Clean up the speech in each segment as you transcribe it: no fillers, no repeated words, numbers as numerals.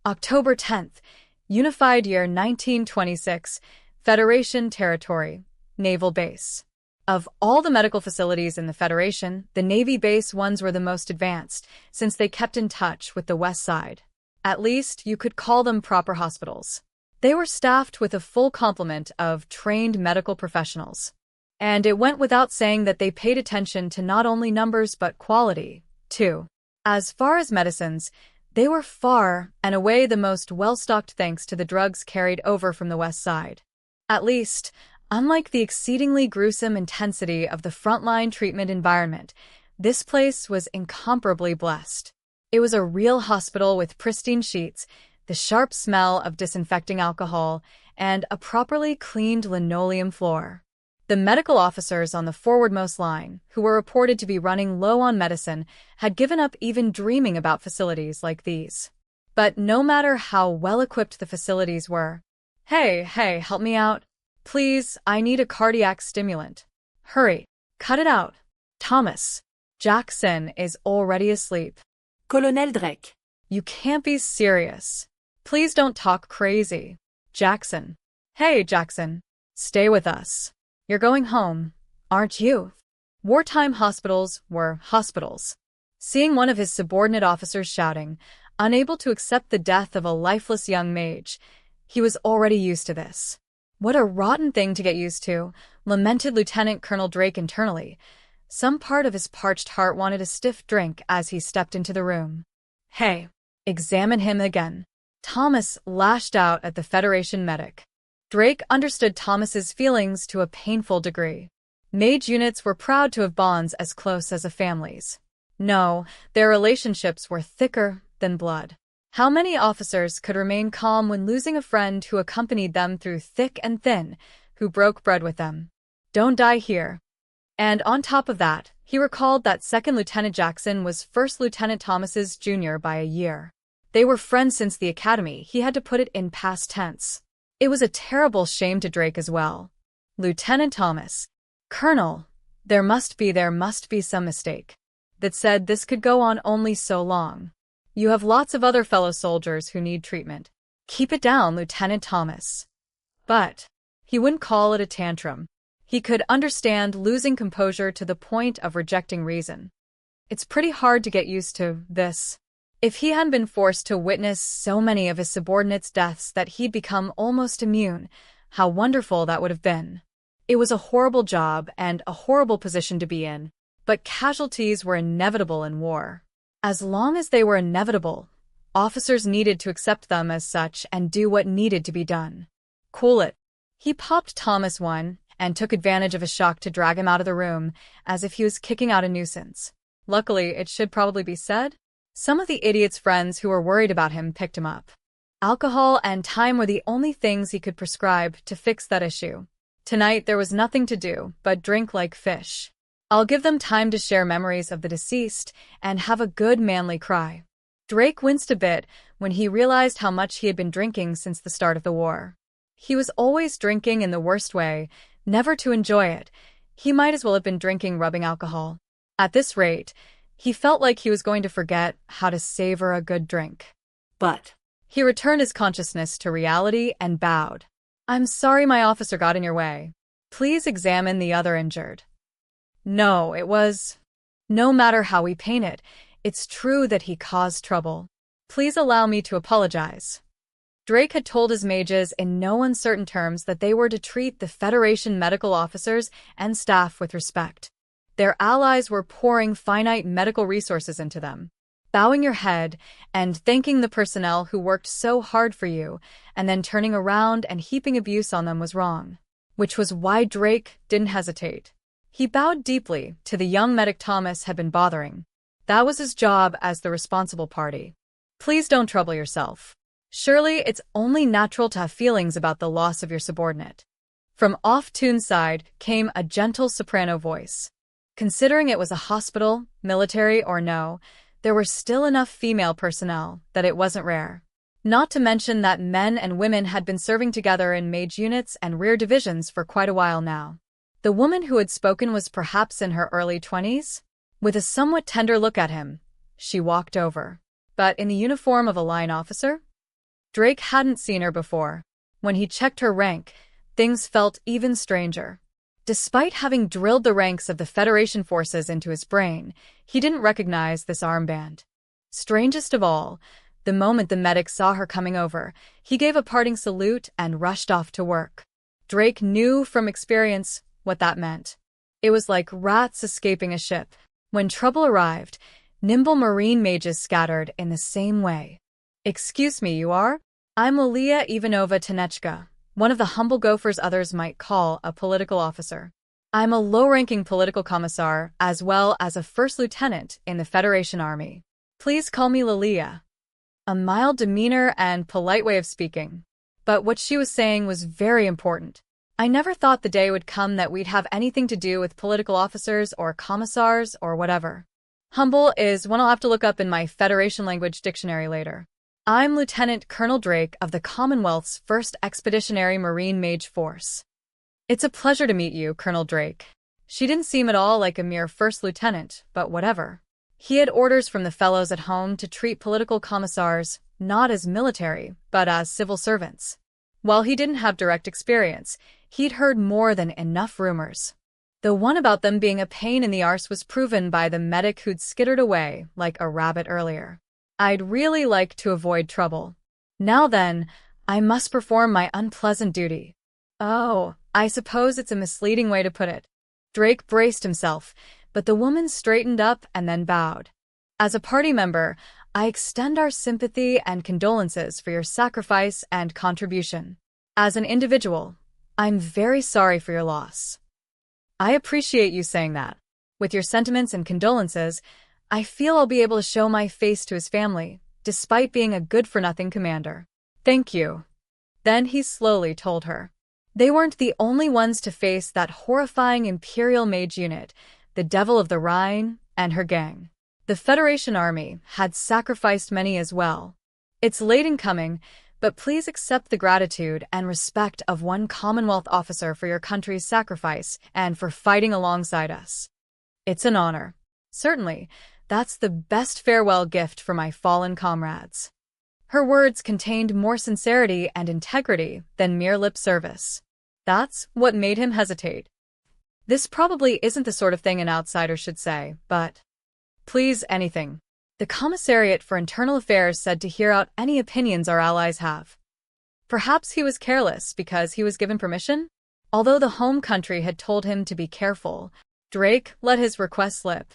October 10th, Unified Year 1926, Federation Territory, Naval Base. Of all the medical facilities in the Federation, the Navy base ones were the most advanced, since they kept in touch with the West Side. At least, you could call them proper hospitals. They were staffed with a full complement of trained medical professionals. And it went without saying that they paid attention to not only numbers but quality, too. As far as medicines, they were far and away the most well-stocked thanks to the drugs carried over from the West Side. At least, unlike the exceedingly gruesome intensity of the frontline treatment environment, this place was incomparably blessed. It was a real hospital with pristine sheets, the sharp smell of disinfecting alcohol, and a properly cleaned linoleum floor. The medical officers on the forwardmost line, who were reported to be running low on medicine, had given up even dreaming about facilities like these. But no matter how well-equipped the facilities were, Hey, help me out. Please, I need a cardiac stimulant. Hurry, cut it out. Thomas. Jackson is already asleep. Colonel Drake. You can't be serious. Please don't talk crazy. Jackson. Hey, Jackson. Stay with us. You're going home, aren't you? Wartime hospitals were hospitals. Seeing one of his subordinate officers shouting, unable to accept the death of a lifeless young mage, he was already used to this. What a rotten thing to get used to, lamented Lieutenant Colonel Drake internally. Some part of his parched heart wanted a stiff drink as he stepped into the room. Hey, examine him again. Thomas lashed out at the Federation medic. Drake understood Thomas's feelings to a painful degree. Mage units were proud to have bonds as close as a family's. No, their relationships were thicker than blood. How many officers could remain calm when losing a friend who accompanied them through thick and thin, who broke bread with them? Don't die here. And on top of that, he recalled that Second Lieutenant Jackson was First Lieutenant Thomas's junior by a year. They were friends since the academy. He had to put it in past tense. It was a terrible shame to Drake as well. Lieutenant Thomas. Colonel, there must be some mistake. That said, this could go on only so long. You have lots of other fellow soldiers who need treatment. Keep it down, Lieutenant Thomas. But he wouldn't call it a tantrum. He could understand losing composure to the point of rejecting reason. It's pretty hard to get used to this. If he hadn't been forced to witness so many of his subordinates' deaths that he'd become almost immune, how wonderful that would have been. It was a horrible job and a horrible position to be in, but casualties were inevitable in war. As long as they were inevitable, officers needed to accept them as such and do what needed to be done. Cool it. He popped Thomas one and took advantage of a shock to drag him out of the room, as if he was kicking out a nuisance. Luckily, it should probably be said, some of the idiot's friends who were worried about him picked him up. Alcohol and time were the only things he could prescribe to fix that issue. Tonight there was nothing to do but drink like fish. I'll give them time to share memories of the deceased and have a good manly cry. Drake winced a bit when he realized how much he had been drinking since the start of the war. He was always drinking in the worst way, never to enjoy it. He might as well have been drinking rubbing alcohol. At this rate, he felt like he was going to forget how to savor a good drink. But he returned his consciousness to reality and bowed. I'm sorry my officer got in your way. Please examine the other injured. No, it was. No matter how we paint it, it's true that he caused trouble. Please allow me to apologize. Drake had told his mages in no uncertain terms that they were to treat the Federation medical officers and staff with respect. Their allies were pouring finite medical resources into them. Bowing your head and thanking the personnel who worked so hard for you, and then turning around and heaping abuse on them was wrong. Which was why Drake didn't hesitate. He bowed deeply to the young medic Thomas had been bothering. That was his job as the responsible party. Please don't trouble yourself. Surely it's only natural to have feelings about the loss of your subordinate. From off-Toon's side came a gentle soprano voice. Considering it was a hospital, military or no, there were still enough female personnel that it wasn't rare. Not to mention that men and women had been serving together in mage units and rear divisions for quite a while now. The woman who had spoken was perhaps in her early 20s. With a somewhat tender look at him, she walked over. But in the uniform of a line officer? Drake hadn't seen her before. When he checked her rank, things felt even stranger. Despite having drilled the ranks of the Federation forces into his brain, he didn't recognize this armband. Strangest of all, the moment the medic saw her coming over, he gave a parting salute and rushed off to work. Drake knew from experience what that meant. It was like rats escaping a ship. When trouble arrived, nimble marine mages scattered in the same way. "Excuse me, you are? I'm Lilia Ivanova Tanechka, one of the humble gophers others might call a political officer. I'm a low-ranking political commissar as well as a first lieutenant in the Federation Army. Please call me Lilia." A mild demeanor and polite way of speaking. But what she was saying was very important. I never thought the day would come that we'd have anything to do with political officers or commissars or whatever. Humble is one I'll have to look up in my Federation language dictionary later. I'm Lieutenant Colonel Drake of the Commonwealth's 1st Expeditionary Marine Mage Force. It's a pleasure to meet you, Colonel Drake. She didn't seem at all like a mere first lieutenant, but whatever. He had orders from the fellows at home to treat political commissars not as military, but as civil servants. While he didn't have direct experience, he'd heard more than enough rumors. The one about them being a pain in the arse was proven by the medic who'd skittered away like a rabbit earlier. I'd really like to avoid trouble. Now then, I must perform my unpleasant duty. Oh, I suppose it's a misleading way to put it. Drake braced himself, but the woman straightened up and then bowed. As a party member, I extend our sympathy and condolences for your sacrifice and contribution. As an individual, I'm very sorry for your loss. I appreciate you saying that. With your sentiments and condolences, I feel I'll be able to show my face to his family, despite being a good-for-nothing commander. Thank you. Then he slowly told her. They weren't the only ones to face that horrifying Imperial mage unit, the Devil of the Rhine, and her gang. The Federation Army had sacrificed many as well. It's late in coming, but please accept the gratitude and respect of one Commonwealth officer for your country's sacrifice and for fighting alongside us. It's an honor. Certainly, that's the best farewell gift for my fallen comrades. Her words contained more sincerity and integrity than mere lip service. That's what made him hesitate. This probably isn't the sort of thing an outsider should say, but please, anything. The Commissariat for Internal Affairs said to hear out any opinions our allies have. Perhaps he was careless because he was given permission? Although the home country had told him to be careful, Drake let his request slip.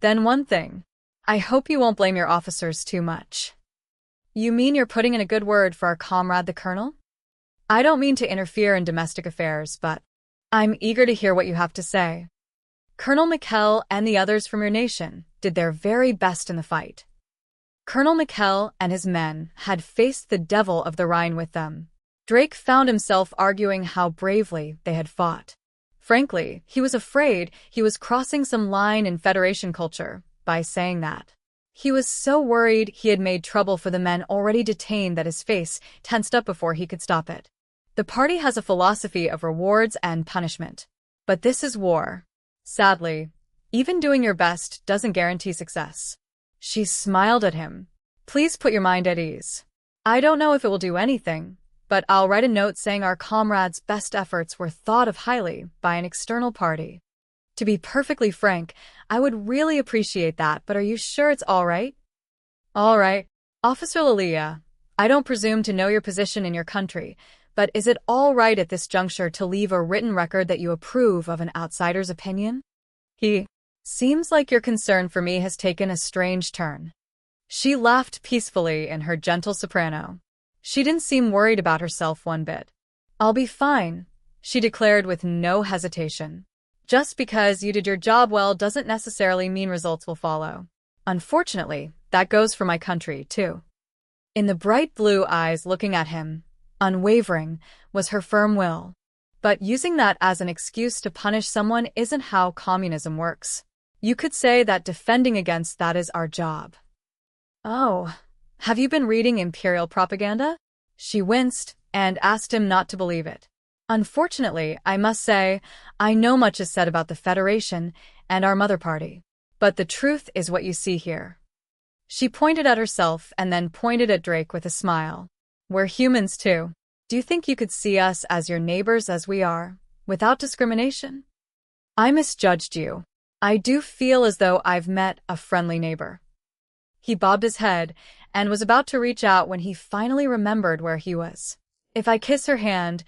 Then one thing. I hope you won't blame your officers too much. You mean you're putting in a good word for our comrade the Colonel? I don't mean to interfere in domestic affairs, but I'm eager to hear what you have to say. Colonel Mikkel and the others from your nation did their very best in the fight. Colonel Mikkel and his men had faced the Devil of the Rhine with them. Drake found himself arguing how bravely they had fought. Frankly, he was afraid he was crossing some line in Federation culture by saying that. He was so worried he had made trouble for the men already detained that his face tensed up before he could stop it. The party has a philosophy of rewards and punishment. But this is war. Sadly, even doing your best doesn't guarantee success. She smiled at him. Please put your mind at ease. I don't know if it will do anything, but I'll write a note saying our comrades' best efforts were thought of highly by an external party. To be perfectly frank, I would really appreciate that, but are you sure it's all right? All right. Officer Lilia, I don't presume to know your position in your country, but is it all right at this juncture to leave a written record that you approve of an outsider's opinion? Seems like your concern for me has taken a strange turn. She laughed peacefully in her gentle soprano. She didn't seem worried about herself one bit. I'll be fine, she declared with no hesitation. Just because you did your job well doesn't necessarily mean results will follow. Unfortunately, that goes for my country, too. In the bright blue eyes looking at him, unwavering, was her firm will. But using that as an excuse to punish someone isn't how communism works. You could say that defending against that is our job. Oh, have you been reading Imperial propaganda? She winced and asked him not to believe it. Unfortunately, I must say, I know much is said about the Federation and our mother party. But the truth is what you see here. She pointed at herself and then pointed at Drake with a smile. We're humans too. Do you think you could see us as your neighbors as we are, without discrimination? I misjudged you. I do feel as though I've met a friendly neighbor. He bobbed his head and was about to reach out when he finally remembered where he was. If I kiss her hand,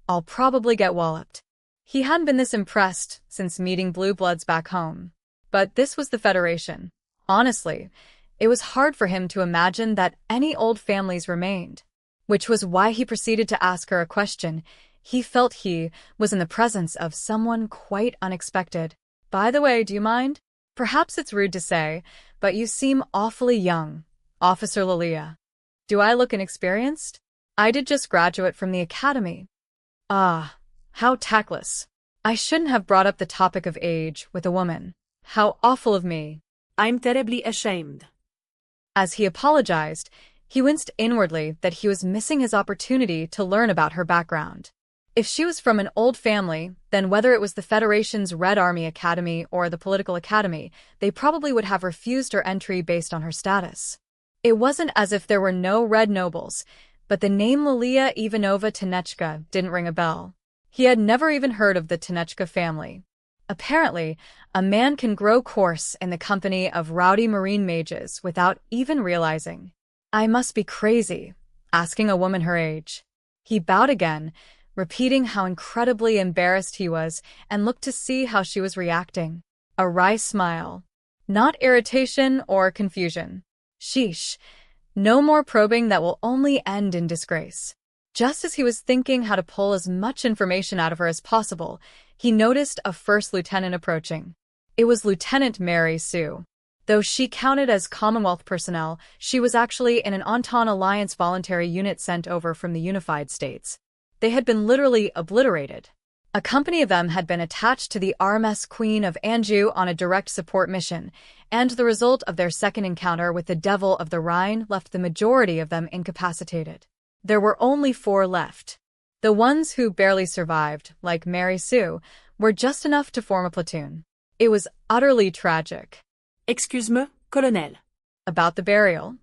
I'll probably get walloped. He hadn't been this impressed since meeting blue bloods back home. But this was the Federation. Honestly, it was hard for him to imagine that any old families remained, which was why he proceeded to ask her a question. He felt he was in the presence of someone quite unexpected. By the way, do you mind? Perhaps it's rude to say, but you seem awfully young, Officer Lilia. Do I look inexperienced? I did just graduate from the academy. Ah, how tactless. I shouldn't have brought up the topic of age with a woman. How awful of me. I'm terribly ashamed. As he apologized, he winced inwardly that he was missing his opportunity to learn about her background. If she was from an old family, then whether it was the Federation's Red Army Academy or the Political Academy, they probably would have refused her entry based on her status. It wasn't as if there were no Red Nobles, but the name Lilia Ivanova Tanechka didn't ring a bell. He had never even heard of the Tanechka family. Apparently, a man can grow coarse in the company of rowdy marine mages without even realizing. I must be crazy, asking a woman her age. He bowed again, repeating how incredibly embarrassed he was, and looked to see how she was reacting. A wry smile. Not irritation or confusion. Sheesh. No more probing that will only end in disgrace. Just as he was thinking how to pull as much information out of her as possible, he noticed a first lieutenant approaching. It was Lieutenant Mary Sue. Though she counted as Commonwealth personnel, she was actually in an Entente Alliance voluntary unit sent over from the Unified States. They had been literally obliterated. A company of them had been attached to the RMS Queen of Anjou on a direct support mission, and the result of their second encounter with the Devil of the Rhine left the majority of them incapacitated. There were only 4 left. The ones who barely survived, like Mary Sue, were just enough to form a platoon. It was utterly tragic. Excuse-me, Colonel. About the burial?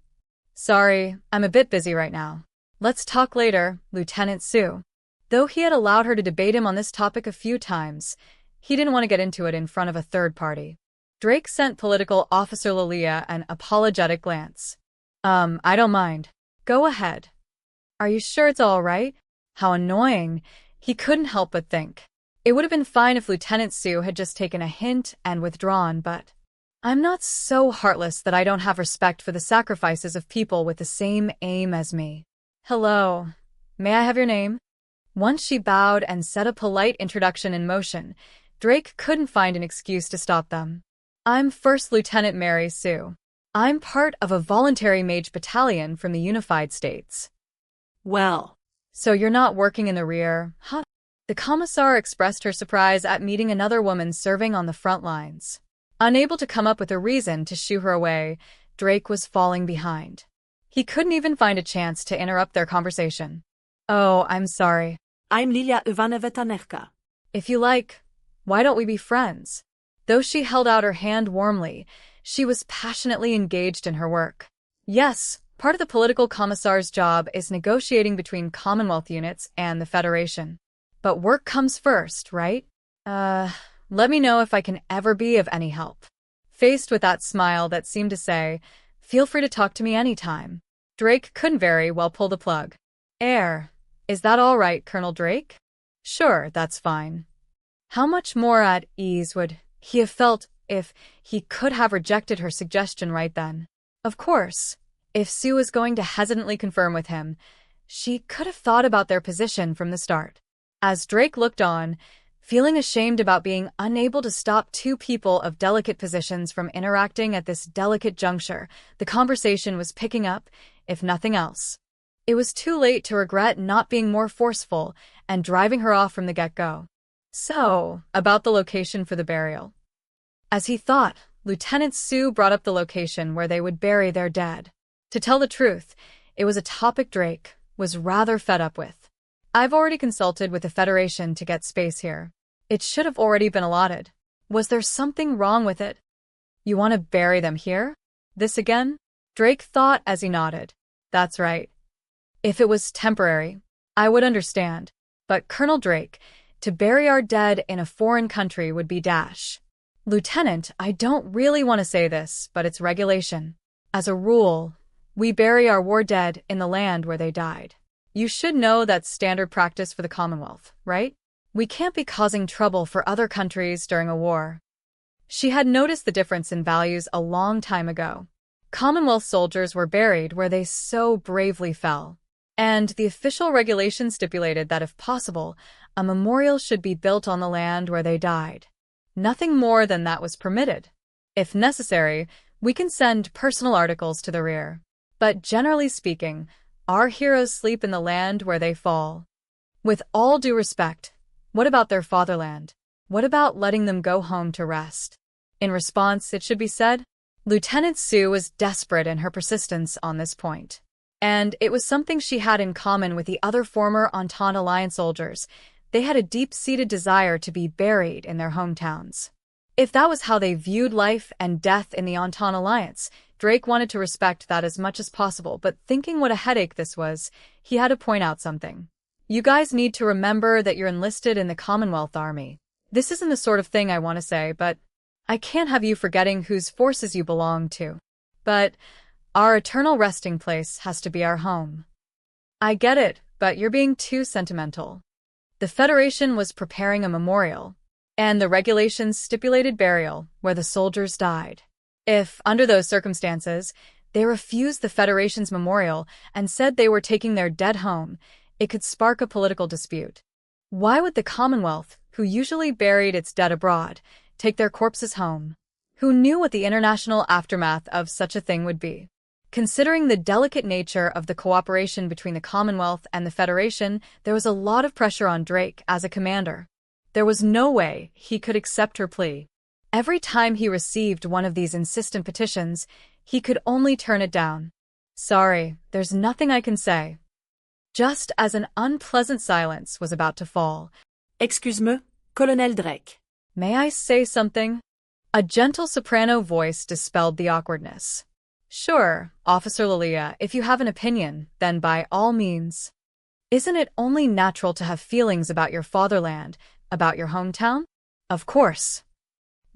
Sorry, I'm a bit busy right now. Let's talk later, Lieutenant Sue. Though he had allowed her to debate him on this topic a few times, he didn't want to get into it in front of a third party. Drake sent Political Officer Lilia an apologetic glance. I don't mind. Go ahead. Are you sure it's all right? How annoying. He couldn't help but think. It would have been fine if Lieutenant Sue had just taken a hint and withdrawn, but I'm not so heartless that I don't have respect for the sacrifices of people with the same aim as me. Hello. May I have your name? Once she bowed and set a polite introduction in motion, Drake couldn't find an excuse to stop them. I'm First Lieutenant Mary Sue. I'm part of a voluntary mage battalion from the Unified States. Well. So you're not working in the rear, huh? The commissar expressed her surprise at meeting another woman serving on the front lines. Unable to come up with a reason to shoo her away, Drake was falling behind. He couldn't even find a chance to interrupt their conversation. Oh, I'm sorry. I'm Lilia Ivanova Tanechka. If you like, why don't we be friends? Though she held out her hand warmly, she was passionately engaged in her work. Yes, part of the political commissar's job is negotiating between Commonwealth units and the Federation. But work comes first, right? Let me know if I can ever be of any help. Faced with that smile that seemed to say, feel free to talk to me anytime, Drake couldn't very well pull the plug. Is that all right, Colonel Drake? Sure, that's fine. How much more at ease would he have felt if he could have rejected her suggestion right then? Of course, if Sue was going to hesitantly confirm with him, she could have thought about their position from the start. As Drake looked on, feeling ashamed about being unable to stop 2 people of delicate positions from interacting at this delicate juncture, the conversation was picking up, if nothing else. It was too late to regret not being more forceful and driving her off from the get-go. So, about the location for the burial. As he thought, Lieutenant Sue brought up the location where they would bury their dead. To tell the truth, it was a topic Drake was rather fed up with. I've already consulted with the Federation to get space here. It should have already been allotted. Was there something wrong with it? You want to bury them here? This again? Drake thought as he nodded. That's right. If it was temporary, I would understand. But Colonel Drake, to bury our dead in a foreign country would be dash. Lieutenant, I don't really want to say this, but it's regulation. As a rule, we bury our war dead in the land where they died. You should know that's standard practice for the Commonwealth, right? We can't be causing trouble for other countries during a war. She had noticed the difference in values a long time ago. Commonwealth soldiers were buried where they so bravely fell. And the official regulation stipulated that if possible, a memorial should be built on the land where they died. Nothing more than that was permitted. If necessary, we can send personal articles to the rear. But generally speaking, our heroes sleep in the land where they fall. With all due respect, what about their fatherland? What about letting them go home to rest? In response, it should be said, Lieutenant Sue was desperate in her persistence on this point. And it was something she had in common with the other former Entente Alliance soldiers. They had a deep-seated desire to be buried in their hometowns. If that was how they viewed life and death in the Entente Alliance, Drake wanted to respect that as much as possible, but thinking what a headache this was, he had to point out something. You guys need to remember that you're enlisted in the Commonwealth Army. This isn't the sort of thing I want to say, but I can't have you forgetting whose forces you belong to. But our eternal resting place has to be our home. I get it, but you're being too sentimental. The Federation was preparing a memorial, and the regulations stipulated burial where the soldiers died. If, under those circumstances, they refused the Federation's memorial and said they were taking their dead home, it could spark a political dispute. Why would the Commonwealth, who usually buried its dead abroad, take their corpses home? Who knew what the international aftermath of such a thing would be? Considering the delicate nature of the cooperation between the Commonwealth and the Federation, there was a lot of pressure on Drake as a commander. There was no way he could accept her plea. Every time he received one of these insistent petitions, he could only turn it down. Sorry, there's nothing I can say. Just as an unpleasant silence was about to fall. Excuse-me, Colonel Drake. May I say something? A gentle soprano voice dispelled the awkwardness. Sure, Officer Lilia, if you have an opinion, then by all means. Isn't it only natural to have feelings about your fatherland, about your hometown? Of course.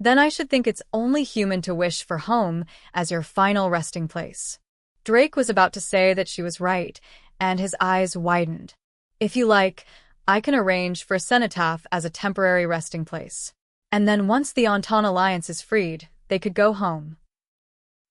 Then I should think it's only human to wish for home as your final resting place. Drake was about to say that she was right, and his eyes widened. If you like, I can arrange for a cenotaph as a temporary resting place. And then once the Entente Alliance is freed, they could go home.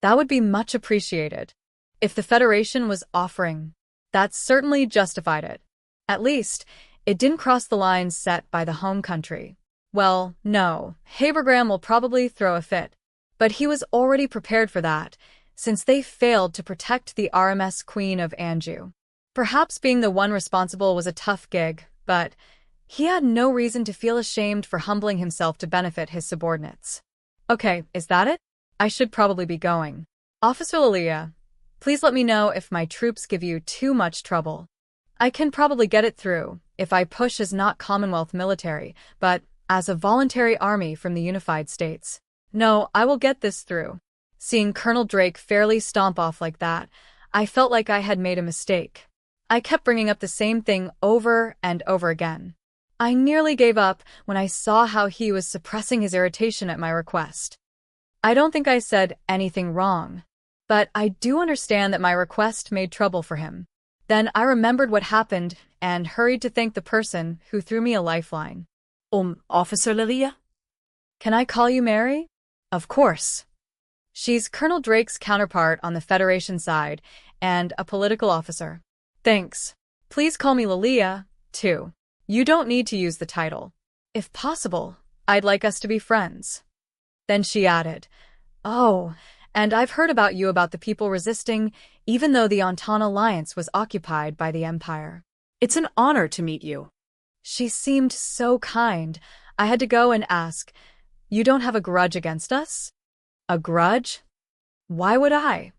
That would be much appreciated. If the Federation was offering, that certainly justified it. At least, it didn't cross the lines set by the home country. Well, no, Habergram will probably throw a fit. But he was already prepared for that, since they failed to protect the RMS Queen of Anjou. Perhaps being the one responsible was a tough gig, but he had no reason to feel ashamed for humbling himself to benefit his subordinates. Okay, is that it? I should probably be going. Officer Lilia, please let me know if my troops give you too much trouble. I can probably get it through if I push as not Commonwealth military, but as a voluntary army from the Unified States. No, I will get this through. Seeing Colonel Drake fairly stomp off like that, I felt like I had made a mistake. I kept bringing up the same thing over and over again. I nearly gave up when I saw how he was suppressing his irritation at my request. I don't think I said anything wrong, but I do understand that my request made trouble for him. Then I remembered what happened and hurried to thank the person who threw me a lifeline. Officer Lilia? Can I call you Mary? Of course. She's Colonel Drake's counterpart on the Federation side and a political officer. Thanks. Please call me Lilia, too. You don't need to use the title. If possible, I'd like us to be friends. Then she added, Oh, and I've heard about you about the people resisting, even though the Entente Alliance was occupied by the Empire. It's an honor to meet you. She seemed so kind. I had to go and ask, You don't have a grudge against us? A grudge? Why would I?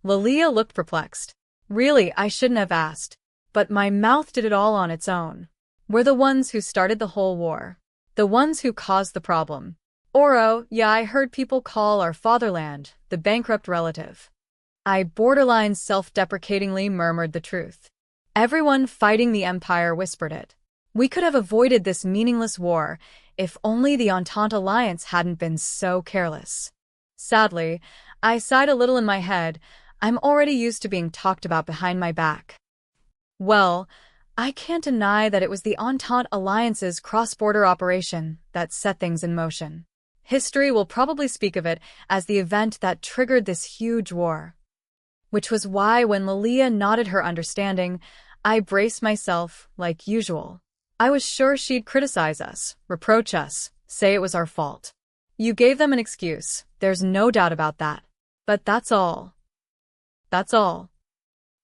Lilia looked perplexed. Really, I shouldn't have asked, but my mouth did it all on its own. We're the ones who started the whole war. The ones who caused the problem. Oro, yeah, I heard people call our fatherland the bankrupt relative. I borderline self-deprecatingly murmured the truth. Everyone fighting the Empire whispered it. We could have avoided this meaningless war if only the Entente alliance hadn't been so careless. Sadly, I sighed a little in my head. I'm already used to being talked about behind my back. Well, I can't deny that it was the Entente alliance's cross-border operation that set things in motion. History will probably speak of it as the event that triggered this huge war. Which was why when Lilia nodded her understanding, I braced myself like usual. I was sure she'd criticize us, reproach us, say it was our fault. You gave them an excuse, there's no doubt about that. But that's all. That's all.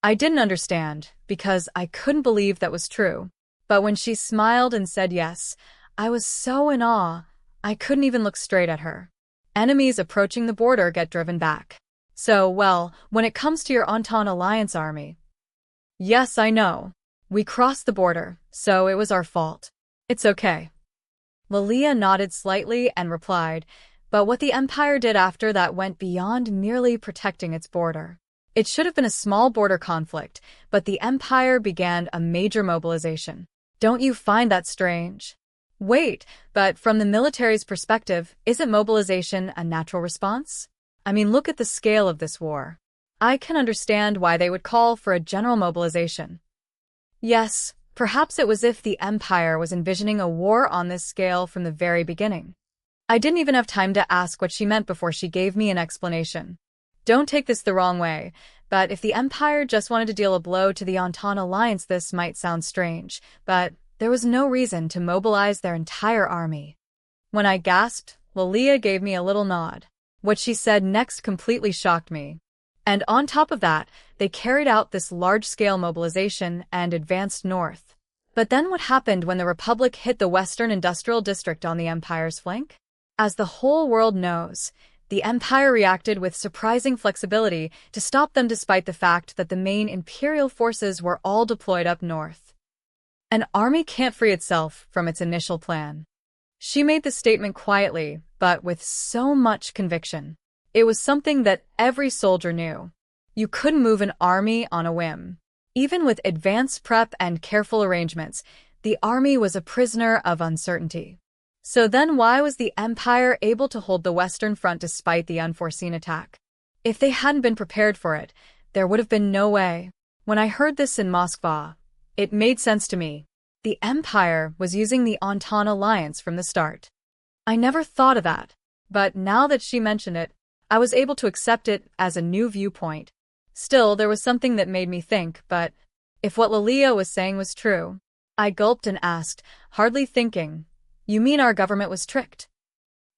I didn't understand, because I couldn't believe that was true. But when she smiled and said yes, I was so in awe, I couldn't even look straight at her. Enemies approaching the border get driven back. So, well, when it comes to your Entente Alliance army. Yes, I know. We crossed the border, so it was our fault. It's okay. Lilia nodded slightly and replied, but what the Empire did after that went beyond merely protecting its border. It should have been a small border conflict, but the Empire began a major mobilization. Don't you find that strange? Wait, but from the military's perspective, isn't mobilization a natural response? I mean, look at the scale of this war. I can understand why they would call for a general mobilization. Yes, perhaps it was if the Empire was envisioning a war on this scale from the very beginning. I didn't even have time to ask what she meant before she gave me an explanation. Don't take this the wrong way, but if the Empire just wanted to deal a blow to the Entente Alliance, this might sound strange, but there was no reason to mobilize their entire army. When I gasped, Lilia gave me a little nod. What she said next completely shocked me. And on top of that, they carried out this large-scale mobilization and advanced north. But then what happened when the Republic hit the Western Industrial District on the Empire's flank? As the whole world knows, the Empire reacted with surprising flexibility to stop them despite the fact that the main Imperial forces were all deployed up north. An army can't free itself from its initial plan. She made the statement quietly, but with so much conviction. It was something that every soldier knew. You couldn't move an army on a whim. Even with advanced prep and careful arrangements, the army was a prisoner of uncertainty. So then why was the Empire able to hold the Western Front despite the unforeseen attack? If they hadn't been prepared for it, there would have been no way. When I heard this in Moscow, it made sense to me. The Empire was using the Entente Alliance from the start. I never thought of that, but now that she mentioned it, I was able to accept it as a new viewpoint. Still, there was something that made me think, but if what Lilia was saying was true, I gulped and asked, hardly thinking, you mean our government was tricked?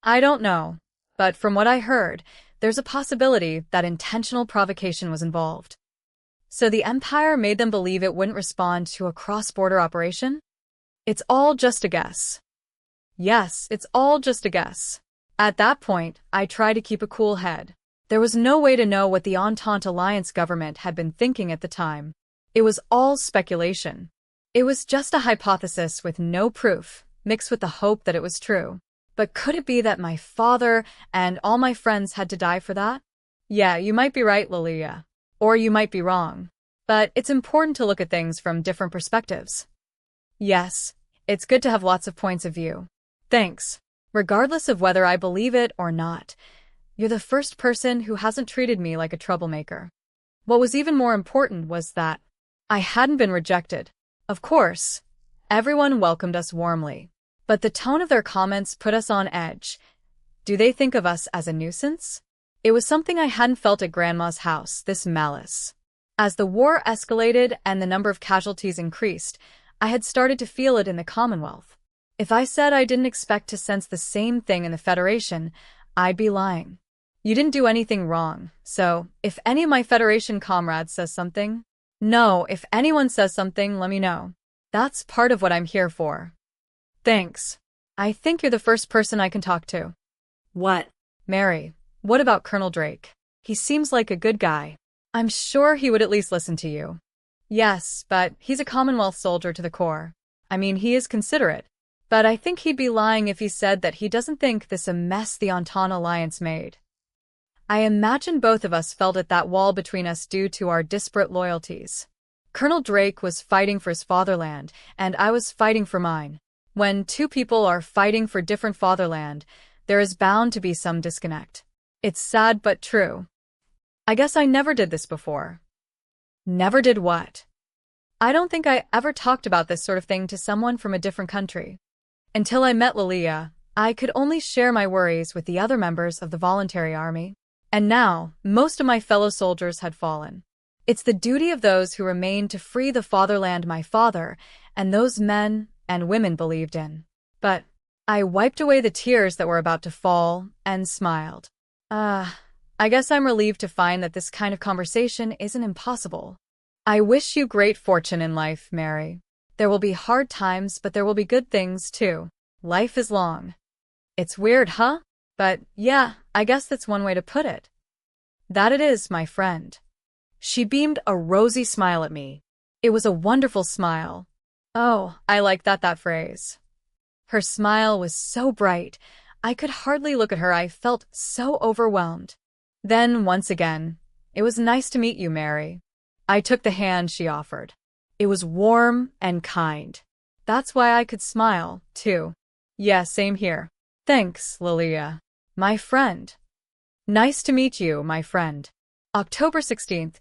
I don't know, but from what I heard, there's a possibility that intentional provocation was involved. So the Empire made them believe it wouldn't respond to a cross-border operation? It's all just a guess. Yes, it's all just a guess. At that point, I tried to keep a cool head. There was no way to know what the Entente Alliance government had been thinking at the time. It was all speculation. It was just a hypothesis with no proof, mixed with the hope that it was true. But could it be that my father and all my friends had to die for that? Yeah, you might be right, Lilia. Or you might be wrong. But it's important to look at things from different perspectives. Yes, it's good to have lots of points of view. Thanks. Regardless of whether I believe it or not, you're the first person who hasn't treated me like a troublemaker. What was even more important was that I hadn't been rejected. Of course, everyone welcomed us warmly. But the tone of their comments put us on edge. Do they think of us as a nuisance? It was something I hadn't felt at Grandma's house, this malice. As the war escalated and the number of casualties increased, I had started to feel it in the Commonwealth. If I said I didn't expect to sense the same thing in the Federation, I'd be lying. You didn't do anything wrong, so if any of my Federation comrades says something, no, if anyone says something, let me know. That's part of what I'm here for. Thanks. I think you're the first person I can talk to. What? Mary, what about Colonel Drake? He seems like a good guy. I'm sure he would at least listen to you. Yes, but he's a Commonwealth soldier to the core. I mean, he is considerate. But I think he'd be lying if he said that he doesn't think this a mess the Entente Alliance made. I imagine both of us felt at that wall between us due to our disparate loyalties. Colonel Drake was fighting for his fatherland, and I was fighting for mine. When two people are fighting for different fatherland, there is bound to be some disconnect. It's sad but true. I guess I never did this before. Never did what? I don't think I ever talked about this sort of thing to someone from a different country. Until I met Lilia, I could only share my worries with the other members of the voluntary army. And now, most of my fellow soldiers had fallen. It's the duty of those who remain to free the fatherland my father and those men and women believed in. But I wiped away the tears that were about to fall and smiled. I guess I'm relieved to find that this kind of conversation isn't impossible. I wish you great fortune in life, Mary. There will be hard times, but there will be good things, too. Life is long. It's weird, huh? But yeah, I guess that's one way to put it. That it is, my friend. She beamed a rosy smile at me. It was a wonderful smile. Oh, I like that phrase. Her smile was so bright, I could hardly look at her. I felt so overwhelmed. Then, once again, it was nice to meet you, Mary. I took the hand she offered. It was warm and kind. That's why I could smile, too. Yeah, same here. Thanks, Lilia. My friend. Nice to meet you, my friend. October 16th,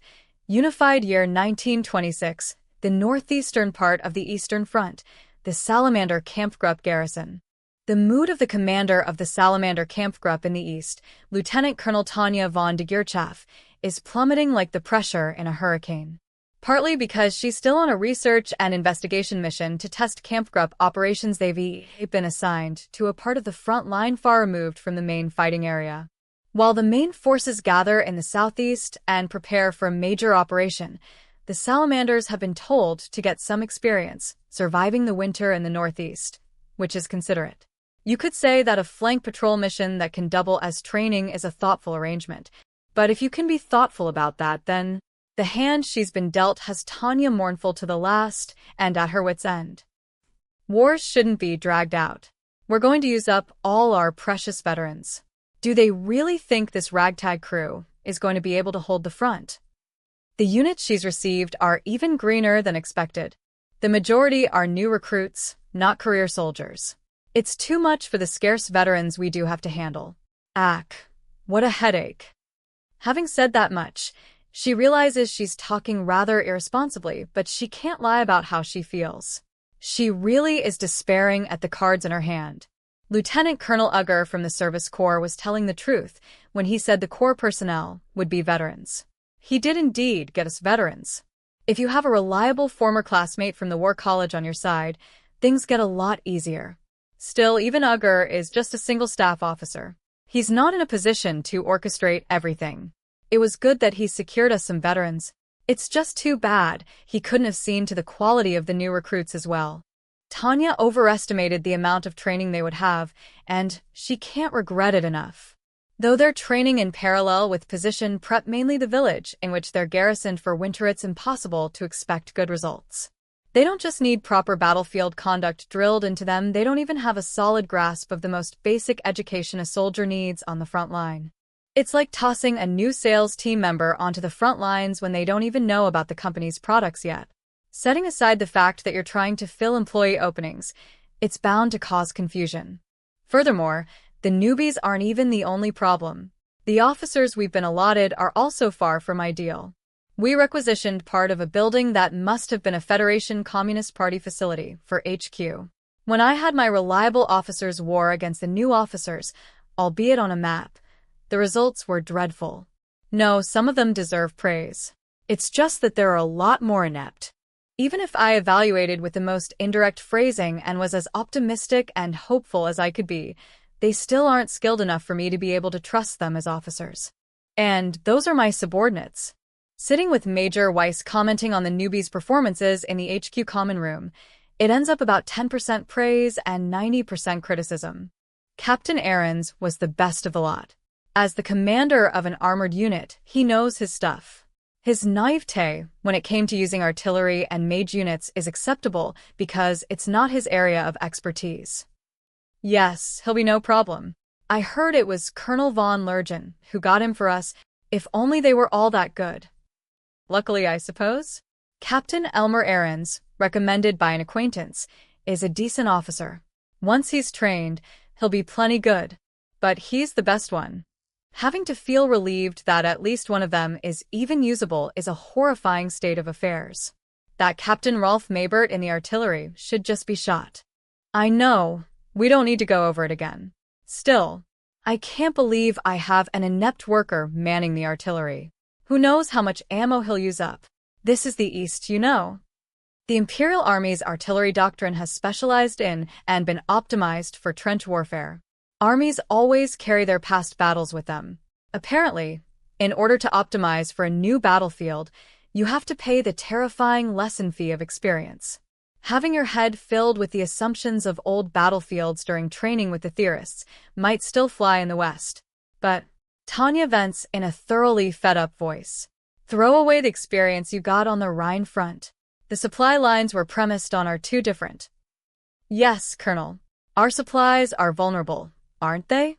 Unified Year 1926, the northeastern part of the Eastern Front, the Salamander Kampfgruppe garrison. The mood of the commander of the Salamander Kampfgruppe in the east, Lieutenant Colonel Tanya von de Geerchaff, is plummeting like the pressure in a hurricane. Partly because she's still on a research and investigation mission to test Kampfgruppe operations. They've been assigned to a part of the front line far removed from the main fighting area. While the main forces gather in the southeast and prepare for a major operation, the Salamanders have been told to get some experience surviving the winter in the northeast, which is considerate. You could say that a flank patrol mission that can double as training is a thoughtful arrangement, but if you can be thoughtful about that, then the hand she's been dealt has Tanya mournful to the last and at her wit's end. Wars shouldn't be dragged out. We're going to use up all our precious veterans. Do they really think this ragtag crew is going to be able to hold the front? The units she's received are even greener than expected. The majority are new recruits, not career soldiers. It's too much for the scarce veterans we do have to handle. What a headache. Having said that much, she realizes she's talking rather irresponsibly, but she can't lie about how she feels. She really is despairing at the cards in her hand. Lieutenant Colonel Ugger from the Service Corps was telling the truth when he said the Corps personnel would be veterans. He did indeed get us veterans. If you have a reliable former classmate from the War College on your side, things get a lot easier. Still, even Ugger is just a single staff officer. He's not in a position to orchestrate everything. It was good that he secured us some veterans. It's just too bad he couldn't have seen to the quality of the new recruits as well. Tanya overestimated the amount of training they would have, and she can't regret it enough. Though they're training in parallel with position prep, mainly the village in which they're garrisoned for winter, it's impossible to expect good results. They don't just need proper battlefield conduct drilled into them, they don't even have a solid grasp of the most basic education a soldier needs on the front line. It's like tossing a new sales team member onto the front lines when they don't even know about the company's products yet. Setting aside the fact that you're trying to fill employee openings, it's bound to cause confusion. Furthermore, the newbies aren't even the only problem. The officers we've been allotted are also far from ideal. We requisitioned part of a building that must have been a Federation Communist Party facility for HQ. When I had my reliable officers war against the new officers, albeit on a map, the results were dreadful. No, some of them deserve praise. It's just that there are a lot more inept. Even if I evaluated with the most indirect phrasing and was as optimistic and hopeful as I could be, they still aren't skilled enough for me to be able to trust them as officers. And those are my subordinates. Sitting with Major Weiss commenting on the newbies' performances in the HQ common room, it ends up about 10% praise and 90% criticism. Captain Ahrens was the best of the lot. As the commander of an armored unit, he knows his stuff. His naivete when it came to using artillery and mage units is acceptable because it's not his area of expertise. Yes, he'll be no problem. I heard it was Colonel von Lergen who got him for us, if only they were all that good. Luckily, I suppose. Captain Elmer Aarons, recommended by an acquaintance, is a decent officer. Once he's trained, he'll be plenty good. But he's the best one. Having to feel relieved that at least one of them is even usable is a horrifying state of affairs. That Captain Rolf Maybert in the artillery should just be shot. I know, we don't need to go over it again. Still, I can't believe I have an inept worker manning the artillery. Who knows how much ammo he'll use up? This is the East, you know. The Imperial Army's artillery doctrine has specialized in and been optimized for trench warfare. Armies always carry their past battles with them. Apparently, in order to optimize for a new battlefield, you have to pay the terrifying lesson fee of experience. Having your head filled with the assumptions of old battlefields during training with the theorists might still fly in the West. But Tanya vents in a thoroughly fed-up voice. Throw away the experience you got on the Rhine front. The supply lines we're premised on are too different. Yes, Colonel. Our supplies are vulnerable, aren't they?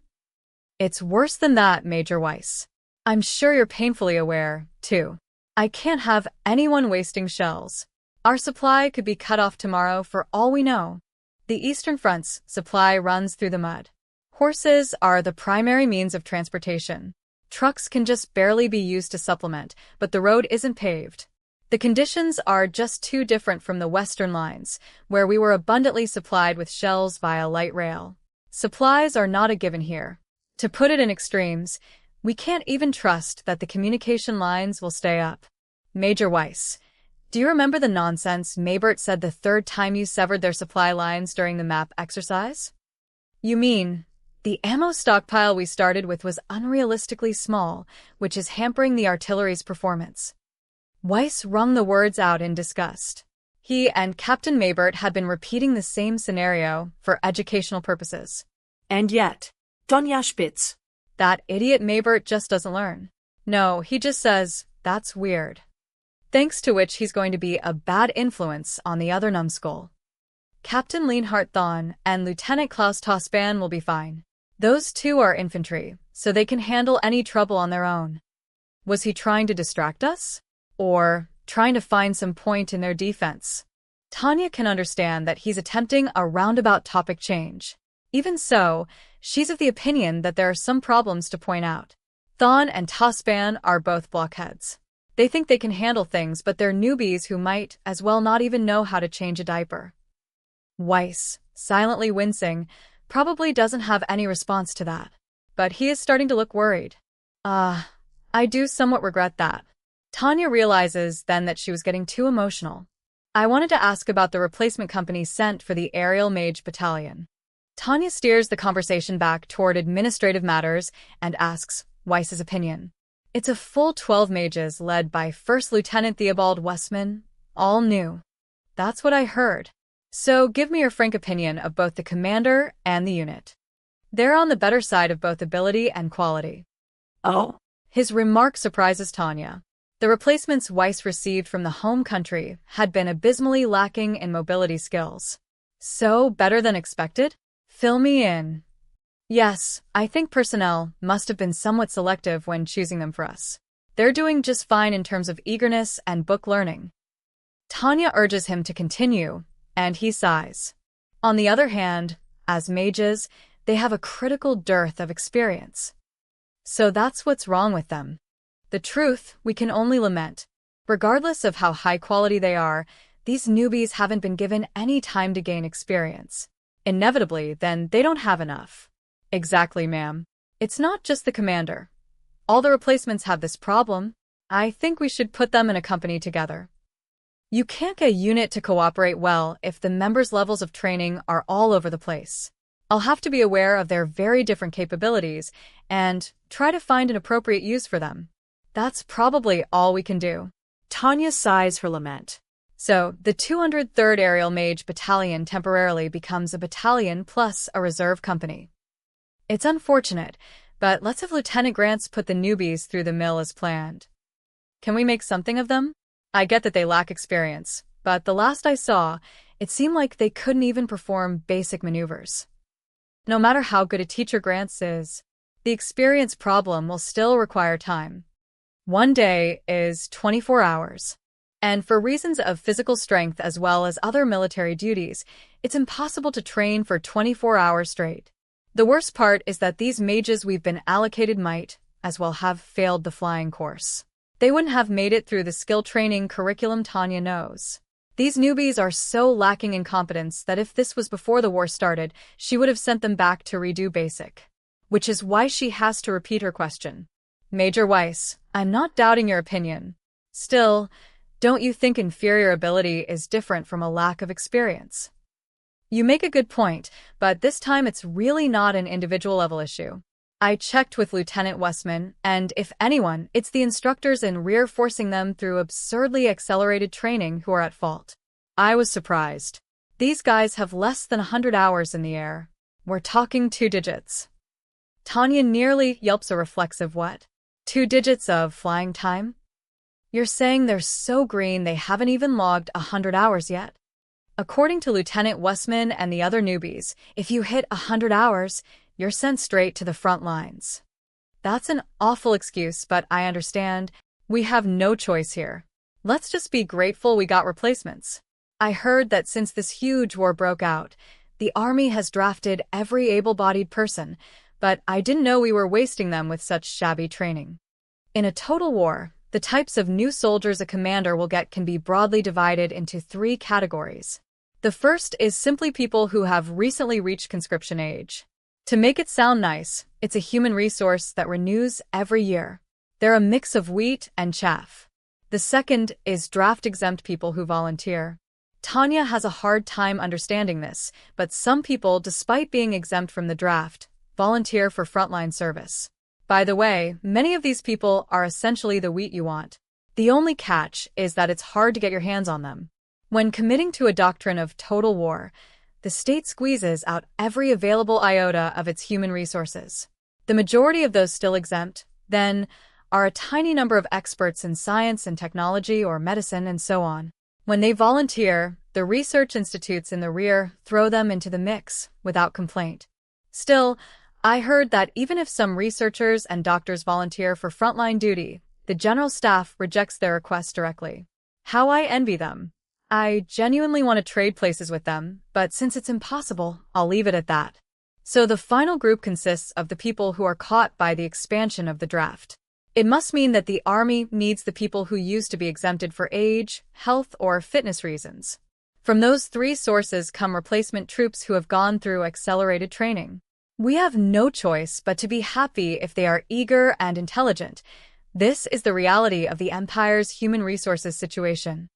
It's worse than that, Major Weiss. I'm sure you're painfully aware, too. I can't have anyone wasting shells. Our supply could be cut off tomorrow for all we know. The Eastern Front's supply runs through the mud. Horses are the primary means of transportation. Trucks can just barely be used to supplement, but the road isn't paved. The conditions are just too different from the Western lines, where we were abundantly supplied with shells via light rail. Supplies are not a given here. To put it in extremes, we can't even trust that the communication lines will stay up. Major Weiss, do you remember the nonsense Maybert said the third time you severed their supply lines during the map exercise? You mean, the ammo stockpile we started with was unrealistically small, which is hampering the artillery's performance. Weiss wrung the words out in disgust. He and Captain Maybert had been repeating the same scenario for educational purposes. And yet, Tanya Spitz. That idiot Maybert just doesn't learn. No, he just says, that's weird. Thanks to which he's going to be a bad influence on the other numbskull. Captain Leonhard Thon and Lieutenant Klaus Tosban will be fine. Those two are infantry, so they can handle any trouble on their own. Was he trying to distract us? Or trying to find some point in their defense? Tanya can understand that he's attempting a roundabout topic change. Even so, she's of the opinion that there are some problems to point out. Thon and Tosban are both blockheads. They think they can handle things, but they're newbies who might as well not even know how to change a diaper. Weiss, silently wincing, probably doesn't have any response to that. But he is starting to look worried. I do somewhat regret that. Tanya realizes then that she was getting too emotional. I wanted to ask about the replacement company sent for the Aerial Mage Battalion. Tanya steers the conversation back toward administrative matters and asks Weiss's opinion. It's a full 12 mages led by First Lieutenant Theobald Westman, all new. That's what I heard. So give me your frank opinion of both the commander and the unit. They're on the better side of both ability and quality. Oh? His remark surprises Tanya. The replacements Weiss received from the home country had been abysmally lacking in mobility skills. So, better than expected? Fill me in. Yes, I think personnel must have been somewhat selective when choosing them for us. They're doing just fine in terms of eagerness and book learning. Tanya urges him to continue, and he sighs. On the other hand, as mages, they have a critical dearth of experience. So that's what's wrong with them. The truth, we can only lament. Regardless of how high quality they are, these newbies haven't been given any time to gain experience. Inevitably, then, they don't have enough. Exactly, ma'am. It's not just the commander. All the replacements have this problem. I think we should put them in a company together. You can't get a unit to cooperate well if the members' levels of training are all over the place. I'll have to be aware of their very different capabilities and try to find an appropriate use for them. That's probably all we can do. Tanya sighs her lament. So, the 203rd Aerial Mage Battalion temporarily becomes a battalion plus a reserve company. It's unfortunate, but let's have Lieutenant Grants put the newbies through the mill as planned. Can we make something of them? I get that they lack experience, but the last I saw, it seemed like they couldn't even perform basic maneuvers. No matter how good a teacher Grants is, the experience problem will still require time. One day is 24 hours. And for reasons of physical strength as well as other military duties, it's impossible to train for 24 hours straight. The worst part is that these mages we've been allocated might as well have failed the flying course. They wouldn't have made it through the skill training curriculum Tanya knows. These newbies are so lacking in competence that if this was before the war started, she would have sent them back to redo basic. Which is why she has to repeat her question. Major Weiss, I'm not doubting your opinion. Still, don't you think inferior ability is different from a lack of experience? You make a good point, but this time it's really not an individual level issue. I checked with Lieutenant Westman, and if anyone, it's the instructors in rear forcing them through absurdly accelerated training who are at fault. I was surprised. These guys have less than 100 hours in the air. We're talking 2 digits. Tanya nearly yelps a reflexive what? 2 digits of flying time? You're saying they're so green they haven't even logged 100 hours yet? According to Lieutenant Westman and the other newbies, if you hit 100 hours, you're sent straight to the front lines. That's an awful excuse, but I understand. We have no choice here. Let's just be grateful we got replacements. I heard that since this huge war broke out, the Army has drafted every able-bodied person, but I didn't know we were wasting them with such shabby training. In a total war, the types of new soldiers a commander will get can be broadly divided into 3 categories. The first is simply people who have recently reached conscription age. To make it sound nice, it's a human resource that renews every year. They're a mix of wheat and chaff. The second is draft-exempt people who volunteer. Tanya has a hard time understanding this, but some people, despite being exempt from the draft, volunteer for frontline service. By the way, many of these people are essentially the wheat you want. The only catch is that it's hard to get your hands on them. When committing to a doctrine of total war, the state squeezes out every available iota of its human resources. The majority of those still exempt, then, are a tiny number of experts in science and technology or medicine and so on. When they volunteer, the research institutes in the rear throw them into the mix without complaint. Still, I heard that even if some researchers and doctors volunteer for frontline duty, the general staff rejects their requests directly. How I envy them. I genuinely want to trade places with them, but since it's impossible, I'll leave it at that. So the final group consists of the people who are caught by the expansion of the draft. It must mean that the Army needs the people who used to be exempted for age, health, or fitness reasons. From those 3 sources come replacement troops who have gone through accelerated training. We have no choice but to be happy if they are eager and intelligent. This is the reality of the Empire's human resources situation.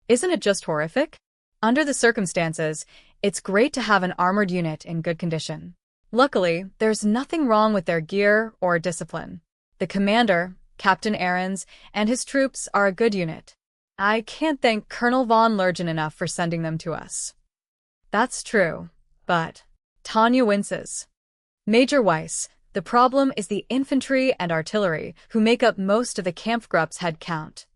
Isn't it just horrific? Under the circumstances, it's great to have an armored unit in good condition. Luckily, there's nothing wrong with their gear or discipline. The commander, Captain Ahrens, and his troops are a good unit. I can't thank Colonel von Lergen enough for sending them to us. That's true, but Tanya winces. Major Weiss, the problem is the infantry and artillery, who make up most of the Kampfgruppe's head count.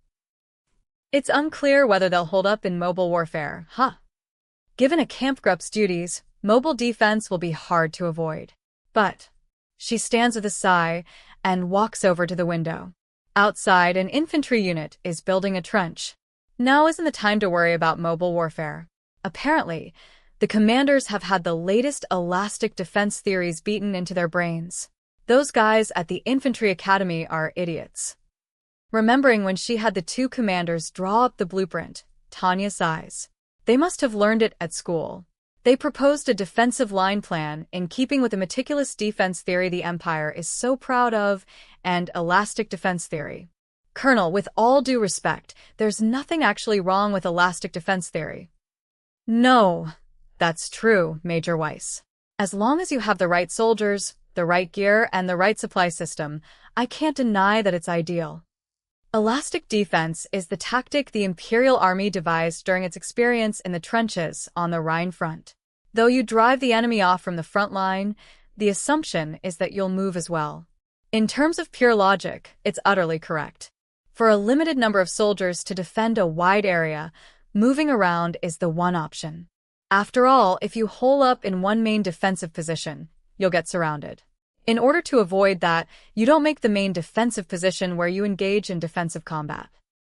It's unclear whether they'll hold up in mobile warfare, Given a Kampfgruppe's duties, mobile defense will be hard to avoid. But she stands with a sigh and walks over to the window. Outside, an infantry unit is building a trench. Now isn't the time to worry about mobile warfare. Apparently, the commanders have had the latest elastic defense theories beaten into their brains. Those guys at the infantry academy are idiots. Remembering when she had the 2 commanders draw up the blueprint, Tanya sighs. They must have learned it at school. They proposed a defensive line plan in keeping with the meticulous defense theory the Empire is so proud of, and elastic defense theory. Colonel, with all due respect, there's nothing actually wrong with elastic defense theory. No, that's true, Major Weiss. As long as you have the right soldiers, the right gear, and the right supply system, I can't deny that it's ideal. Elastic defense is the tactic the Imperial Army devised during its experience in the trenches on the Rhine front. Though you drive the enemy off from the front line, the assumption is that you'll move as well. In terms of pure logic, it's utterly correct. For a limited number of soldiers to defend a wide area, moving around is the one option. After all, if you hole up in one main defensive position, you'll get surrounded. In order to avoid that, you don't make the main defensive position where you engage in defensive combat.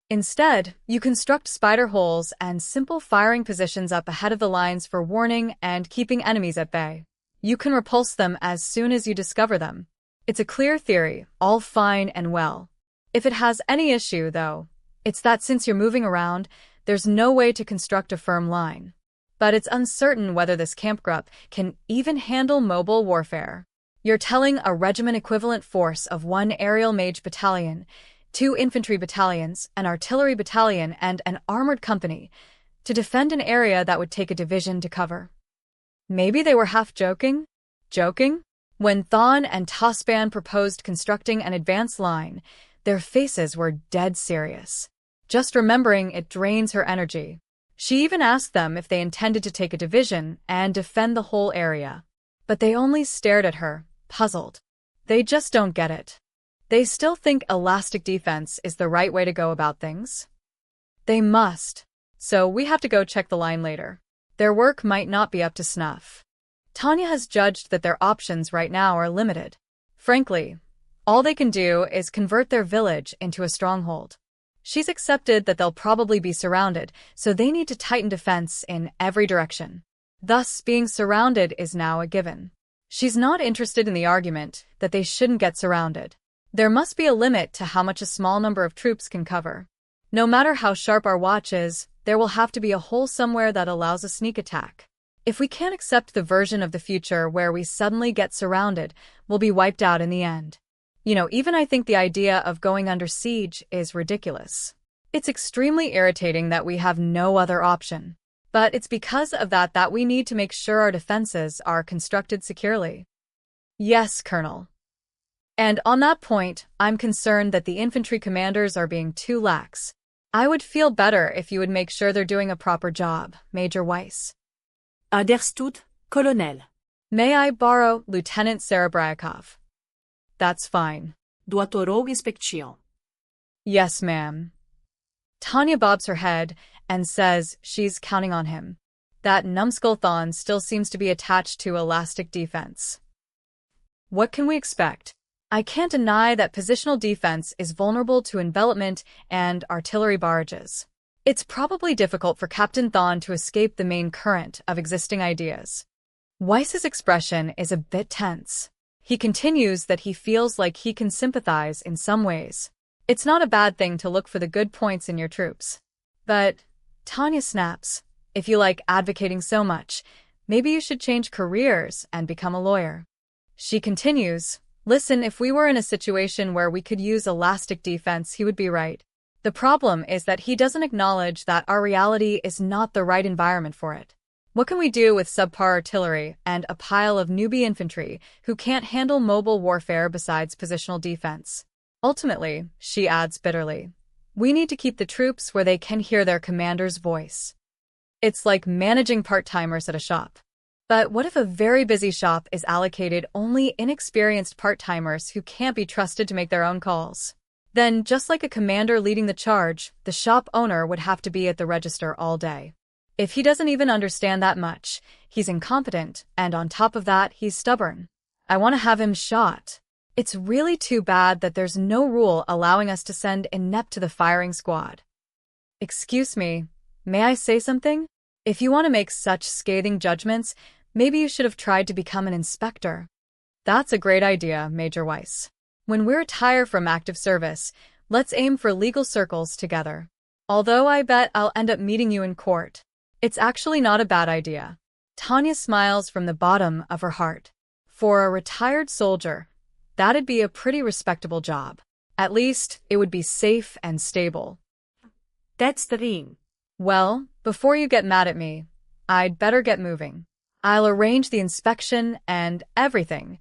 Instead, you construct spider holes and simple firing positions up ahead of the lines for warning and keeping enemies at bay. You can repulse them as soon as you discover them. It's a clear theory, all fine and well. If it has any issue, though, it's that since you're moving around, there's no way to construct a firm line. But it's uncertain whether this Kampfgruppe can even handle mobile warfare. You're telling a regiment-equivalent force of 1 aerial mage battalion, 2 infantry battalions, an artillery battalion, and an armored company to defend an area that would take a division to cover. Maybe they were half joking? Joking? When Thawne and Tospan proposed constructing an advance line, their faces were dead serious. Just remembering it drains her energy. She even asked them if they intended to take a division and defend the whole area. But they only stared at her, puzzled. They just don't get it. They still think elastic defense is the right way to go about things. They must. So we have to go check the line later. Their work might not be up to snuff. Tanya has judged that their options right now are limited. Frankly, all they can do is convert their village into a stronghold. She's accepted that they'll probably be surrounded, so they need to tighten defense in every direction. Thus, being surrounded is now a given. She's not interested in the argument that they shouldn't get surrounded. There must be a limit to how much a small number of troops can cover. No matter how sharp our watch is, there will have to be a hole somewhere that allows a sneak attack. If we can't accept the version of the future where we suddenly get surrounded, we'll be wiped out in the end. Even I think the idea of going under siege is ridiculous. It's extremely irritating that we have no other option. But it's because of that we need to make sure our defenses are constructed securely. Yes, Colonel. And on that point, I'm concerned that the infantry commanders are being too lax. I would feel better if you would make sure they're doing a proper job, Major Weiss. Understood, Colonel. May I borrow Lieutenant Serebryakov? That's fine. Doitoro inspection. Yes, ma'am. Tanya bobs her head and says she's counting on him. That numbskull Thawne still seems to be attached to elastic defense. What can we expect? I can't deny that positional defense is vulnerable to envelopment and artillery barrages. It's probably difficult for Captain Thawne to escape the main current of existing ideas. Weiss's expression is a bit tense. He continues that he feels like he can sympathize in some ways. It's not a bad thing to look for the good points in your troops. But Tanya snaps, if you like advocating so much, maybe you should change careers and become a lawyer. She continues, listen, if we were in a situation where we could use elastic defense, he would be right. The problem is that he doesn't acknowledge that our reality is not the right environment for it. What can we do with subpar artillery and a pile of newbie infantry who can't handle mobile warfare besides positional defense? Ultimately, she adds bitterly, we need to keep the troops where they can hear their commander's voice. It's like managing part-timers at a shop. But what if a very busy shop is allocated only inexperienced part-timers who can't be trusted to make their own calls? Then, just like a commander leading the charge, the shop owner would have to be at the register all day. If he doesn't even understand that much, he's incompetent, and on top of that, he's stubborn. I want to have him shot. It's really too bad that there's no rule allowing us to send inept to the firing squad. Excuse me, may I say something? If you want to make such scathing judgments, maybe you should have tried to become an inspector. That's a great idea, Major Weiss. When we retire from active service, let's aim for legal circles together. Although I bet I'll end up meeting you in court. It's actually not a bad idea. Tanya smiles from the bottom of her heart. For a retired soldier, that'd be a pretty respectable job. At least, it would be safe and stable. That's the thing. Well, before you get mad at me, I'd better get moving. I'll arrange the inspection and everything.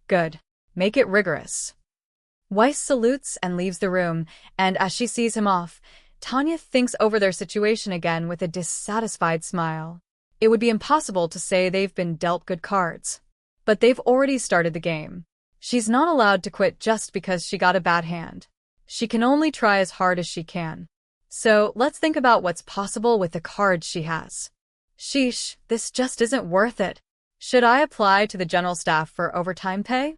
Good. Make it rigorous. Weiss salutes and leaves the room, and as she sees him off, Tanya thinks over their situation again with a dissatisfied smile. It would be impossible to say they've been dealt good cards. But they've already started the game. She's not allowed to quit just because she got a bad hand. She can only try as hard as she can. So let's think about what's possible with the cards she has. Sheesh, this just isn't worth it. Should I apply to the general staff for overtime pay?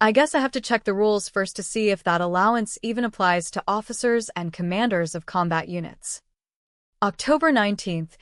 I guess I have to check the rules first to see if that allowance even applies to officers and commanders of combat units. October 19th,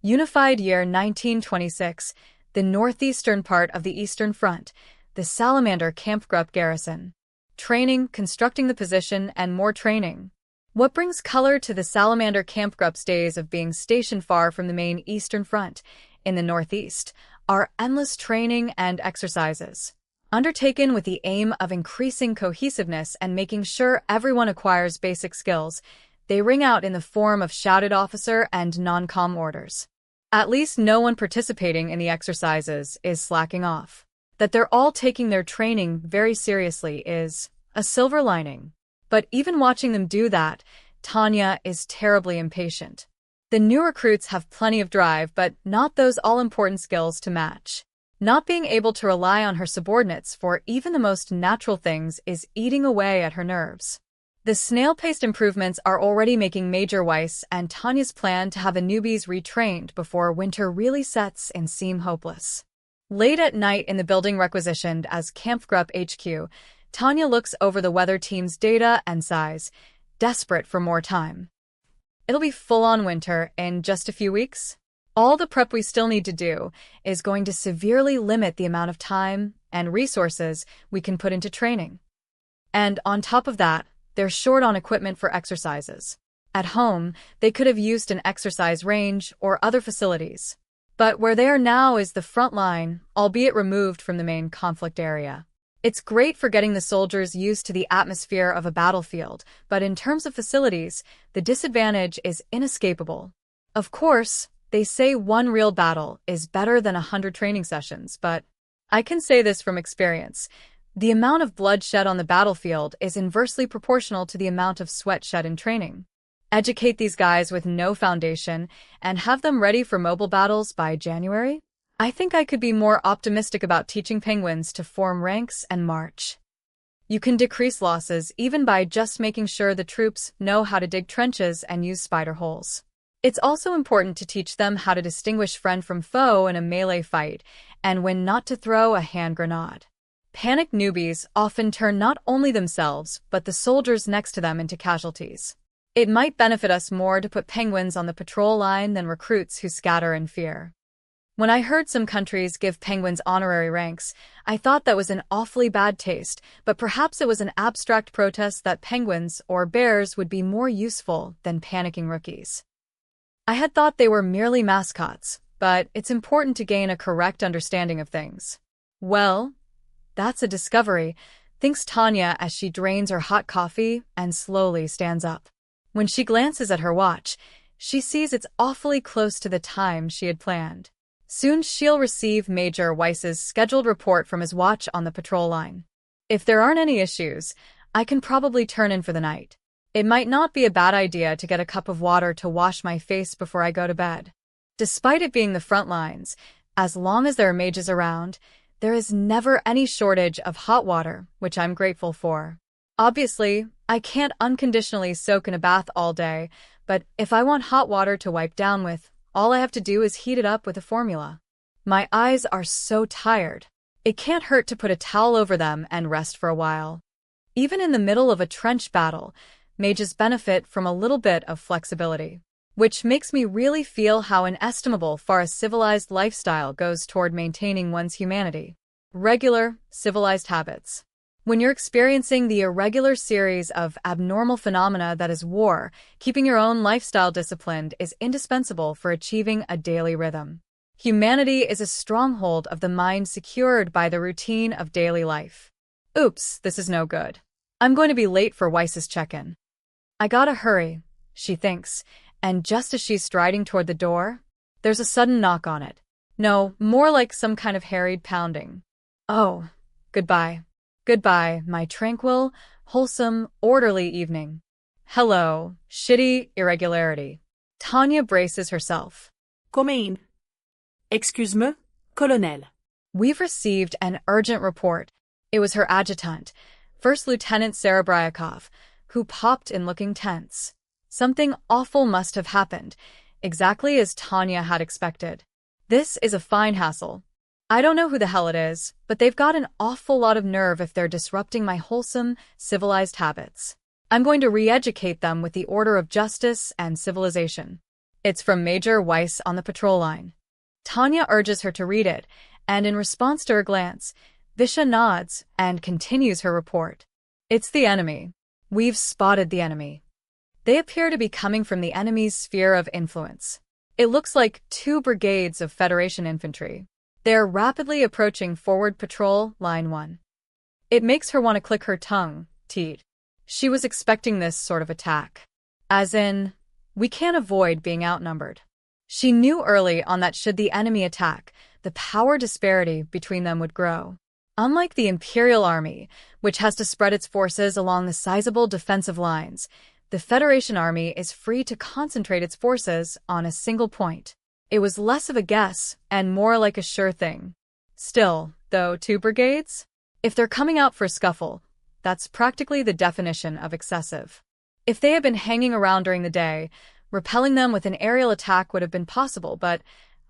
Unified Year 1926, the northeastern part of the Eastern Front, the Salamander Kampfgruppe garrison. Training, constructing the position, and more training. What brings color to the Salamander Kampfgruppe's days of being stationed far from the main Eastern Front, in the Northeast, are endless training and exercises. Undertaken with the aim of increasing cohesiveness and making sure everyone acquires basic skills, they ring out in the form of shouted officer and non-com orders. At least no one participating in the exercises is slacking off. That they're all taking their training very seriously is a silver lining. But even watching them do that, Tanya is terribly impatient. The new recruits have plenty of drive, but not those all-important skills to match. Not being able to rely on her subordinates for even the most natural things is eating away at her nerves. The snail-paced improvements are already making Major Weiss and Tanya's plan to have the newbies retrained before winter really sets in seem hopeless. Late at night in the building requisitioned as Kampfgruppe HQ, Tanya looks over the weather team's data and sighs, desperate for more time. It'll be full-on winter in just a few weeks. All the prep we still need to do is going to severely limit the amount of time and resources we can put into training. And on top of that, they're short on equipment for exercises. At home, they could have used an exercise range or other facilities. But where they are now is the front line, albeit removed from the main conflict area. It's great for getting the soldiers used to the atmosphere of a battlefield, but in terms of facilities, the disadvantage is inescapable. Of course, they say one real battle is better than 100 training sessions, but I can say this from experience. The amount of blood shed on the battlefield is inversely proportional to the amount of sweat shed in training. Educate these guys with no foundation and have them ready for mobile battles by January? I think I could be more optimistic about teaching penguins to form ranks and march. You can decrease losses even by just making sure the troops know how to dig trenches and use spider holes. It's also important to teach them how to distinguish friend from foe in a melee fight and when not to throw a hand grenade. Panicked newbies often turn not only themselves but the soldiers next to them into casualties. It might benefit us more to put penguins on the patrol line than recruits who scatter in fear. When I heard some countries give penguins honorary ranks, I thought that was an awfully bad taste, but perhaps it was an abstract protest that penguins or bears would be more useful than panicking rookies. I had thought they were merely mascots, but it's important to gain a correct understanding of things. Well, that's a discovery, thinks Tanya as she drains her hot coffee and slowly stands up. When she glances at her watch, she sees it's awfully close to the time she had planned. Soon she'll receive Major Weiss's scheduled report from his watch on the patrol line. If there aren't any issues, I can probably turn in for the night. It might not be a bad idea to get a cup of water to wash my face before I go to bed. Despite it being the front lines, as long as there are mages around, there is never any shortage of hot water, which I'm grateful for. Obviously, I can't unconditionally soak in a bath all day, but if I want hot water to wipe down with, all I have to do is heat it up with a formula. My eyes are so tired. It can't hurt to put a towel over them and rest for a while. Even in the middle of a trench battle, mages benefit from a little bit of flexibility, which makes me really feel how inestimable far a civilized lifestyle goes toward maintaining one's humanity. Regular, civilized habits. When you're experiencing the irregular series of abnormal phenomena that is war, keeping your own lifestyle disciplined is indispensable for achieving a daily rhythm. Humanity is a stronghold of the mind secured by the routine of daily life. Oops, this is no good. I'm going to be late for Weiss's check-in. I gotta hurry, she thinks, and just as she's striding toward the door, there's a sudden knock on it. No, more like some kind of harried pounding. Oh, goodbye. Goodbye, my tranquil, wholesome, orderly evening. Hello, shitty irregularity. Tanya braces herself. Come in. Excuse-me, Colonel. We've received an urgent report. It was her adjutant, First Lieutenant Serebryakov, who popped in looking tense. Something awful must have happened, exactly as Tanya had expected. This is a fine hassle. I don't know who the hell it is, but they've got an awful lot of nerve if they're disrupting my wholesome, civilized habits. I'm going to re-educate them with the order of justice and civilization. It's from Major Weiss on the patrol line. Tanya urges her to read it, and in response to her glance, Visha nods and continues her report. It's the enemy. We've spotted the enemy. They appear to be coming from the enemy's sphere of influence. It looks like 2 brigades of Federation infantry. They're rapidly approaching forward patrol, line 1. It makes her want to click her tongue, teat. She was expecting this sort of attack. As in, we can't avoid being outnumbered. She knew early on that should the enemy attack, the power disparity between them would grow. Unlike the Imperial Army, which has to spread its forces along the sizable defensive lines, the Federation Army is free to concentrate its forces on a single point. It was less of a guess and more like a sure thing. Still, though, 2 brigades? If they're coming out for a scuffle, that's practically the definition of excessive. If they had been hanging around during the day, repelling them with an aerial attack would have been possible, but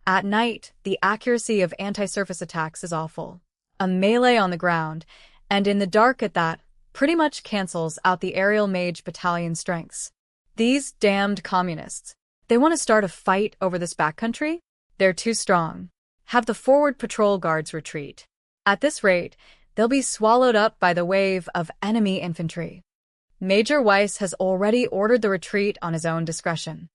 at night, the accuracy of anti-surface attacks is awful. A melee on the ground, and in the dark at that, pretty much cancels out the aerial mage battalion strengths. These damned communists. They want to start a fight over this backcountry? They're too strong. Have the forward patrol guards retreat. At this rate, they'll be swallowed up by the wave of enemy infantry. Major Weiss has already ordered the retreat on his own discretion.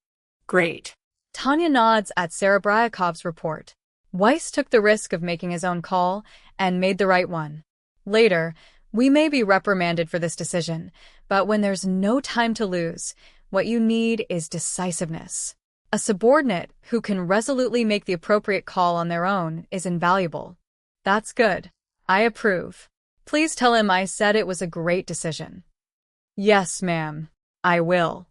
Great. Tanya nods at Serebryakov's report. Weiss took the risk of making his own call and made the right one. Later, we may be reprimanded for this decision, but when there's no time to lose, what you need is decisiveness. A subordinate who can resolutely make the appropriate call on their own is invaluable. That's good. I approve. Please tell him I said it was a great decision. Yes, ma'am. I will.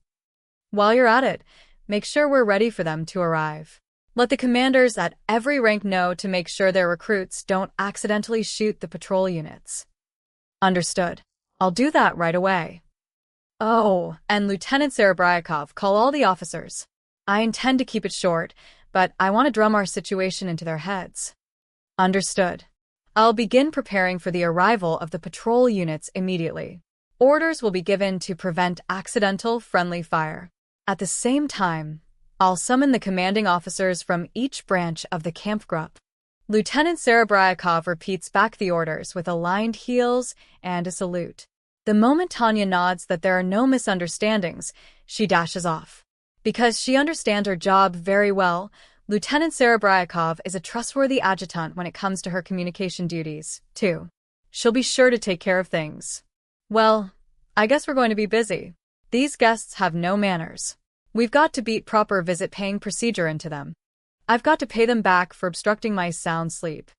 While you're at it, make sure we're ready for them to arrive. Let the commanders at every rank know to make sure their recruits don't accidentally shoot the patrol units. Understood. I'll do that right away. Oh, and Lieutenant Serebryakov, call all the officers. I intend to keep it short, but I want to drum our situation into their heads. Understood. I'll begin preparing for the arrival of the patrol units immediately. Orders will be given to prevent accidental friendly fire. At the same time, I'll summon the commanding officers from each branch of the Kampfgruppe. Lieutenant Serebryakov repeats back the orders with aligned heels and a salute. The moment Tanya nods that there are no misunderstandings, she dashes off. Because she understands her job very well, Lieutenant Serebryakov is a trustworthy adjutant when it comes to her communication duties, too. She'll be sure to take care of things. Well, I guess we're going to be busy. These guests have no manners. We've got to beat proper visit-paying procedure into them. I've got to pay them back for obstructing my sound sleep.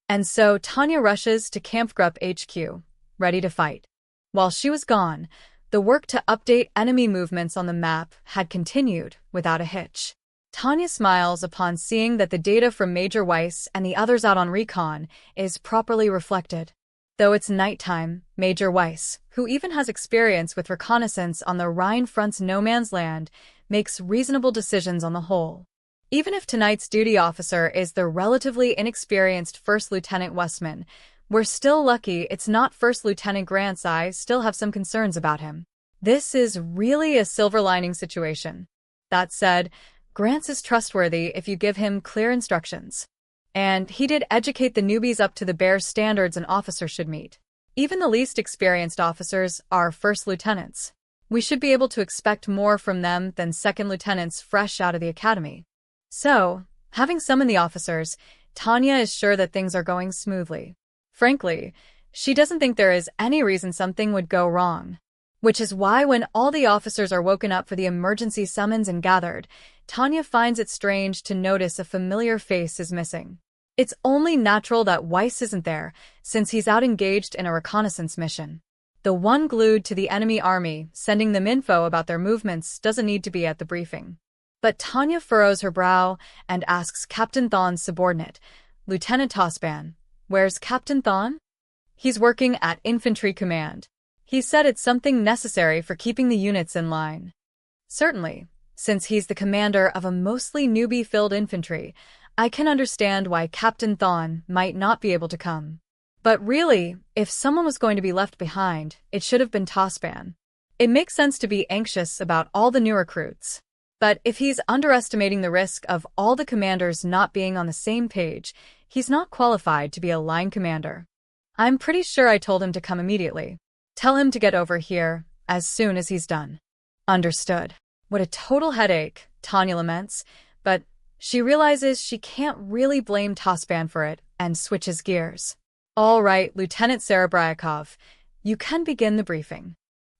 And so Tanya rushes to Kampfgruppe HQ, ready to fight. While she was gone, the work to update enemy movements on the map had continued without a hitch. Tanya smiles upon seeing that the data from Major Weiss and the others out on recon is properly reflected. Though it's nighttime, Major Weiss, who even has experience with reconnaissance on the Rhine front's no-man's land, makes reasonable decisions on the whole. Even if tonight's duty officer is the relatively inexperienced First Lieutenant Westman, we're still lucky it's not First Lieutenant Grant's. I still have some concerns about him. This is really a silver lining situation. That said, Grant's is trustworthy if you give him clear instructions. And he did educate the newbies up to the bare standards an officer should meet. Even the least experienced officers are first lieutenants. We should be able to expect more from them than second lieutenants fresh out of the academy. So, having summoned the officers, Tanya is sure that things are going smoothly. Frankly, she doesn't think there is any reason something would go wrong. Which is why when all the officers are woken up for the emergency summons and gathered, Tanya finds it strange to notice a familiar face is missing. It's only natural that Weiss isn't there, since he's out engaged in a reconnaissance mission. The one glued to the enemy army, sending them info about their movements, doesn't need to be at the briefing. But Tanya furrows her brow and asks Captain Thon's subordinate, Lieutenant Tosban, "Where's Captain Thon?" "He's working at Infantry Command. He said it's something necessary for keeping the units in line." "Certainly. Since he's the commander of a mostly newbie-filled infantry, I can understand why Captain Thawne might not be able to come. But really, if someone was going to be left behind, it should have been Tospan. It makes sense to be anxious about all the new recruits. But if he's underestimating the risk of all the commanders not being on the same page, he's not qualified to be a line commander. I'm pretty sure I told him to come immediately. Tell him to get over here as soon as he's done. Understood. What a total headache, Tanya laments, but she realizes she can't really blame Tospan for it and switches gears. All right, Lieutenant Serebryakov, you can begin the briefing.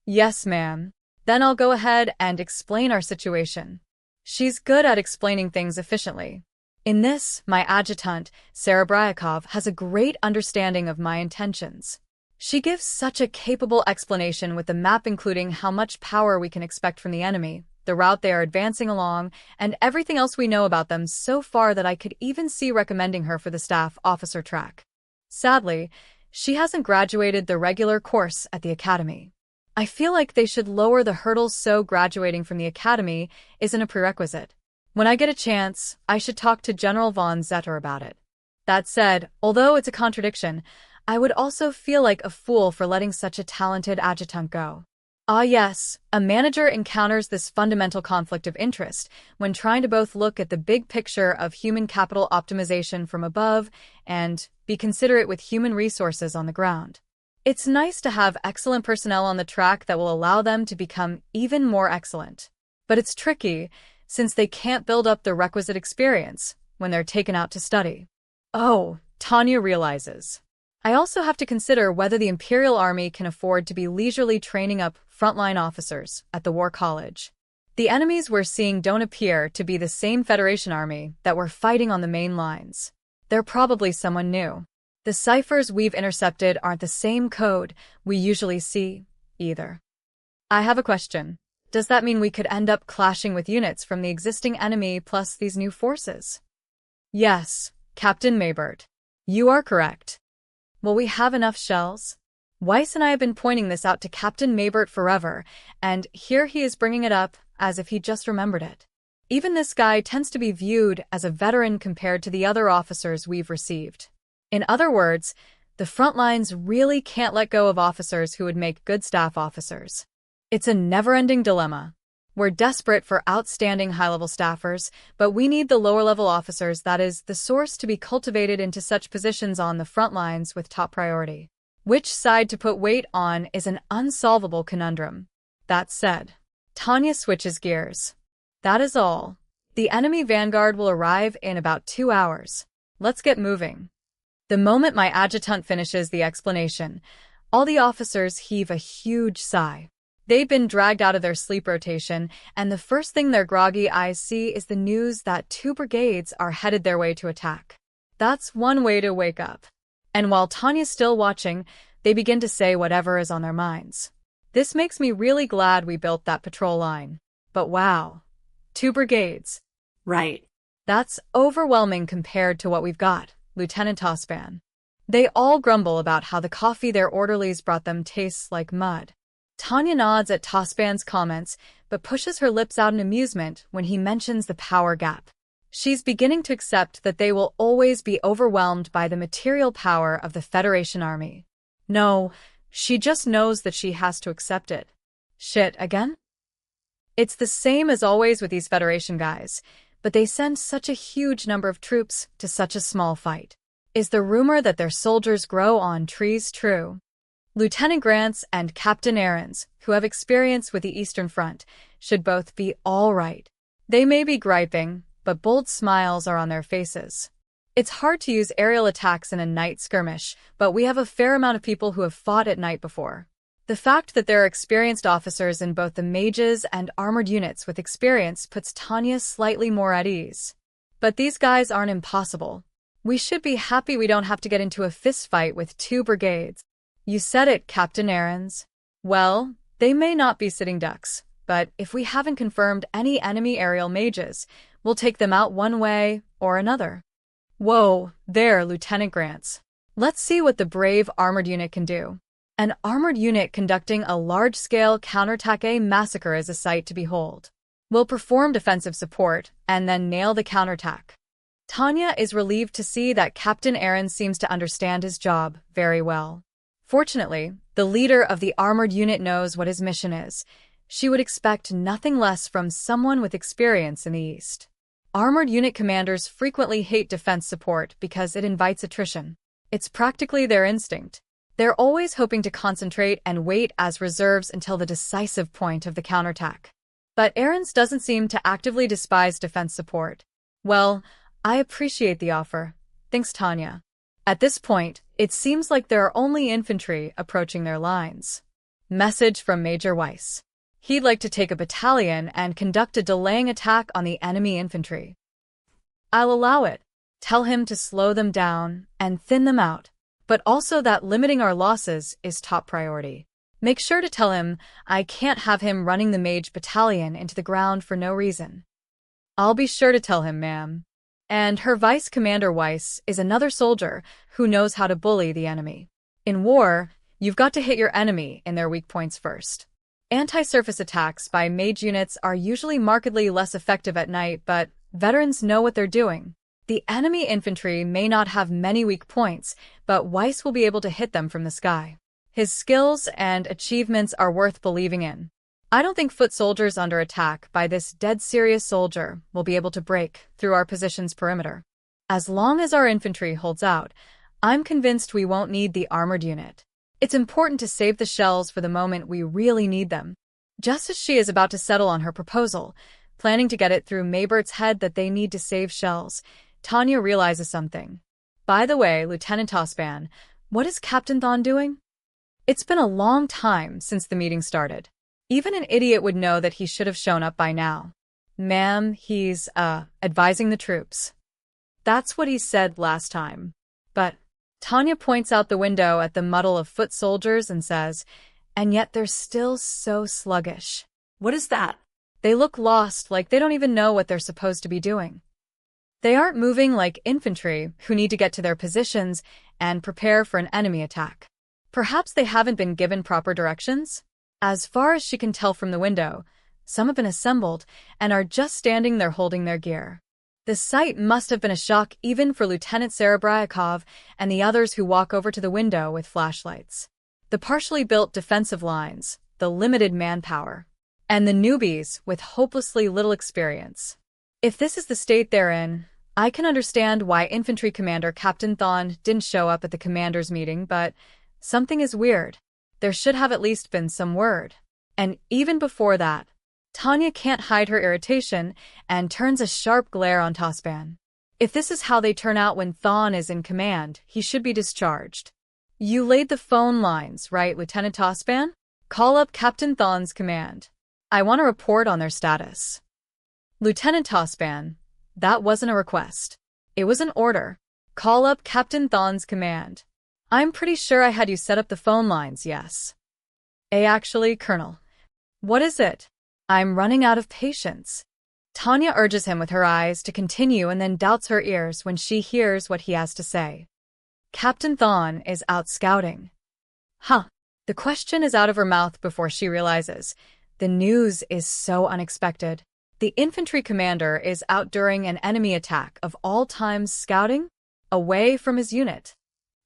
Yes, ma'am. Then I'll go ahead and explain our situation. She's good at explaining things efficiently. In this, my adjutant, Serebryakov, has a great understanding of my intentions. She gives such a capable explanation with the map including how much power we can expect from the enemy, the route they are advancing along, and everything else we know about them so far that I could even see recommending her for the staff officer track. Sadly, she hasn't graduated the regular course at the academy. I feel like they should lower the hurdles so graduating from the academy isn't a prerequisite. When I get a chance, I should talk to General von Zetter about it. That said, although it's a contradiction, I would also feel like a fool for letting such a talented adjutant go. Ah yes, a manager encounters this fundamental conflict of interest when trying to both look at the big picture of human capital optimization from above and be considerate with human resources on the ground. It's nice to have excellent personnel on the track that will allow them to become even more excellent. But it's tricky, since they can't build up the requisite experience when they're taken out to study. Oh, Tanya realizes. I also have to consider whether the Imperial Army can afford to be leisurely training up frontline officers at the War College. The enemies we're seeing don't appear to be the same Federation Army that we're fighting on the main lines. They're probably someone new. The ciphers we've intercepted aren't the same code we usually see, either. I have a question. Does that mean we could end up clashing with units from the existing enemy plus these new forces? Yes, Captain Maybert. You are correct. Will we have enough shells? Weiss and I have been pointing this out to Captain Maybert forever, and here he is bringing it up as if he just remembered it. Even this guy tends to be viewed as a veteran compared to the other officers we've received. In other words, the front lines really can't let go of officers who would make good staff officers. It's a never-ending dilemma. We're desperate for outstanding high-level staffers, but we need the lower-level officers, that is, the source to be cultivated into such positions on the front lines with top priority. Which side to put weight on is an unsolvable conundrum. That said, Tanya switches gears. That is all. The enemy vanguard will arrive in about 2 hours. Let's get moving. The moment my adjutant finishes the explanation, all the officers heave a huge sigh. They've been dragged out of their sleep rotation, and the first thing their groggy eyes see is the news that 2 brigades are headed their way to attack. That's one way to wake up. And while Tanya's still watching, they begin to say whatever is on their minds. This makes me really glad we built that patrol line. But wow, 2 brigades. Right. That's overwhelming compared to what we've got, Lieutenant Tospan. They all grumble about how the coffee their orderlies brought them tastes like mud. Tanya nods at Tospan's comments, but pushes her lips out in amusement when he mentions the power gap. She's beginning to accept that they will always be overwhelmed by the material power of the Federation Army. No, she just knows that she has to accept it. Shit, again? It's the same as always with these Federation guys, but they send such a huge number of troops to such a small fight. Is the rumor that their soldiers grow on trees true? Lieutenant Grants and Captain Ahrens, who have experience with the Eastern Front, should both be all right. They may be griping, but bold smiles are on their faces. It's hard to use aerial attacks in a night skirmish, but we have a fair amount of people who have fought at night before. The fact that there are experienced officers in both the mages and armored units with experience puts Tanya slightly more at ease. But these guys aren't impossible. We should be happy we don't have to get into a fistfight with 2 brigades. You said it, Captain Ahrens. Well, they may not be sitting ducks, but if we haven't confirmed any enemy aerial mages, we'll take them out one way or another. Whoa, there, Lieutenant Grants. Let's see what the brave armored unit can do. An armored unit conducting a large-scale counterattack massacre is a sight to behold. We'll perform defensive support and then nail the counterattack. Tanya is relieved to see that Captain Aaron seems to understand his job very well. Fortunately, the leader of the armored unit knows what his mission is. She would expect nothing less from someone with experience in the East. Armored unit commanders frequently hate defense support because it invites attrition. It's practically their instinct. They're always hoping to concentrate and wait as reserves until the decisive point of the counterattack. But Aaron's doesn't seem to actively despise defense support. Well, I appreciate the offer. Thanks, Tanya. At this point, it seems like there are only infantry approaching their lines. Message from Major Weiss. He'd like to take a battalion and conduct a delaying attack on the enemy infantry. I'll allow it. Tell him to slow them down and thin them out, but also that limiting our losses is top priority. Make sure to tell him I can't have him running the mage battalion into the ground for no reason. I'll be sure to tell him, ma'am. And her Vice Commander Weiss is another soldier who knows how to bully the enemy. In war, you've got to hit your enemy in their weak points first. Anti-surface attacks by mage units are usually markedly less effective at night, but veterans know what they're doing. The enemy infantry may not have many weak points, but Weiss will be able to hit them from the sky. His skills and achievements are worth believing in. I don't think foot soldiers under attack by this dead-serious soldier will be able to break through our position's perimeter. As long as our infantry holds out, I'm convinced we won't need the armored unit. It's important to save the shells for the moment we really need them. Just as she is about to settle on her proposal, planning to get it through Maybert's head that they need to save shells, Tanya realizes something. By the way, Lieutenant Tospan, what is Captain Thon doing? It's been a long time since the meeting started. Even an idiot would know that he should have shown up by now. Ma'am, he's, advising the troops. That's what he said last time. But Tanya points out the window at the muddle of foot soldiers and says, and yet they're still so sluggish. What is that? They look lost, like they don't even know what they're supposed to be doing. They aren't moving like infantry who need to get to their positions and prepare for an enemy attack. Perhaps they haven't been given proper directions? As far as she can tell from the window, some have been assembled and are just standing there holding their gear. The sight must have been a shock even for Lieutenant Serebryakov and the others who walk over to the window with flashlights. The partially built defensive lines, the limited manpower, and the newbies with hopelessly little experience. If this is the state they're in, I can understand why Infantry Commander Captain Thon didn't show up at the commander's meeting, but something is weird. There should have at least been some word. And even before that, Tanya can't hide her irritation and turns a sharp glare on Tospan. If this is how they turn out when Thon is in command, he should be discharged. You laid the phone lines, right, Lieutenant Tospan? Call up Captain Thon's command. I want a report on their status. Lieutenant Tospan, that wasn't a request. It was an order. Call up Captain Thon's command. I'm pretty sure I had you set up the phone lines, yes. Actually, Colonel. What is it? I'm running out of patience. Tanya urges him with her eyes to continue and then doubts her ears when she hears what he has to say. Captain Thon is out scouting. Huh. The question is out of her mouth before she realizes. The news is so unexpected. The infantry commander is out during an enemy attack of all times scouting, away from his unit.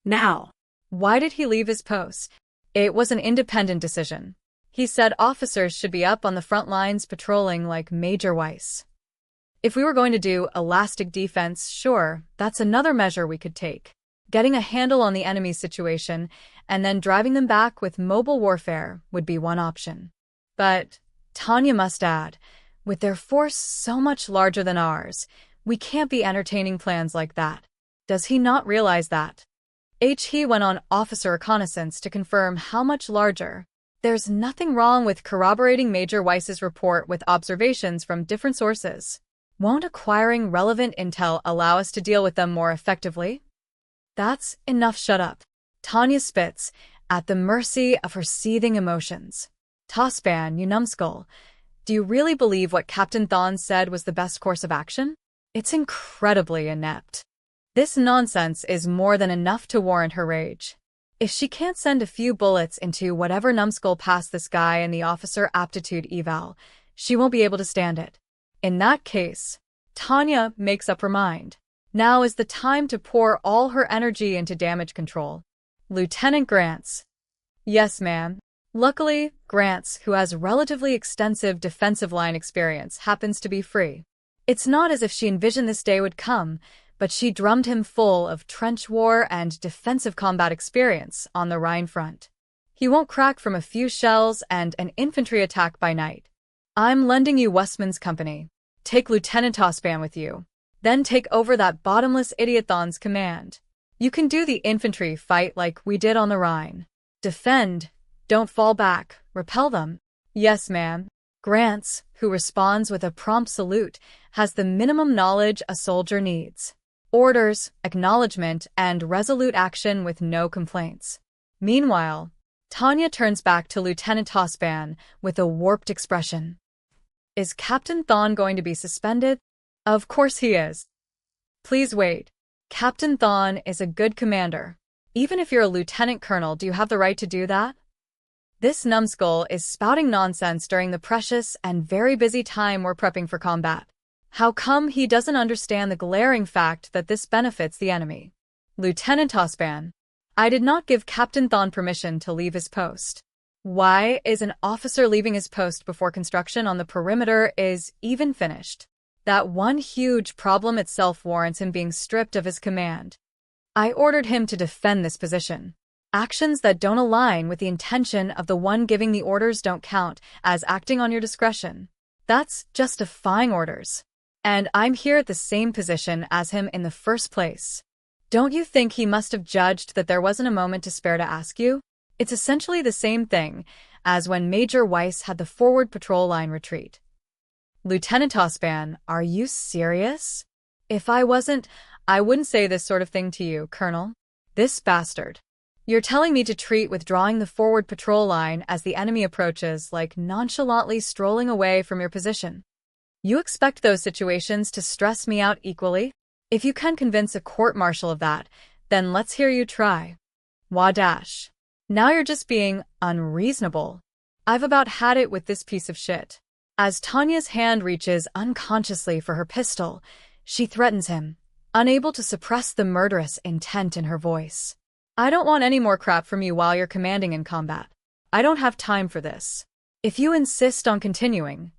Now. Why did he leave his post? It was an independent decision. He said officers should be up on the front lines patrolling like Major Weiss. If we were going to do elastic defense, sure, that's another measure we could take. Getting a handle on the enemy's situation and then driving them back with mobile warfare would be one option. But, Tanya must add, with their force so much larger than ours, we can't be entertaining plans like that. Does he not realize that? He went on officer reconnaissance to confirm how much larger. There's nothing wrong with corroborating Major Weiss's report with observations from different sources. Won't acquiring relevant intel allow us to deal with them more effectively? That's enough, shut up. Tanya spits, at the mercy of her seething emotions. Tospan, you numbskull. Do you really believe what Captain Thon said was the best course of action? It's incredibly inept. This nonsense is more than enough to warrant her rage. If she can't send a few bullets into whatever numbskull passed this guy in the officer aptitude eval, she won't be able to stand it. In that case, Tanya makes up her mind. Now is the time to pour all her energy into damage control. Lieutenant Grants. Yes, ma'am. Luckily, Grants, who has relatively extensive defensive line experience, happens to be free. It's not as if she envisioned this day would come, but she drummed him full of trench war and defensive combat experience on the Rhine front. He won't crack from a few shells and an infantry attack by night. I'm lending you Westman's company. Take Lieutenant Tospan with you. Then take over that bottomless idiothon's command. You can do the infantry fight like we did on the Rhine. Defend. Don't fall back. Repel them. Yes, ma'am. Grants, who responds with a prompt salute, has the minimum knowledge a soldier needs. Orders, acknowledgement, and resolute action with no complaints. Meanwhile, Tanya turns back to Lieutenant Tospan with a warped expression. Is Captain Thon going to be suspended? Of course he is. Please wait. Captain Thon is a good commander. Even if you're a lieutenant colonel, do you have the right to do that? This numbskull is spouting nonsense during the precious and very busy time we're prepping for combat. How come he doesn't understand the glaring fact that this benefits the enemy? Lieutenant Tospan, I did not give Captain Thon permission to leave his post. Why is an officer leaving his post before construction on the perimeter is even finished? That one huge problem itself warrants him being stripped of his command. I ordered him to defend this position. Actions that don't align with the intention of the one giving the orders don't count as acting on your discretion. That's justifying orders. And I'm here at the same position as him in the first place. Don't you think he must have judged that there wasn't a moment to spare to ask you? It's essentially the same thing as when Major Weiss had the forward patrol line retreat. Lieutenant Tospan, are you serious? If I wasn't, I wouldn't say this sort of thing to you, Colonel. This bastard. You're telling me to treat withdrawing the forward patrol line as the enemy approaches like nonchalantly strolling away from your position. You expect those situations to stress me out equally? If you can convince a court-martial of that, then let's hear you try. Wadash. Now you're just being unreasonable. I've about had it with this piece of shit. As Tanya's hand reaches unconsciously for her pistol, she threatens him, unable to suppress the murderous intent in her voice. I don't want any more crap from you while you're commanding in combat. I don't have time for this. If you insist on continuing,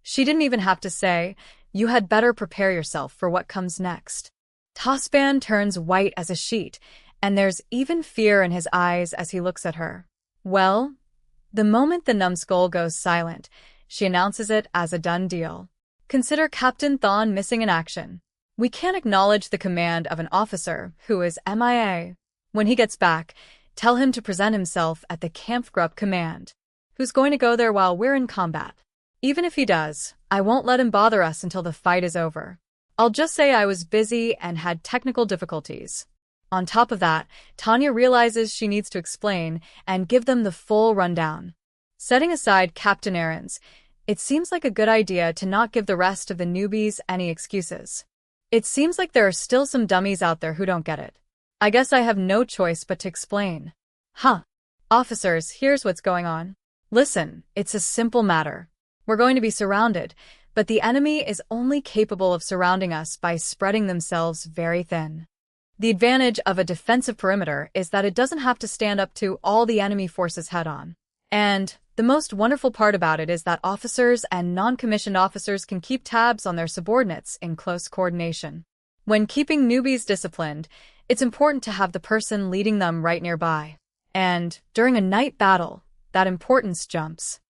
she didn't even have to say, you had better prepare yourself for what comes next. Tospan turns white as a sheet, and there's even fear in his eyes as he looks at her. Well, the moment the numbskull goes silent, she announces it as a done deal. Consider Captain Thon missing in action. We can't acknowledge the command of an officer who is MIA. When he gets back, tell him to present himself at the Kampfgruppe command. Who's going to go there while we're in combat? Even if he does, I won't let him bother us until the fight is over. I'll just say I was busy and had technical difficulties. On top of that, Tanya realizes she needs to explain and give them the full rundown. Setting aside Captain errands, it seems like a good idea to not give the rest of the newbies any excuses. It seems like there are still some dummies out there who don't get it. I guess I have no choice but to explain. Officers, here's what's going on. Listen, it's a simple matter. We're going to be surrounded, but the enemy is only capable of surrounding us by spreading themselves very thin. The advantage of a defensive perimeter is that it doesn't have to stand up to all the enemy forces head-on. And the most wonderful part about it is that officers and non-commissioned officers can keep tabs on their subordinates in close coordination. When keeping newbies disciplined, it's important to have the person leading them right nearby. And during a night battle, that importance jumps.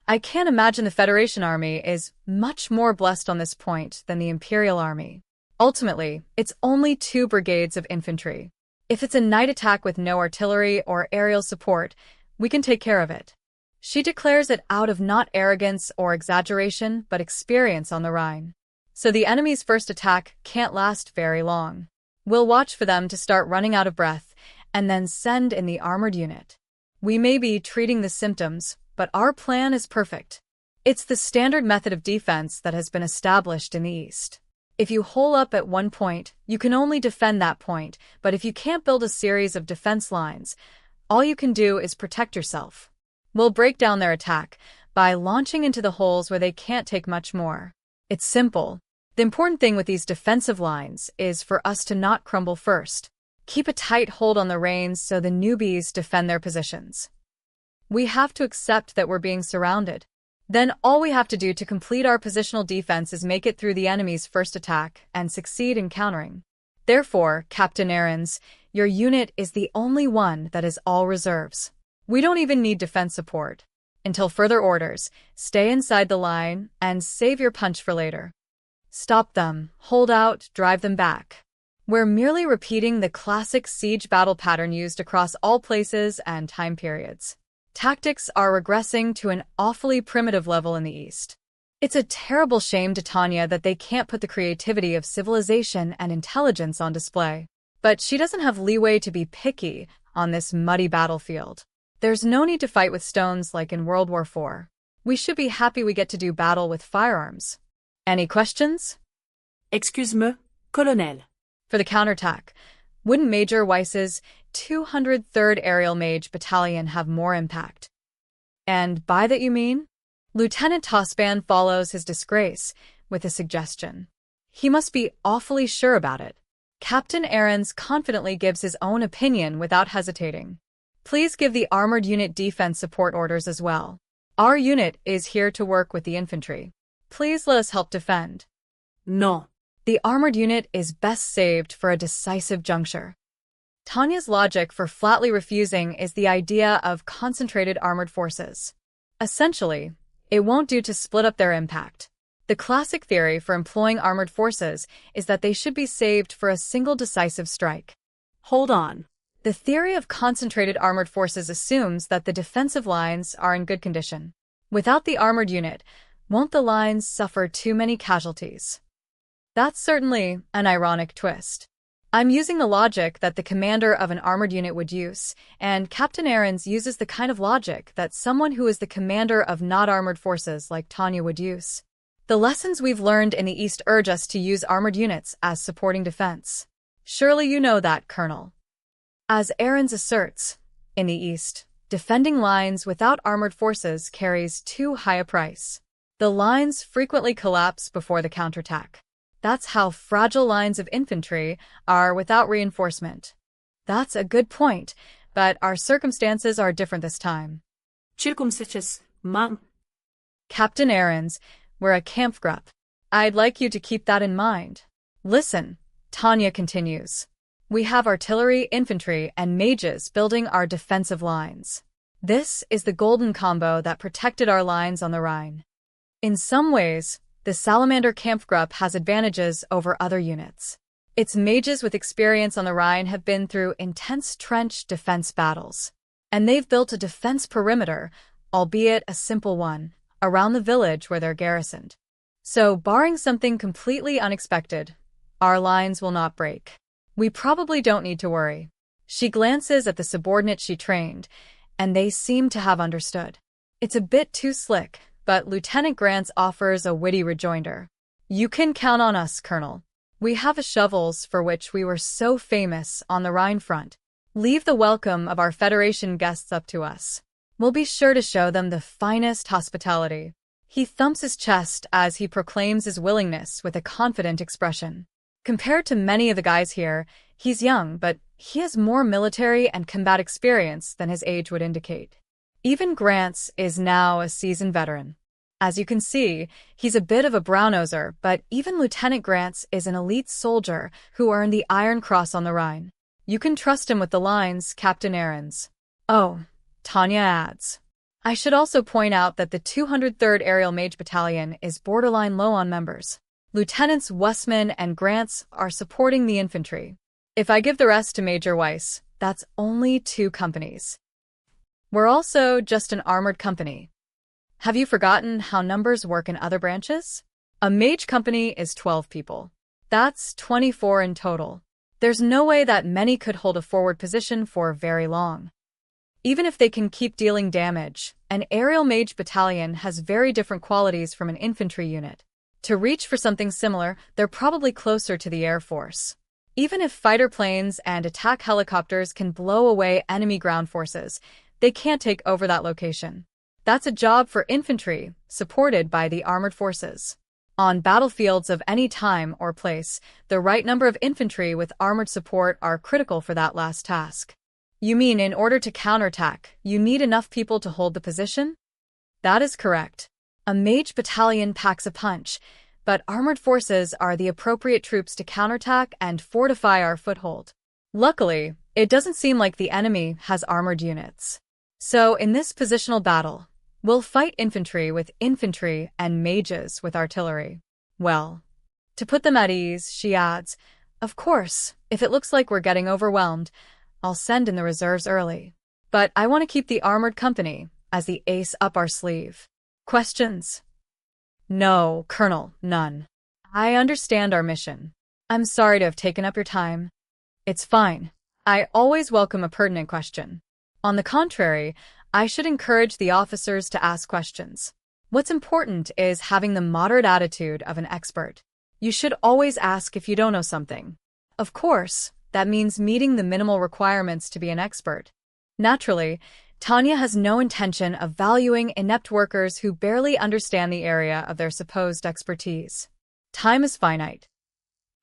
I can't imagine the Federation Army is much more blessed on this point than the Imperial Army. Ultimately, it's only 2 brigades of infantry. If it's a night attack with no artillery or aerial support, we can take care of it. She declares it out of not arrogance or exaggeration, but experience on the Rhine. So the enemy's first attack can't last very long. We'll watch for them to start running out of breath, and then send in the armored unit. We may be treating the symptoms, but our plan is perfect. It's the standard method of defense that has been established in the East. If you hole up at one point, you can only defend that point, but if you can't build a series of defense lines, all you can do is protect yourself. We'll break down their attack by launching into the holes where they can't take much more. It's simple. The important thing with these defensive lines is for us to not crumble first. Keep a tight hold on the reins so the newbies defend their positions. We have to accept that we're being surrounded. Then all we have to do to complete our positional defense is make it through the enemy's first attack and succeed in countering. Therefore, Captain Ahrens, your unit is the only one that is all reserves. We don't even need defense support. Until further orders, stay inside the line and save your punch for later. Stop them, hold out, drive them back. We're merely repeating the classic siege battle pattern used across all places and time periods. Tactics are regressing to an awfully primitive level in the East. It's a terrible shame to Tanya that they can't put the creativity of civilization and intelligence on display. But she doesn't have leeway to be picky on this muddy battlefield. There's no need to fight with stones like in World War IV. We should be happy we get to do battle with firearms. Any questions? Excuse-me, Colonel. For the counterattack, wouldn't Major Weiss's 203rd Aerial Mage Battalion have more impact? And by that you mean? Lieutenant Tosban follows his disgrace with a suggestion. He must be awfully sure about it. Captain Ahrens confidently gives his own opinion without hesitating. Please give the armored unit defense support orders as well. Our unit is here to work with the infantry. Please let us help defend. No. The armored unit is best saved for a decisive juncture. Tanya's logic for flatly refusing is the idea of concentrated armored forces. Essentially, it won't do to split up their impact. The classic theory for employing armored forces is that they should be saved for a single decisive strike. Hold on. The theory of concentrated armored forces assumes that the defensive lines are in good condition. Without the armored unit, won't the lines suffer too many casualties? That's certainly an ironic twist. I'm using the logic that the commander of an armored unit would use, and Captain Ahrens uses the kind of logic that someone who is the commander of not armored forces like Tanya would use. The lessons we've learned in the East urge us to use armored units as supporting defense. Surely you know that, Colonel. As Ahrens asserts, in the East, defending lines without armored forces carries too high a price. The lines frequently collapse before the counterattack. That's how fragile lines of infantry are without reinforcement. That's a good point, but our circumstances are different this time. Circumstances, ma'am. Captain Ahrens, we're a Kampfgruppe. I'd like you to keep that in mind. Listen, Tanya continues. We have artillery, infantry, and mages building our defensive lines. This is the golden combo that protected our lines on the Rhine. In some ways, the Salamander Kampfgruppe has advantages over other units. Its mages with experience on the Rhine have been through intense trench defense battles. And they've built a defense perimeter, albeit a simple one, around the village where they're garrisoned. So, barring something completely unexpected, our lines will not break. We probably don't need to worry. She glances at the subordinates she trained, and they seem to have understood. It's a bit too slick, but Lieutenant Grants offers a witty rejoinder. You can count on us, Colonel. We have the shovels for which we were so famous on the Rhine front. Leave the welcome of our Federation guests up to us. We'll be sure to show them the finest hospitality. He thumps his chest as he proclaims his willingness with a confident expression. Compared to many of the guys here, he's young, but he has more military and combat experience than his age would indicate. Even Grants is now a seasoned veteran. As you can see, he's a bit of a brown-noser, but even Lieutenant Grants is an elite soldier who earned the Iron Cross on the Rhine. You can trust him with the lines, Captain Ahrens. Oh, Tanya adds. I should also point out that the 203rd Aerial Mage Battalion is borderline low on members. Lieutenants Westman and Grants are supporting the infantry. If I give the rest to Major Weiss, that's only 2 companies. We're also just an armored company. Have you forgotten how numbers work in other branches? A mage company is 12 people. That's 24 in total. There's no way that many could hold a forward position for very long. Even if they can keep dealing damage, an aerial mage battalion has very different qualities from an infantry unit. To reach for something similar, they're probably closer to the Air Force. Even if fighter planes and attack helicopters can blow away enemy ground forces, they can't take over that location. That's a job for infantry, supported by the armored forces. On battlefields of any time or place, the right number of infantry with armored support are critical for that last task. You mean in order to counterattack, you need enough people to hold the position? That is correct. A mage battalion packs a punch, but armored forces are the appropriate troops to counterattack and fortify our foothold. Luckily, it doesn't seem like the enemy has armored units. So in this positional battle, we'll fight infantry with infantry and mages with artillery. Well, to put them at ease, she adds, of course, if it looks like we're getting overwhelmed, I'll send in the reserves early. But I want to keep the armored company as the ace up our sleeve. Questions? No, Colonel, none. I understand our mission. I'm sorry to have taken up your time. It's fine. I always welcome a pertinent question. On the contrary, I should encourage the officers to ask questions. What's important is having the moderate attitude of an expert. You should always ask if you don't know something. Of course, that means meeting the minimal requirements to be an expert. Naturally, Tanya has no intention of valuing inept workers who barely understand the area of their supposed expertise. Time is finite.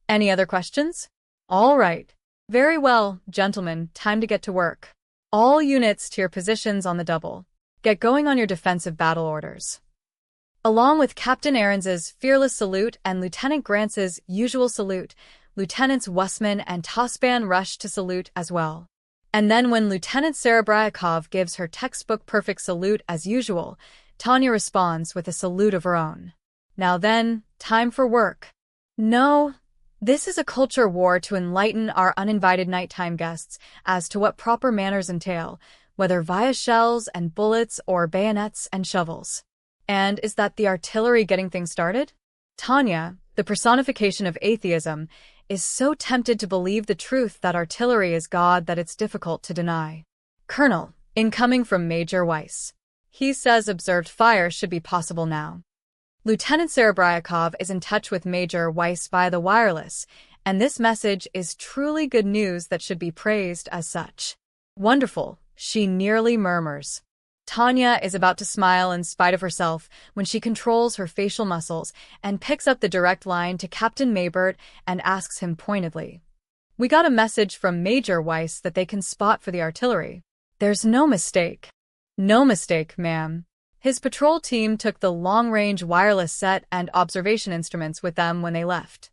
Any other questions? All right. Very well, gentlemen, time to get to work. All units to your positions on the double. Get going on your defensive battle orders. Along with Captain Aarons's fearless salute and Lieutenant Grant's usual salute, Lieutenants Wussman and Tosban rush to salute as well. And then when Lieutenant Serebryakov gives her textbook perfect salute as usual, Tanya responds with a salute of her own. Now then, time for work. No, this is a culture war to enlighten our uninvited nighttime guests as to what proper manners entail, whether via shells and bullets or bayonets and shovels. And is that the artillery getting things started? Tanya, the personification of atheism, is so tempted to believe the truth that artillery is God that it's difficult to deny. Colonel, incoming from Major Weiss. He says observed fire should be possible now. Lieutenant Serebryakov is in touch with Major Weiss via the wireless, and this message is truly good news that should be praised as such. Wonderful, she nearly murmurs. Tanya is about to smile in spite of herself when she controls her facial muscles and picks up the direct line to Captain Maybert and asks him pointedly. We got a message from Major Weiss that they can spot for the artillery. There's no mistake. No mistake, ma'am. His patrol team took the long-range wireless set and observation instruments with them when they left.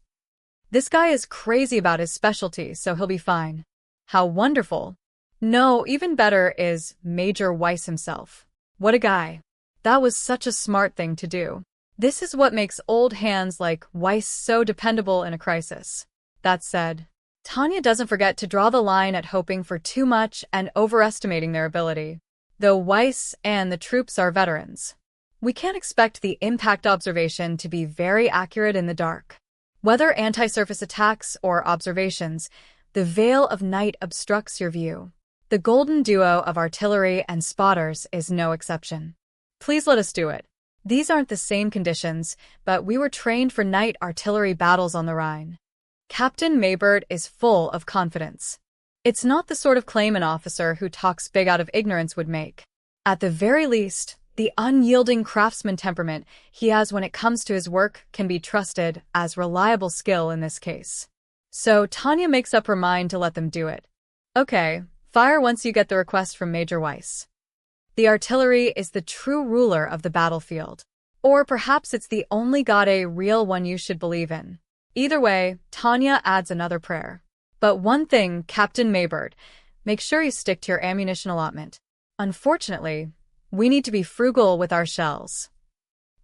This guy is crazy about his specialty, so he'll be fine. How wonderful. No, even better is Major Weiss himself. What a guy. That was such a smart thing to do. This is what makes old hands like Weiss so dependable in a crisis. That said, Tanya doesn't forget to draw the line at hoping for too much and overestimating their ability. Though Weiss and the troops are veterans, we can't expect the impact observation to be very accurate in the dark. Whether anti-surface attacks or observations, the veil of night obstructs your view. The golden duo of artillery and spotters is no exception. Please let us do it. These aren't the same conditions, but we were trained for night artillery battles on the Rhine. Captain Maybert is full of confidence. It's not the sort of claim an officer who talks big out of ignorance would make. At the very least, the unyielding craftsman temperament he has when it comes to his work can be trusted as reliable skill in this case. So Tanya makes up her mind to let them do it. Okay. Fire once you get the request from Major Weiss. The artillery is the true ruler of the battlefield. Or perhaps it's the only real one you should believe in. Either way, Tanya adds another prayer. But one thing, Captain Maybert, make sure you stick to your ammunition allotment. Unfortunately, we need to be frugal with our shells.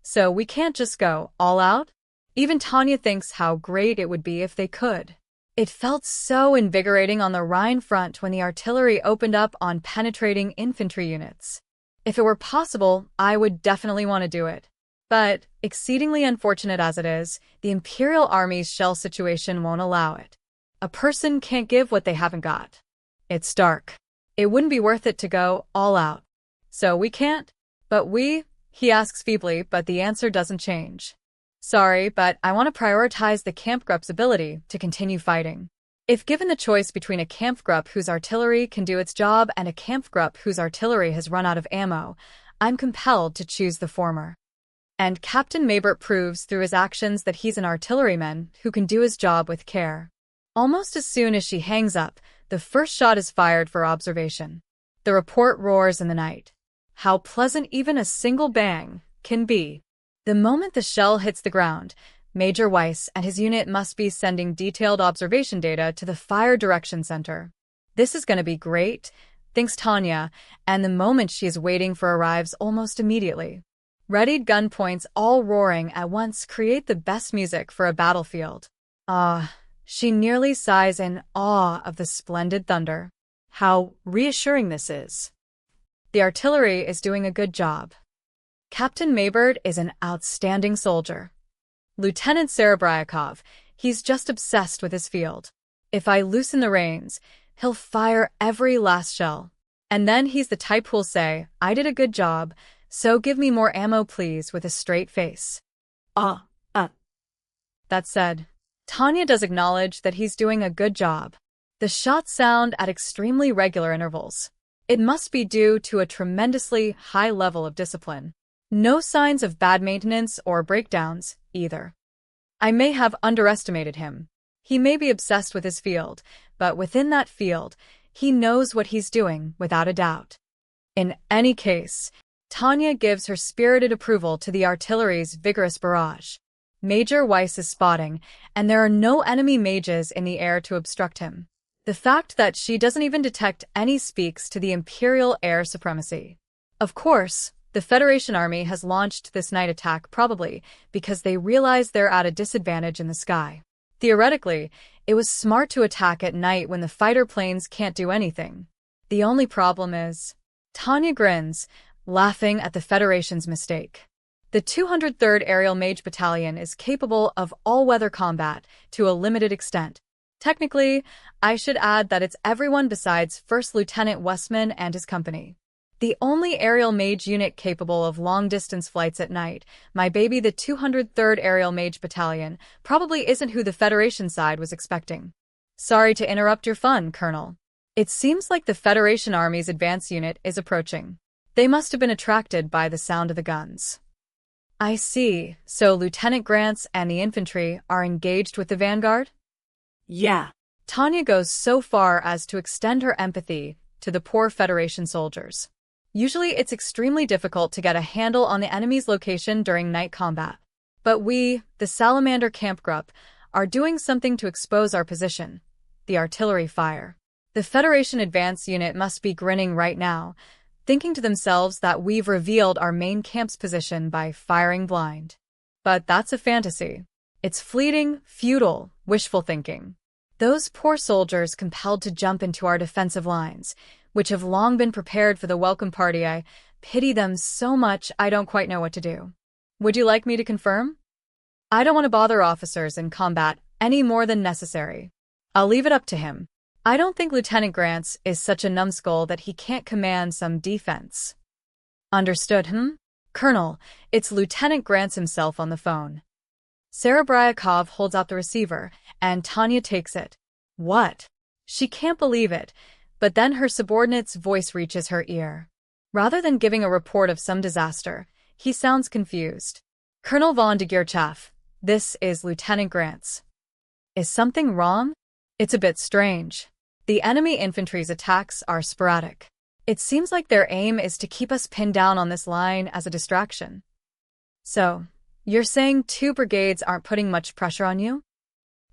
So we can't just go all out? Even Tanya thinks how great it would be if they could. It felt so invigorating on the Rhine front when the artillery opened up on penetrating infantry units. If it were possible, I would definitely want to do it. But, exceedingly unfortunate as it is, the Imperial Army's shell situation won't allow it. A person can't give what they haven't got. It's dark. It wouldn't be worth it to go all out. So we can't? But he asks feebly, but the answer doesn't change. Sorry, but I want to prioritize the Kampfgruppe's ability to continue fighting. If given the choice between a Kampfgruppe whose artillery can do its job and a Kampfgruppe whose artillery has run out of ammo, I'm compelled to choose the former. And Captain Maybert proves through his actions that he's an artilleryman who can do his job with care. Almost as soon as she hangs up, the first shot is fired for observation. The report roars in the night. How pleasant even a single bang can be. The moment the shell hits the ground, Major Weiss and his unit must be sending detailed observation data to the Fire Direction Center. This is going to be great, thinks Tanya, and the moment she is waiting for arrives almost immediately. Readied gun points all roaring at once create the best music for a battlefield. She nearly sighs in awe of the splendid thunder. How reassuring this is. The artillery is doing a good job. Captain Maybert is an outstanding soldier. Lieutenant Serebryakov, he's just obsessed with his field. If I loosen the reins, he'll fire every last shell. And then he's the type who'll say, I did a good job, so give me more ammo please, with a straight face. That said, Tanya does acknowledge that he's doing a good job. The shots sound at extremely regular intervals. It must be due to a tremendously high level of discipline. No signs of bad maintenance or breakdowns, either. I may have underestimated him. He may be obsessed with his field, but within that field, he knows what he's doing without a doubt. In any case, Tanya gives her spirited approval to the artillery's vigorous barrage. Major Weiss is spotting, and there are no enemy mages in the air to obstruct him. The fact that she doesn't even detect any speaks to the Imperial air supremacy. Of course, the Federation Army has launched this night attack probably because they realize they're at a disadvantage in the sky. Theoretically, it was smart to attack at night when the fighter planes can't do anything. The only problem is... Tanya grins, laughing at the Federation's mistake. The 203rd Aerial Mage Battalion is capable of all-weather combat to a limited extent. Technically, I should add that it's everyone besides First Lieutenant Westman and his company. The only aerial mage unit capable of long-distance flights at night, my baby the 203rd Aerial Mage Battalion, probably isn't who the Federation side was expecting. Sorry to interrupt your fun, Colonel. It seems like the Federation Army's advance unit is approaching. They must have been attracted by the sound of the guns. I see, so Lieutenant Grants and the infantry are engaged with the vanguard? Yeah. Tanya goes so far as to extend her empathy to the poor Federation soldiers. Usually it's extremely difficult to get a handle on the enemy's location during night combat. But we, the Salamander Kampfgruppe, are doing something to expose our position. The artillery fire. The Federation advance unit must be grinning right now, thinking to themselves that we've revealed our main camp's position by firing blind. But that's a fantasy. It's fleeting, futile, wishful thinking. Those poor soldiers compelled to jump into our defensive lines, which have long been prepared for the welcome party. I pity them so much I don't quite know what to do. Would you like me to confirm? I don't want to bother officers in combat any more than necessary. I'll leave it up to him. I don't think Lieutenant Grants is such a numbskull that he can't command some defense. Understood, Colonel, it's Lieutenant Grants himself on the phone. Serebryakov holds out the receiver, and Tanya takes it. What? She can't believe it, but then her subordinate's voice reaches her ear. Rather than giving a report of some disaster, he sounds confused. Colonel von de Geerchaff, this is Lieutenant Grants. Is something wrong? It's a bit strange. The enemy infantry's attacks are sporadic. It seems like their aim is to keep us pinned down on this line as a distraction. So, you're saying 2 brigades aren't putting much pressure on you?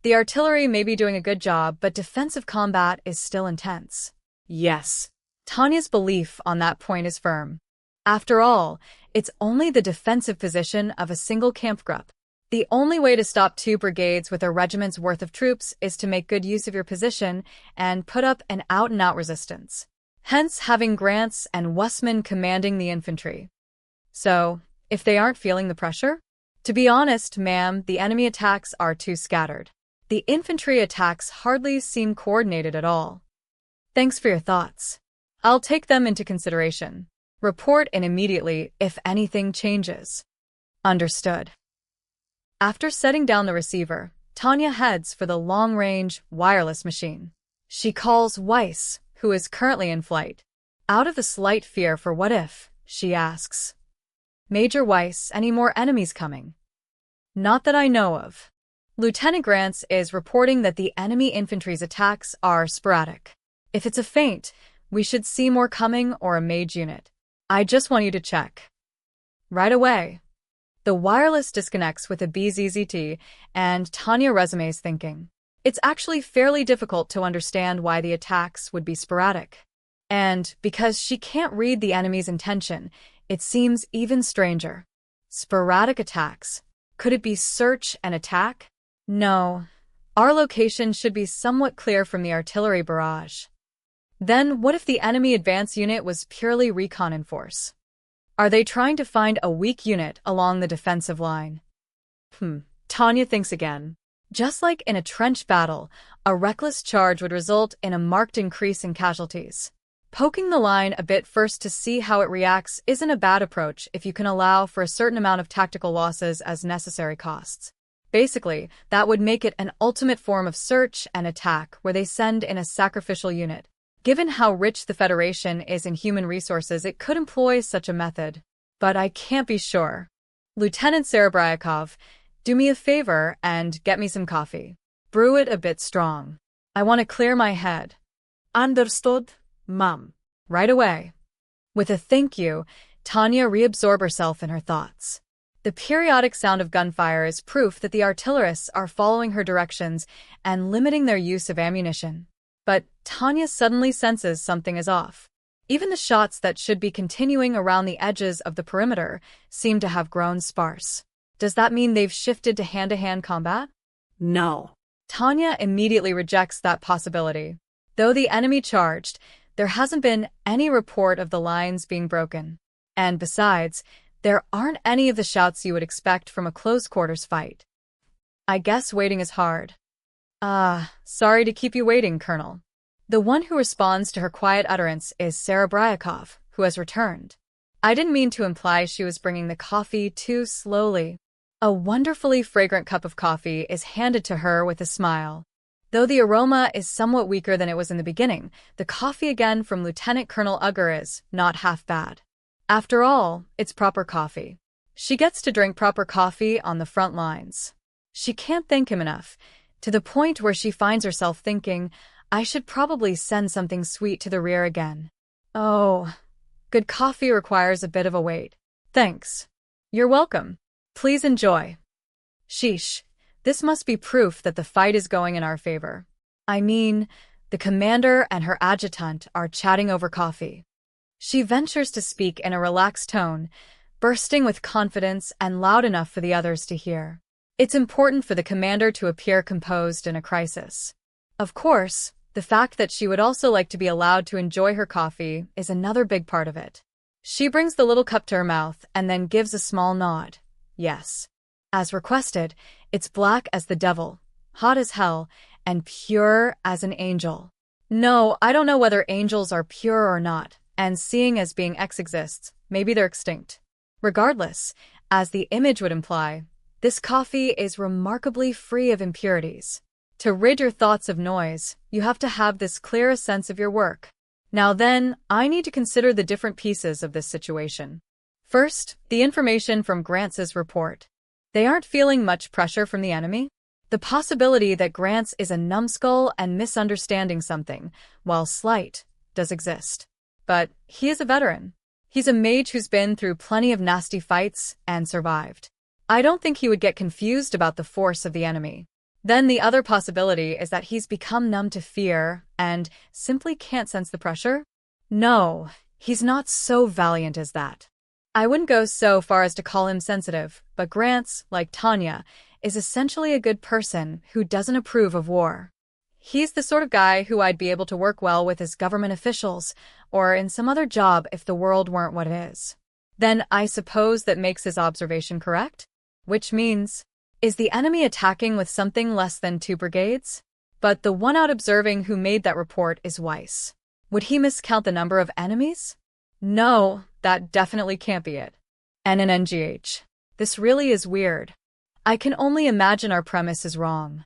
The artillery may be doing a good job, but defensive combat is still intense. Yes. Tanya's belief on that point is firm. After all, it's only the defensive position of a single Kampfgruppe. The only way to stop 2 brigades with a regiment's worth of troops is to make good use of your position and put up an out-and-out resistance. Hence having Grants and Westman commanding the infantry. So, if they aren't feeling the pressure? To be honest, ma'am, the enemy attacks are too scattered. The infantry attacks hardly seem coordinated at all. Thanks for your thoughts. I'll take them into consideration. Report in immediately if anything changes. Understood. After setting down the receiver, Tanya heads for the long-range, wireless machine. She calls Weiss, who is currently in flight. Out of the slight fear for what if, she asks, Major Weiss, any more enemies coming? Not that I know of. Lieutenant Grants is reporting that the enemy infantry's attacks are sporadic. If it's a feint, we should see more coming or a mage unit. I just want you to check. Right away. The wireless disconnects with a BZZT, and Tanya resumes thinking. It's actually fairly difficult to understand why the attacks would be sporadic. And because she can't read the enemy's intention, it seems even stranger. Sporadic attacks. Could it be search and attack? No. Our location should be somewhat clear from the artillery barrage. Then what if the enemy advance unit was purely recon in force? Are they trying to find a weak unit along the defensive line? Tanya thinks again. Just like in a trench battle, a reckless charge would result in a marked increase in casualties. Poking the line a bit first to see how it reacts isn't a bad approach if you can allow for a certain amount of tactical losses as necessary costs. Basically, that would make it an ultimate form of search and attack where they send in a sacrificial unit. Given how rich the Federation is in human resources, it could employ such a method. But I can't be sure. Lieutenant Serebryakov, do me a favor and get me some coffee. Brew it a bit strong. I want to clear my head. Understood, ma'am. Right away. With a thank you, Tanya reabsorbs herself in her thoughts. The periodic sound of gunfire is proof that the artillerists are following her directions and limiting their use of ammunition. But Tanya suddenly senses something is off. Even the shots that should be continuing around the edges of the perimeter seem to have grown sparse. Does that mean they've shifted to hand-to-hand combat? No. Tanya immediately rejects that possibility. Though the enemy charged, there hasn't been any report of the lines being broken. And besides, there aren't any of the shouts you would expect from a close-quarters fight. I guess waiting is hard. Sorry to keep you waiting, Colonel. The one who responds to her quiet utterance is Serebryakov, who has returned. I didn't mean to imply she was bringing the coffee too slowly. A wonderfully fragrant cup of coffee is handed to her with a smile. Though the aroma is somewhat weaker than it was in the beginning, the coffee again from Lieutenant Colonel Ugger is not half bad. After all, it's proper coffee. She gets to drink proper coffee on the front lines. She can't thank him enough, to the point where she finds herself thinking, I should probably send something sweet to the rear again. Oh, good coffee requires a bit of a wait. Thanks. You're welcome. Please enjoy. Sheesh, this must be proof that the fight is going in our favor. I mean, the commander and her adjutant are chatting over coffee. She ventures to speak in a relaxed tone, bursting with confidence and loud enough for the others to hear. It's important for the commander to appear composed in a crisis. Of course, the fact that she would also like to be allowed to enjoy her coffee is another big part of it. She brings the little cup to her mouth and then gives a small nod. Yes. As requested, it's black as the devil, hot as hell, and pure as an angel. No, I don't know whether angels are pure or not, and seeing as being X exists, maybe they're extinct. Regardless, as the image would imply, this coffee is remarkably free of impurities. To rid your thoughts of noise, you have to have this clear sense of your work. Now then, I need to consider the different pieces of this situation. First, the information from Grants's report. They aren't feeling much pressure from the enemy. The possibility that Grants is a numbskull and misunderstanding something, while slight, does exist. But he is a veteran. He's a mage who's been through plenty of nasty fights and survived. I don't think he would get confused about the force of the enemy. Then the other possibility is that he's become numb to fear and simply can't sense the pressure. No, he's not so valiant as that. I wouldn't go so far as to call him sensitive, but Grants, like Tanya, is essentially a good person who doesn't approve of war. He's the sort of guy who I'd be able to work well with as government officials or in some other job if the world weren't what it is. Then I suppose that makes his observation correct? Which means, is the enemy attacking with something less than 2 brigades? But the one out observing who made that report is Weiss. Would he miscount the number of enemies? No, that definitely can't be it. NNGH. This really is weird. I can only imagine our premise is wrong.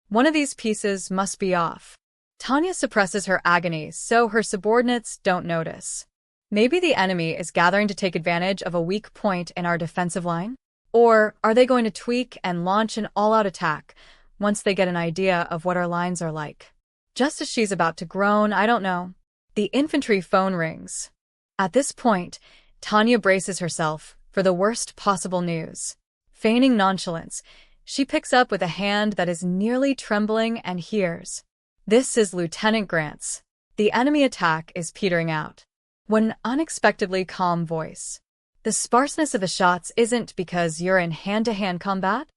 One of these pieces must be off. Tanya suppresses her agony so her subordinates don't notice. Maybe the enemy is gathering to take advantage of a weak point in our defensive line? Or are they going to tweak and launch an all-out attack once they get an idea of what our lines are like? Just as she's about to groan, I don't know, the infantry phone rings. At this point, Tanya braces herself for the worst possible news. Feigning nonchalance, she picks up with a hand that is nearly trembling and hears. This is Lieutenant Grant's. The enemy attack is petering out. What an unexpectedly calm voice. The sparseness of the shots isn't because you're in hand-to-hand combat?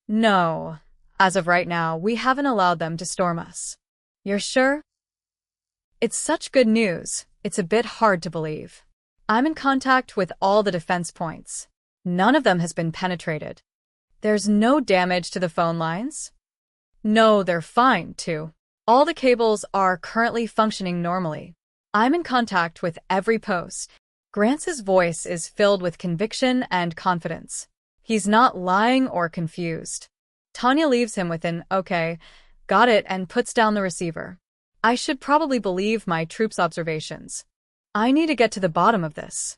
No. As of right now, we haven't allowed them to storm us. You're sure? It's such good news, it's a bit hard to believe. I'm in contact with all the defense points. None of them has been penetrated. There's no damage to the phone lines? No, they're fine, too. All the cables are currently functioning normally. I'm in contact with every post. Grant's voice is filled with conviction and confidence. He's not lying or confused. Tanya leaves him with an, okay, got it, and puts down the receiver. I should probably believe my troops' observations. I need to get to the bottom of this.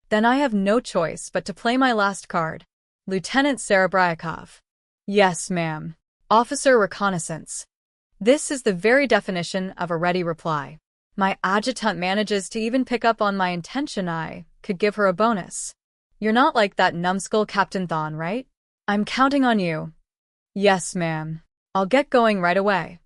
Then I have no choice but to play my last card. Lieutenant Serebryakov. Yes, ma'am. Officer Reconnaissance. This is the very definition of a ready reply. My adjutant manages to even pick up on my intention. I could give her a bonus. You're not like that numbskull Captain Thon, right? I'm counting on you. Yes, ma'am. I'll get going right away.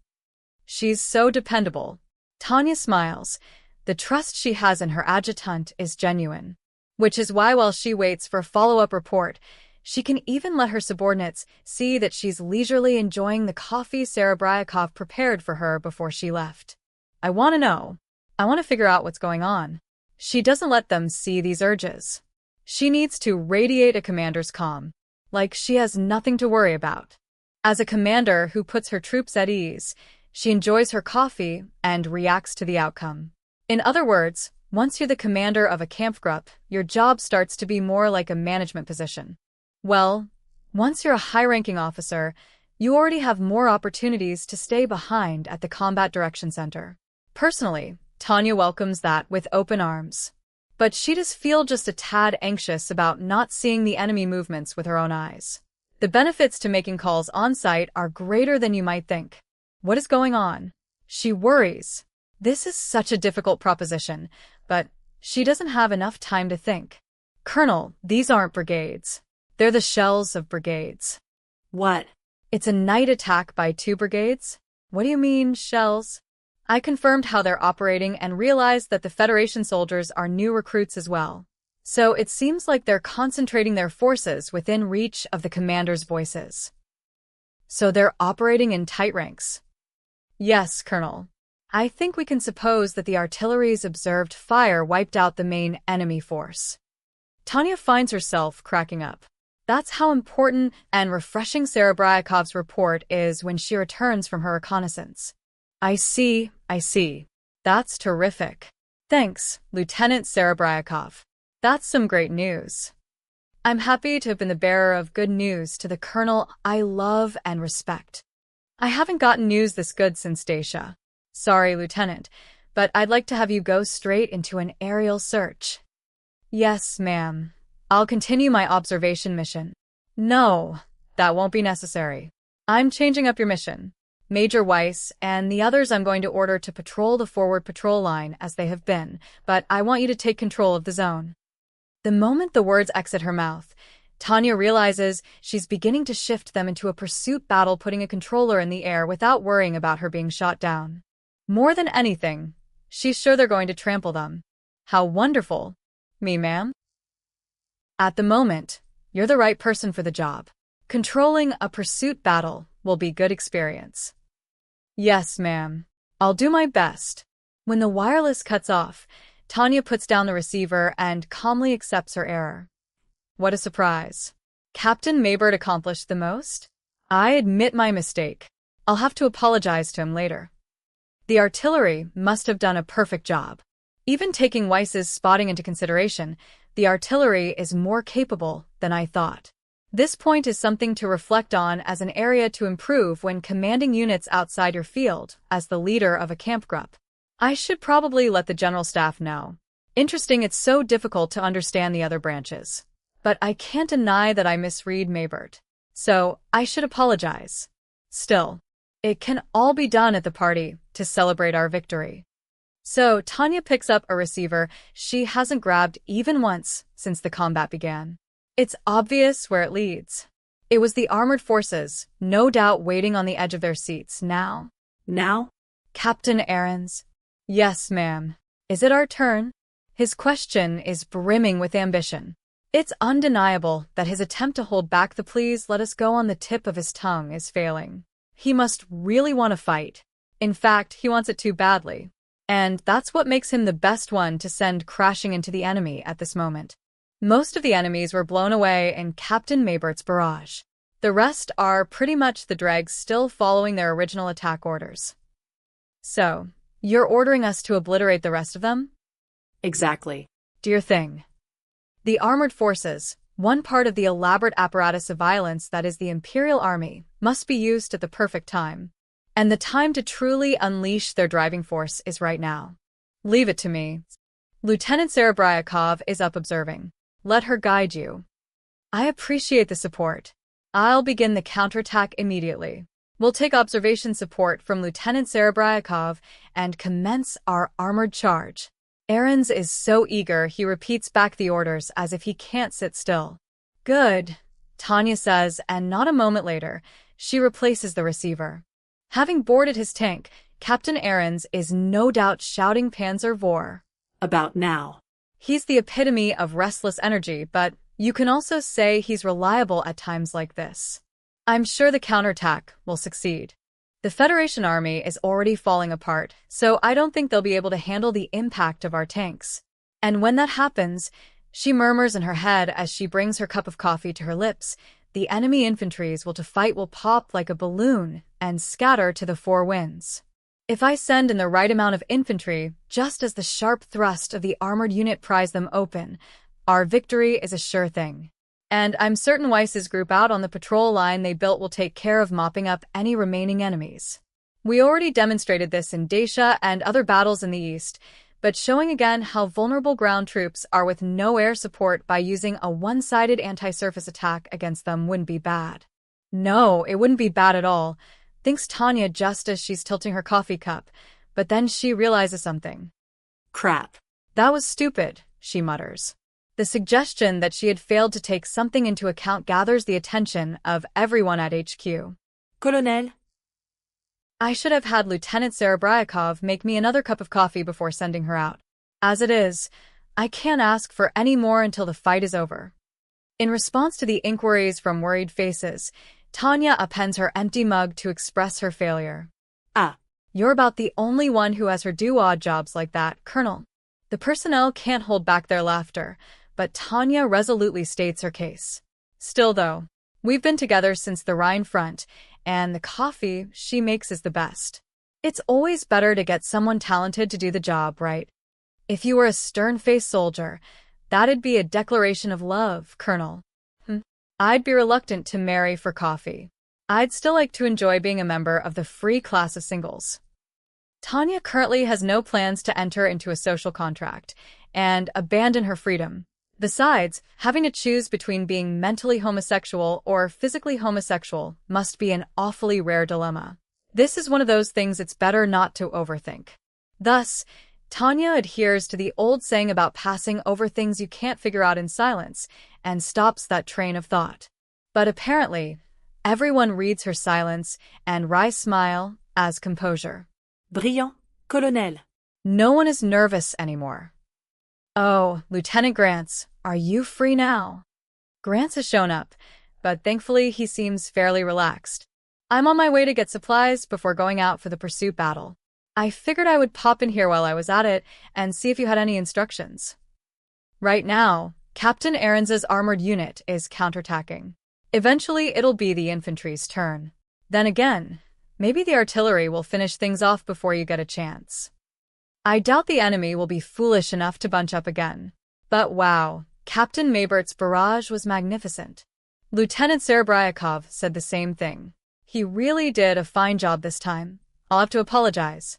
She's so dependable. Tanya smiles. The trust she has in her adjutant is genuine. Which is why while she waits for a follow-up report, she can even let her subordinates see that she's leisurely enjoying the coffee Serebryakov prepared for her before she left. I want to know. I want to figure out what's going on. She doesn't let them see these urges. She needs to radiate a commander's calm, like she has nothing to worry about. As a commander who puts her troops at ease, she enjoys her coffee and reacts to the outcome. In other words, once you're the commander of a Kampfgruppe, your job starts to be more like a management position. Well, once you're a high-ranking officer, you already have more opportunities to stay behind at the Combat Direction Center. Personally, Tanya welcomes that with open arms. But she does feel just a tad anxious about not seeing the enemy movements with her own eyes. The benefits to making calls on-site are greater than you might think. What is going on? She worries. This is such a difficult proposition, but she doesn't have enough time to think. Colonel, these aren't brigades. They're the shells of brigades. What? It's a night attack by 2 brigades? What do you mean, shells? I confirmed how they're operating and realized that the Federation soldiers are new recruits as well. So it seems like they're concentrating their forces within reach of the commander's voices. So they're operating in tight ranks. Yes, Colonel. I think we can suppose that the artillery's observed fire wiped out the main enemy force. Tanya finds herself cracking up. That's how important and refreshing Serebryakov's report is when she returns from her reconnaissance. I see. That's terrific. Thanks, Lieutenant Serebryakov. That's some great news. I'm happy to have been the bearer of good news to the colonel I love and respect. I haven't gotten news this good since Dacia. Sorry, Lieutenant, but I'd like to have you go straight into an aerial search. Yes, ma'am. I'll continue my observation mission. No, that won't be necessary. I'm changing up your mission. Major Weiss and the others I'm going to order to patrol the forward patrol line as they have been, but I want you to take control of the zone. The moment the words exit her mouth, Tanya realizes she's beginning to shift them into a pursuit battle, putting a controller in the air without worrying about her being shot down. More than anything, she's sure they're going to trample them. How wonderful. Me, ma'am? At the moment, you're the right person for the job. Controlling a pursuit battle will be good experience. Yes, ma'am. I'll do my best. When the wireless cuts off, Tanya puts down the receiver and calmly accepts her error. What a surprise. Captain Maybert accomplished the most? I admit my mistake. I'll have to apologize to him later. The artillery must have done a perfect job. Even taking Weiss's spotting into consideration, the artillery is more capable than I thought. This point is something to reflect on as an area to improve when commanding units outside your field as the leader of a Kampfgruppe. I should probably let the general staff know. Interesting, it's so difficult to understand the other branches. But I can't deny that I misread Maybert. So, I should apologize. Still, it can all be done at the party to celebrate our victory. So, Tanya picks up a receiver she hasn't grabbed even once since the combat began. It's obvious where it leads. It was the armored forces, no doubt waiting on the edge of their seats now. Now? Captain Ahrens. Yes, ma'am. Is it our turn? His question is brimming with ambition. It's undeniable that his attempt to hold back the "please let us go" on the tip of his tongue is failing. He must really want to fight. In fact, he wants it too badly. And that's what makes him the best one to send crashing into the enemy at this moment. Most of the enemies were blown away in Captain Maybert's barrage. The rest are pretty much the dregs still following their original attack orders. So, you're ordering us to obliterate the rest of them? Exactly. Dear thing. The armored forces, one part of the elaborate apparatus of violence that is the Imperial Army, must be used at the perfect time. And the time to truly unleash their driving force is right now. Leave it to me. Lieutenant Serebryakov is up observing. Let her guide you. I appreciate the support. I'll begin the counterattack immediately. We'll take observation support from Lieutenant Serebryakov and commence our armored charge. Ahrens is so eager he repeats back the orders as if he can't sit still. Good, Tanya says, and not a moment later, she replaces the receiver. Having boarded his tank, Captain Ahrens is no doubt shouting Panzer vor. About now. He's the epitome of restless energy, but you can also say he's reliable at times like this. I'm sure the counterattack will succeed. The Federation Army is already falling apart, so I don't think they'll be able to handle the impact of our tanks. And when that happens, she murmurs in her head as she brings her cup of coffee to her lips, the enemy infantry's will to fight will pop like a balloon and scatter to the four winds. If I send in the right amount of infantry, just as the sharp thrust of the armored unit pries them open, our victory is a sure thing. And I'm certain Weiss's group out on the patrol line they built will take care of mopping up any remaining enemies. We already demonstrated this in Dacia and other battles in the East, but showing again how vulnerable ground troops are with no air support by using a one-sided anti-surface attack against them wouldn't be bad. No, it wouldn't be bad at all, thinks Tanya just as she's tilting her coffee cup, but then she realizes something. Crap. That was stupid, she mutters. The suggestion that she had failed to take something into account gathers the attention of everyone at HQ. Colonel? I should have had Lieutenant Serebryakov make me another cup of coffee before sending her out. As it is, I can't ask for any more until the fight is over. In response to the inquiries from worried faces, Tanya appends her empty mug to express her failure. Ah. You're about the only one who has her do odd jobs like that, Colonel. The personnel can't hold back their laughter, but Tanya resolutely states her case. Still though, we've been together since the Rhine front, and the coffee she makes is the best. It's always better to get someone talented to do the job, right? If you were a stern-faced soldier, that'd be a declaration of love, Colonel. I'd be reluctant to marry for coffee. I'd still like to enjoy being a member of the free class of singles. Tanya currently has no plans to enter into a social contract and abandon her freedom. Besides, having to choose between being mentally homosexual or physically homosexual must be an awfully rare dilemma. This is one of those things it's better not to overthink. Thus, Tanya adheres to the old saying about passing over things you can't figure out in silence and stops that train of thought. But apparently, everyone reads her silence and wry smile as composure. Brillant, Colonel. No one is nervous anymore. Oh, Lieutenant Grants, are you free now? Grants has shown up, but thankfully he seems fairly relaxed. I'm on my way to get supplies before going out for the pursuit battle. I figured I would pop in here while I was at it and see if you had any instructions. Right now, Captain Ahrens's armored unit is counterattacking. Eventually, it'll be the infantry's turn. Then again, maybe the artillery will finish things off before you get a chance. I doubt the enemy will be foolish enough to bunch up again. But wow, Captain Maybert's barrage was magnificent. Lieutenant Serebryakov said the same thing. He really did a fine job this time. I'll have to apologize.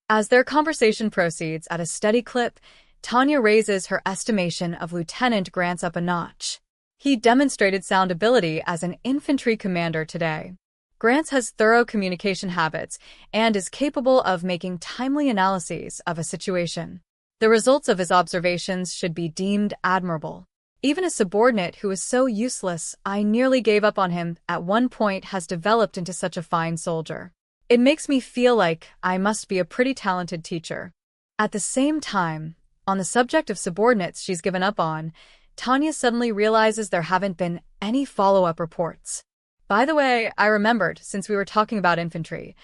As their conversation proceeds at a steady clip, Tanya raises her estimation of Lieutenant Grant up a notch. He demonstrated sound ability as an infantry commander today. Grant has thorough communication habits and is capable of making timely analyses of a situation. The results of his observations should be deemed admirable. Even a subordinate who is so useless I nearly gave up on him at one point has developed into such a fine soldier. It makes me feel like I must be a pretty talented teacher. At the same time, on the subject of subordinates she's given up on, Tanya suddenly realizes there haven't been any follow-up reports. By the way, I remembered, since we were talking about infantry,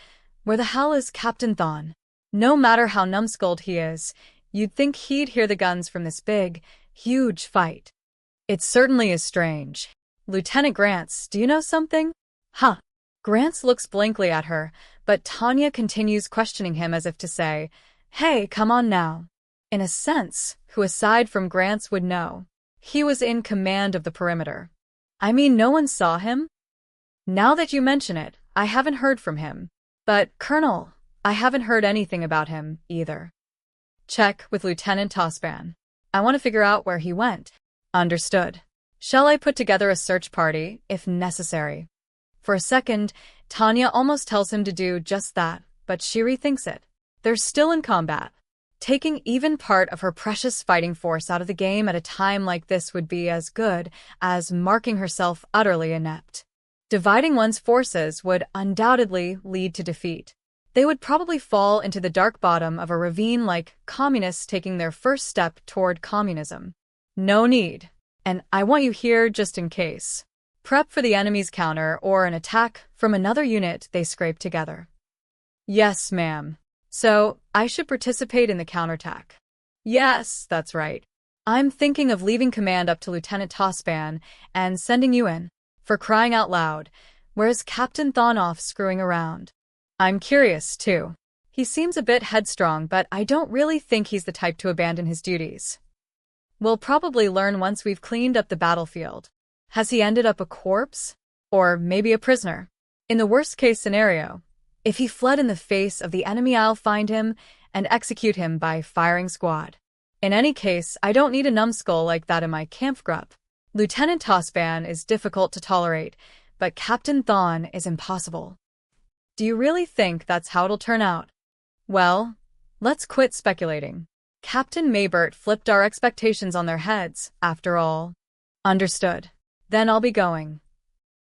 where the hell is Captain Thawne? No matter how numbskulled he is, you'd think he'd hear the guns from this big, huge fight. It certainly is strange. Lieutenant Grants, do you know something? Huh. Grants looks blankly at her, but Tanya continues questioning him as if to say, hey, come on now. In a sense, who aside from Grants would know? He was in command of the perimeter. I mean, no one saw him? Now that you mention it, I haven't heard from him. But, Colonel, I haven't heard anything about him, either. Check with Lieutenant Tospan. I want to figure out where he went. Understood. Shall I put together a search party, if necessary? For a second, Tanya almost tells him to do just that, but she rethinks it. They're still in combat. Taking even part of her precious fighting force out of the game at a time like this would be as good as marking herself utterly inept. Dividing one's forces would undoubtedly lead to defeat. They would probably fall into the dark bottom of a ravine like communists taking their first step toward communism. No need. And I want you here just in case. Prep for the enemy's counter or an attack from another unit they scrape together. Yes, ma'am. So, I should participate in the counterattack. Yes, that's right. I'm thinking of leaving command up to Lieutenant Tospan and sending you in, for crying out loud, whereas Captain Thawne off screwing around. I'm curious, too. He seems a bit headstrong, but I don't really think he's the type to abandon his duties. We'll probably learn once we've cleaned up the battlefield. Has he ended up a corpse? Or maybe a prisoner? In the worst-case scenario, if he fled in the face of the enemy, I'll find him and execute him by firing squad. In any case, I don't need a numbskull like that in my Kampfgruppe. Lieutenant Tospan is difficult to tolerate, but Captain Thawne is impossible. Do you really think that's how it'll turn out? Well, let's quit speculating. Captain Maybert flipped our expectations on their heads, after all. Understood. Then I'll be going.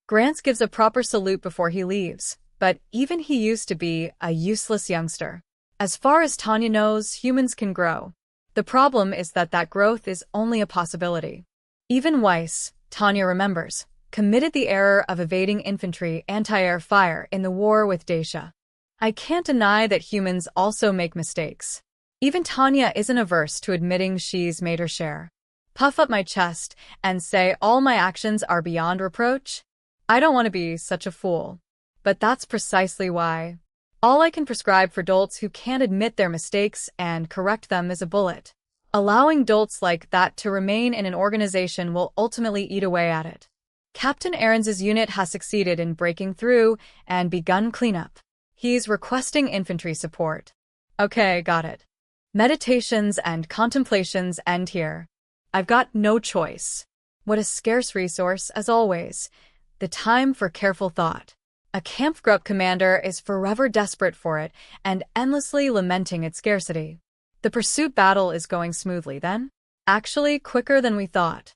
Grants gives a proper salute before he leaves, but even he used to be a useless youngster. As far as Tanya knows, humans can grow. The problem is that growth is only a possibility. Even Weiss, Tanya remembers, committed the error of evading infantry anti-air fire in the war with Dacia. I can't deny that humans also make mistakes. Even Tanya isn't averse to admitting she's made her share. Puff up my chest and say all my actions are beyond reproach? I don't want to be such a fool. But that's precisely why. All I can prescribe for dolts who can't admit their mistakes and correct them is a bullet. Allowing dolts like that to remain in an organization will ultimately eat away at it. Captain Aarons's unit has succeeded in breaking through and begun cleanup. He's requesting infantry support. Okay, got it. Meditations and contemplations end here. I've got no choice. What a scarce resource, as always. The time for careful thought. A Kampfgruppe commander is forever desperate for it and endlessly lamenting its scarcity. The pursuit battle is going smoothly, then? Actually, quicker than we thought.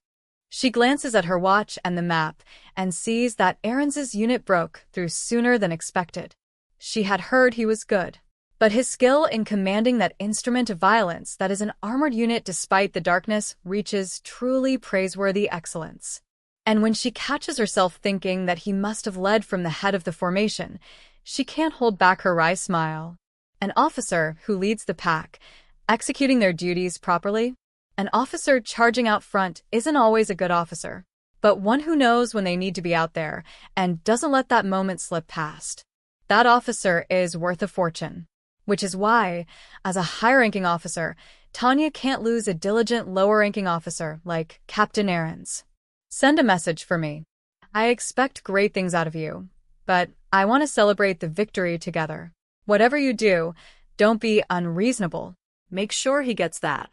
She glances at her watch and the map and sees that Aarons's unit broke through sooner than expected. She had heard he was good, but his skill in commanding that instrument of violence that is an armored unit despite the darkness reaches truly praiseworthy excellence. And when she catches herself thinking that he must have led from the head of the formation, she can't hold back her wry smile. An officer who leads the pack, executing their duties properly. An officer charging out front isn't always a good officer, but one who knows when they need to be out there and doesn't let that moment slip past. That officer is worth a fortune. Which is why, as a high-ranking officer, Tanya can't lose a diligent lower-ranking officer like Captain Aarons. Send a message for me. I expect great things out of you, but I want to celebrate the victory together. Whatever you do, don't be unreasonable. Make sure he gets that.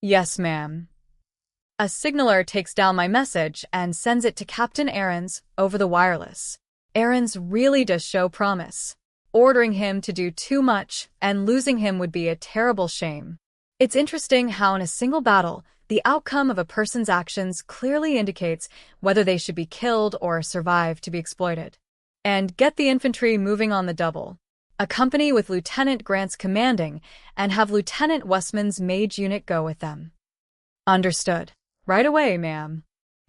Yes, ma'am. A signaler takes down my message and sends it to Captain Aarons over the wireless. Aarons really does show promise. Ordering him to do too much and losing him would be a terrible shame. It's interesting how in a single battle, the outcome of a person's actions clearly indicates whether they should be killed or survive to be exploited. And get the infantry moving on the double. Accompany with Lieutenant Grant's commanding and have Lieutenant Westman's mage unit go with them. Understood. Right away, ma'am.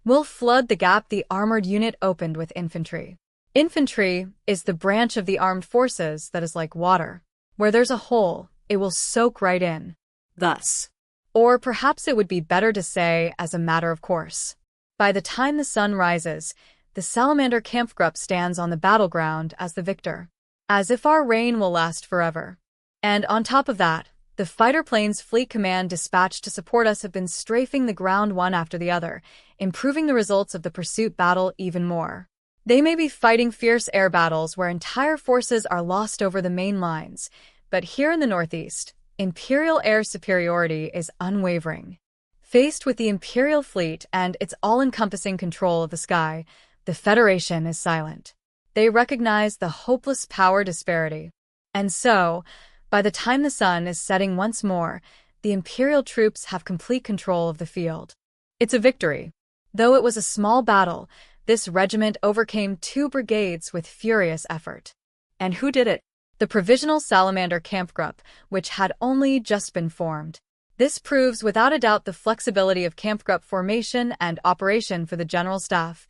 We'll flood the gap the armored unit opened with infantry. Infantry is the branch of the armed forces that is like water. Where there's a hole, it will soak right in. Thus. Or perhaps it would be better to say as a matter of course. By the time the sun rises, the Salamander Kampfgruppe stands on the battleground as the victor. As if our reign will last forever. And on top of that, the fighter planes Fleet Command dispatched to support us have been strafing the ground one after the other, improving the results of the pursuit battle even more. They may be fighting fierce air battles where entire forces are lost over the main lines, but here in the Northeast, Imperial air superiority is unwavering. Faced with the Imperial fleet and its all-encompassing control of the sky, the Federation is silent. They recognize the hopeless power disparity. And so, by the time the sun is setting once more, the Imperial troops have complete control of the field. It's a victory. Though it was a small battle, this regiment overcame 2 brigades with furious effort. And who did it? The Provisional Salamander Kampfgruppe, which had only just been formed. This proves without a doubt the flexibility of Kampfgruppe formation and operation for the General Staff.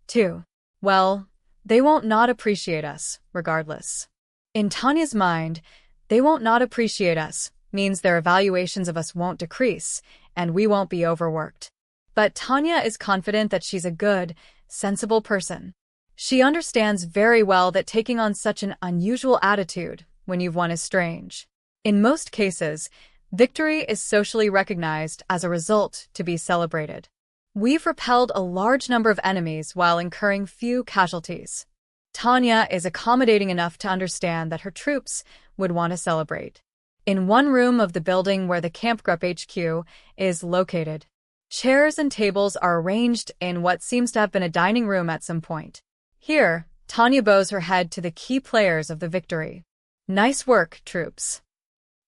2. Well, they won't not appreciate us, regardless. In Tanya's mind, they won't not appreciate us means their evaluations of us won't decrease, and we won't be overworked. But Tanya is confident that she's a good, sensible person. She understands very well that taking on such an unusual attitude when you've won is strange. In most cases, victory is socially recognized as a result to be celebrated. We've repelled a large number of enemies while incurring few casualties. Tanya is accommodating enough to understand that her troops would want to celebrate. In one room of the building where the Kampfgruppe HQ is located, chairs and tables are arranged in what seems to have been a dining room at some point. Here, Tanya bows her head to the key players of the victory. Nice work, troops.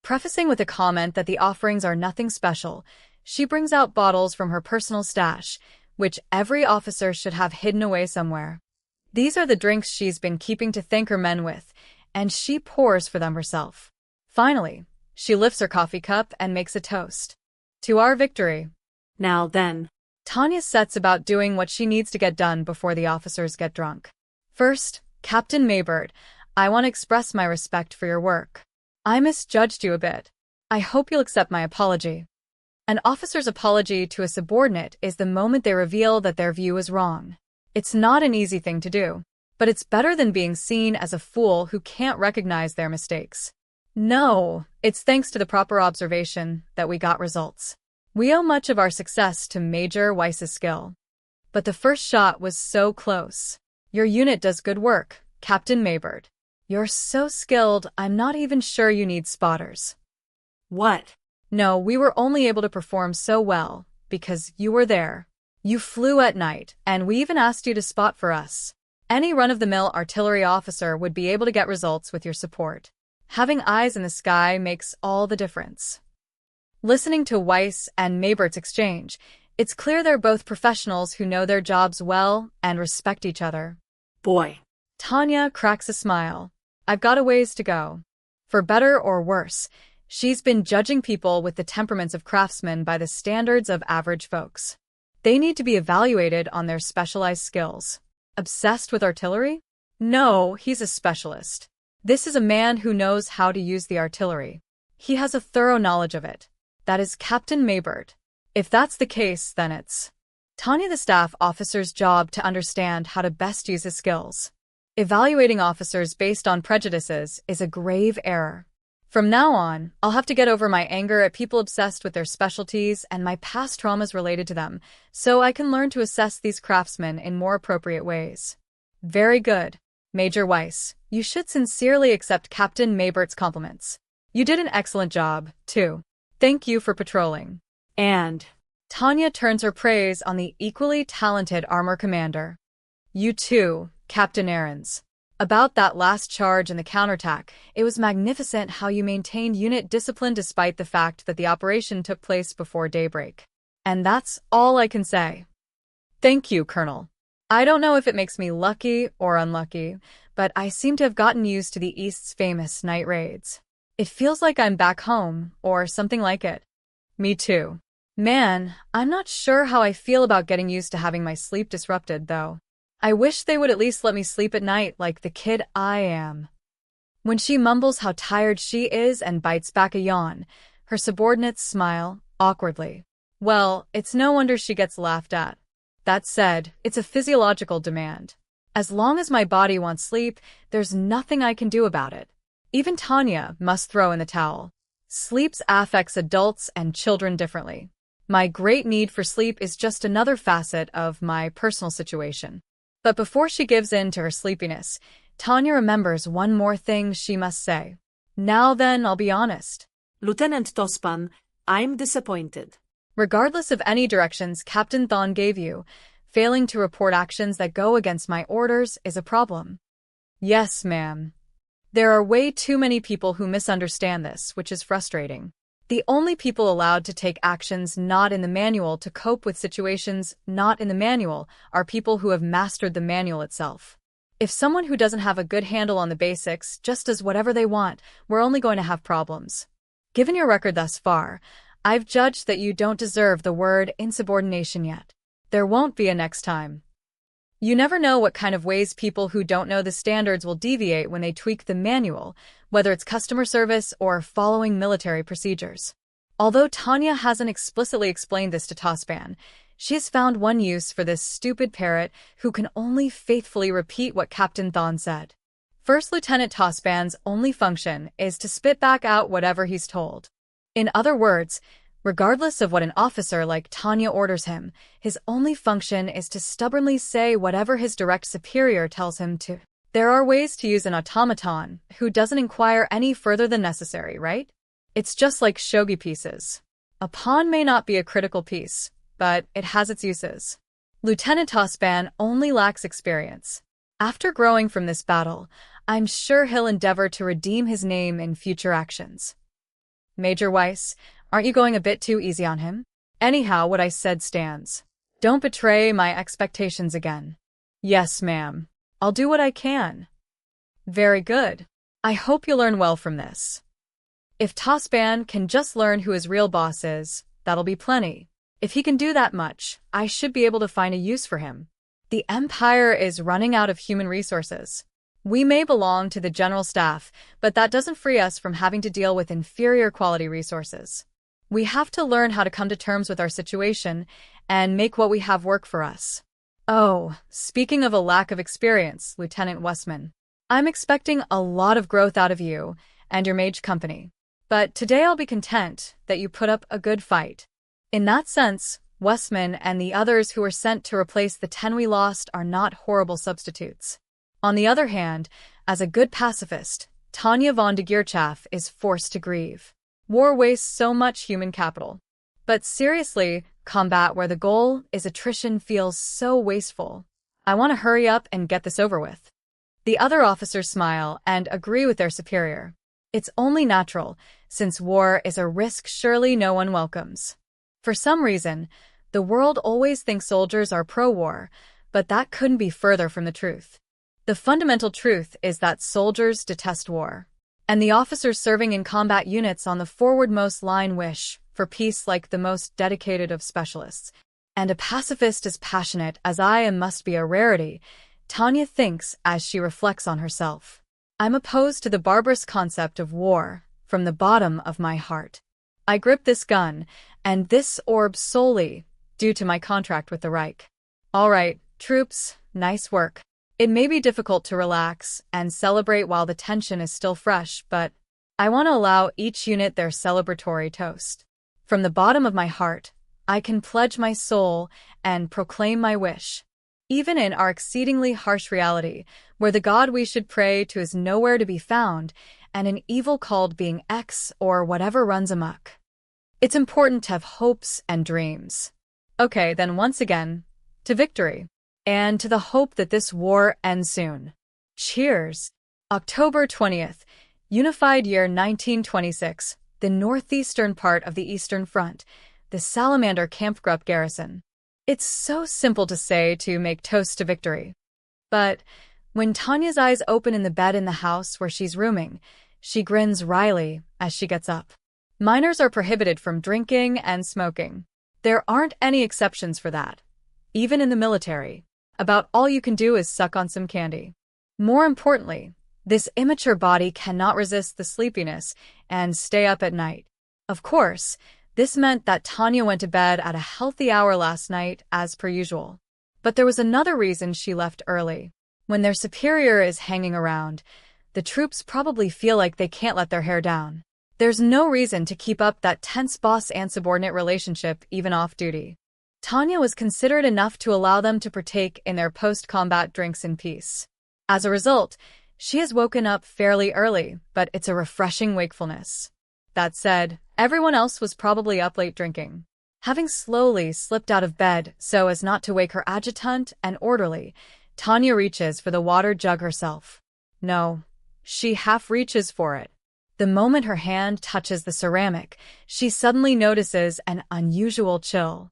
Prefacing with a comment that the offerings are nothing special, she brings out bottles from her personal stash, which every officer should have hidden away somewhere. These are the drinks she's been keeping to thank her men with, and she pours for them herself. Finally, she lifts her coffee cup and makes a toast. To our victory. Now then. Tanya sets about doing what she needs to get done before the officers get drunk. First, Captain Maybird, I want to express my respect for your work. I misjudged you a bit. I hope you'll accept my apology. An officer's apology to a subordinate is the moment they reveal that their view is wrong. It's not an easy thing to do, but it's better than being seen as a fool who can't recognize their mistakes. No, it's thanks to the proper observation that we got results. We owe much of our success to Major Weiss's skill. But the first shot was so close. Your unit does good work, Captain Maybird. You're so skilled, I'm not even sure you need spotters. What? No, we were only able to perform so well because you were there. You flew at night, and we even asked you to spot for us. Any run-of-the-mill artillery officer would be able to get results with your support. Having eyes in the sky makes all the difference. Listening to Weiss and Maybert's exchange, it's clear they're both professionals who know their jobs well and respect each other. Boy. Tanya cracks a smile. I've got a ways to go. For better or worse, she's been judging people with the temperaments of craftsmen by the standards of average folks. They need to be evaluated on their specialized skills. Obsessed with artillery? No, he's a specialist. This is a man who knows how to use the artillery. He has a thorough knowledge of it. That is Captain Maybird. If that's the case, then it's Tanya, the staff officer's job to understand how to best use his skills. Evaluating officers based on prejudices is a grave error. From now on, I'll have to get over my anger at people obsessed with their specialties and my past traumas related to them, so I can learn to assess these craftsmen in more appropriate ways. Very good, Major Weiss. You should sincerely accept Captain Maybert's compliments. You did an excellent job, too. Thank you for patrolling. And Tanya turns her praise on the equally talented armor commander. You too, Captain Aarons. About that last charge and the counterattack, it was magnificent how you maintained unit discipline despite the fact that the operation took place before daybreak. And that's all I can say. Thank you, Colonel. I don't know if it makes me lucky or unlucky, but I seem to have gotten used to the East's famous night raids. It feels like I'm back home, or something like it. Me too. Man, I'm not sure how I feel about getting used to having my sleep disrupted, though. I wish they would at least let me sleep at night like the kid I am. When she mumbles how tired she is and bites back a yawn, her subordinates smile, awkwardly. Well, it's no wonder she gets laughed at. That said, it's a physiological demand. As long as my body wants sleep, there's nothing I can do about it. Even Tanya must throw in the towel. Sleep affects adults and children differently. My great need for sleep is just another facet of my personal situation. But before she gives in to her sleepiness, Tanya remembers one more thing she must say. Now then, I'll be honest. Lieutenant Tospan, I'm disappointed. Regardless of any directions Captain Thon gave you, failing to report actions that go against my orders is a problem. Yes, ma'am. There are way too many people who misunderstand this, which is frustrating. The only people allowed to take actions not in the manual to cope with situations not in the manual are people who have mastered the manual itself. If someone who doesn't have a good handle on the basics just does whatever they want, we're only going to have problems. Given your record thus far, I've judged that you don't deserve the word insubordination yet. There won't be a next time. You never know what kind of ways people who don't know the standards will deviate when they tweak the manual, whether it's customer service or following military procedures. Although Tanya hasn't explicitly explained this to Tospan, she has found one use for this stupid parrot who can only faithfully repeat what Captain Thon said. First Lieutenant Tospan's only function is to spit back out whatever he's told. In other words, regardless of what an officer like Tanya orders him, his only function is to stubbornly say whatever his direct superior tells him to. There are ways to use an automaton who doesn't inquire any further than necessary, right? It's just like shogi pieces. A pawn may not be a critical piece, but it has its uses. Lieutenant Tospan only lacks experience. After growing from this battle, I'm sure he'll endeavor to redeem his name in future actions. Major Weiss, aren't you going a bit too easy on him? Anyhow, what I said stands. Don't betray my expectations again. Yes, ma'am. I'll do what I can. Very good. I hope you'll learn well from this. If Tospan can just learn who his real boss is, that'll be plenty. If he can do that much, I should be able to find a use for him. The Empire is running out of human resources. We may belong to the general staff, but that doesn't free us from having to deal with inferior quality resources. We have to learn how to come to terms with our situation and make what we have work for us. Oh, speaking of a lack of experience, Lieutenant Westman, I'm expecting a lot of growth out of you and your mage company. But today I'll be content that you put up a good fight. In that sense, Westman and the others who were sent to replace the 10 we lost are not horrible substitutes. On the other hand, as a good pacifist, Tanya von de Geerchaff is forced to grieve. War wastes so much human capital. But seriously, combat where the goal is attrition feels so wasteful. I want to hurry up and get this over with. The other officers smile and agree with their superior. It's only natural, since war is a risk surely no one welcomes. For some reason, the world always thinks soldiers are pro-war, but that couldn't be further from the truth. The fundamental truth is that soldiers detest war, and the officers serving in combat units on the forwardmost line wish for peace like the most dedicated of specialists. And a pacifist as passionate as I am must be a rarity, Tanya thinks as she reflects on herself. I'm opposed to the barbarous concept of war from the bottom of my heart. I grip this gun and this orb solely due to my contract with the Reich. All right, troops, nice work. It may be difficult to relax and celebrate while the tension is still fresh, but I want to allow each unit their celebratory toast. From the bottom of my heart, I can pledge my soul and proclaim my wish. Even in our exceedingly harsh reality, where the God we should pray to is nowhere to be found, and an evil called being X or whatever runs amok. It's important to have hopes and dreams. Okay, then once again, to victory. And to the hope that this war ends soon. Cheers! October 20th, Unified Year 1926, the northeastern part of the Eastern Front, the Salamander Kampfgruppe garrison. It's so simple to say to make toast to victory. But when Tanya's eyes open in the bed in the house where she's rooming, she grins wryly as she gets up. Minors are prohibited from drinking and smoking. There aren't any exceptions for that. Even in the military, about all you can do is suck on some candy. More importantly, this immature body cannot resist the sleepiness and stay up at night. Of course, this meant that Tanya went to bed at a healthy hour last night, as per usual. But there was another reason she left early. When their superior is hanging around, the troops probably feel like they can't let their hair down. There's no reason to keep up that tense boss and subordinate relationship even off duty. Tanya was considerate enough to allow them to partake in their post-combat drinks in peace. As a result, she has woken up fairly early, but it's a refreshing wakefulness. That said, everyone else was probably up late drinking. Having slowly slipped out of bed so as not to wake her adjutant and orderly, Tanya reaches for the water jug herself. No, she half reaches for it. The moment her hand touches the ceramic, she suddenly notices an unusual chill.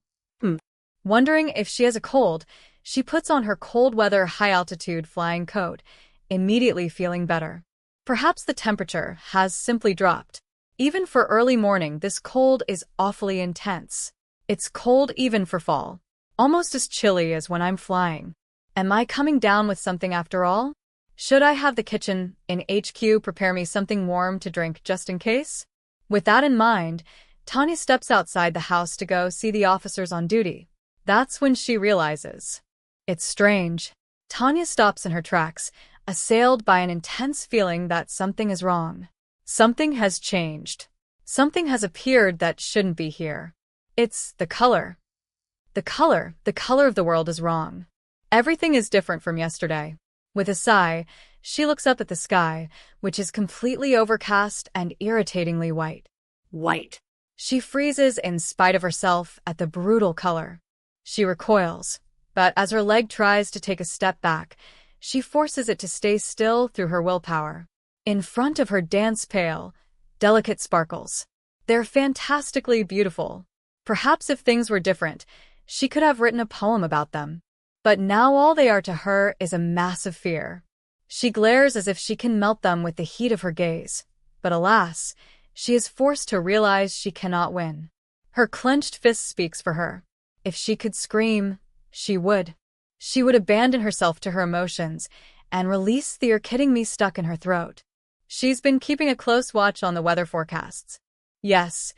Wondering if she has a cold, she puts on her cold-weather high-altitude flying coat, immediately feeling better. Perhaps the temperature has simply dropped. Even for early morning, this cold is awfully intense. It's cold even for fall. Almost as chilly as when I'm flying. Am I coming down with something after all? Should I have the kitchen in HQ prepare me something warm to drink just in case? With that in mind, Tanya steps outside the house to go see the officers on duty. That's when she realizes. It's strange. Tanya stops in her tracks, assailed by an intense feeling that something is wrong. Something has changed. Something has appeared that shouldn't be here. It's the color. The color of the world is wrong. Everything is different from yesterday. With a sigh, she looks up at the sky, which is completely overcast and irritatingly white. White. She freezes in spite of herself at the brutal color. She recoils, but as her leg tries to take a step back, she forces it to stay still through her willpower. In front of her dance pale, delicate sparkles. They're fantastically beautiful. Perhaps if things were different, she could have written a poem about them. But now all they are to her is a massive fear. She glares as if she can melt them with the heat of her gaze. But alas, she is forced to realize she cannot win. Her clenched fist speaks for her. If she could scream, she would. She would abandon herself to her emotions and release the "you're kidding me" stuck in her throat. She's been keeping a close watch on the weather forecasts. Yes,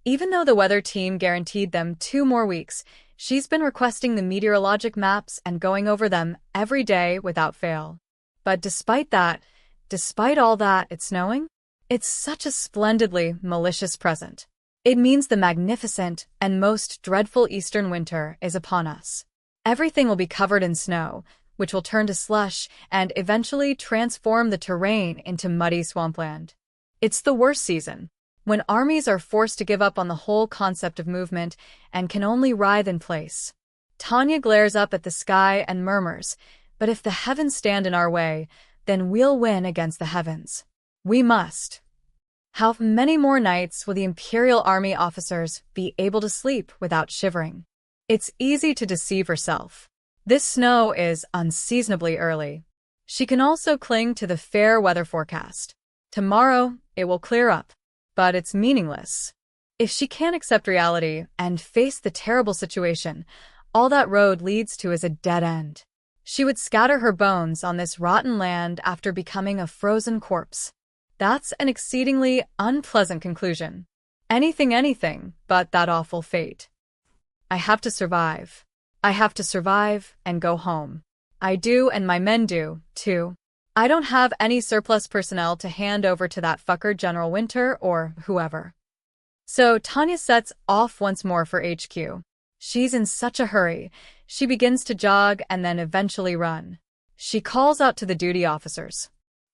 even though the weather team guaranteed them 2 more weeks, she's been requesting the meteorologic maps and going over them every day without fail. But despite all that, it's snowing? It's such a splendidly malicious present. It means the magnificent and most dreadful eastern winter is upon us. Everything will be covered in snow, which will turn to slush and eventually transform the terrain into muddy swampland. It's the worst season, when armies are forced to give up on the whole concept of movement and can only writhe in place. Tanya glares up at the sky and murmurs, "But if the heavens stand in our way, then we'll win against the heavens. We must." How many more nights will the Imperial Army officers be able to sleep without shivering? It's easy to deceive herself. This snow is unseasonably early. She can also cling to the fair weather forecast. Tomorrow, it will clear up. But it's meaningless. If she can't accept reality and face the terrible situation, all that road leads to is a dead end. She would scatter her bones on this rotten land after becoming a frozen corpse. That's an exceedingly unpleasant conclusion. Anything but that awful fate. I have to survive. I have to survive and go home. I do, and my men do, too. I don't have any surplus personnel to hand over to that fucker General Winter or whoever. So Tanya sets off once more for HQ. She's in such a hurry. She begins to jog and then eventually run. She calls out to the duty officers.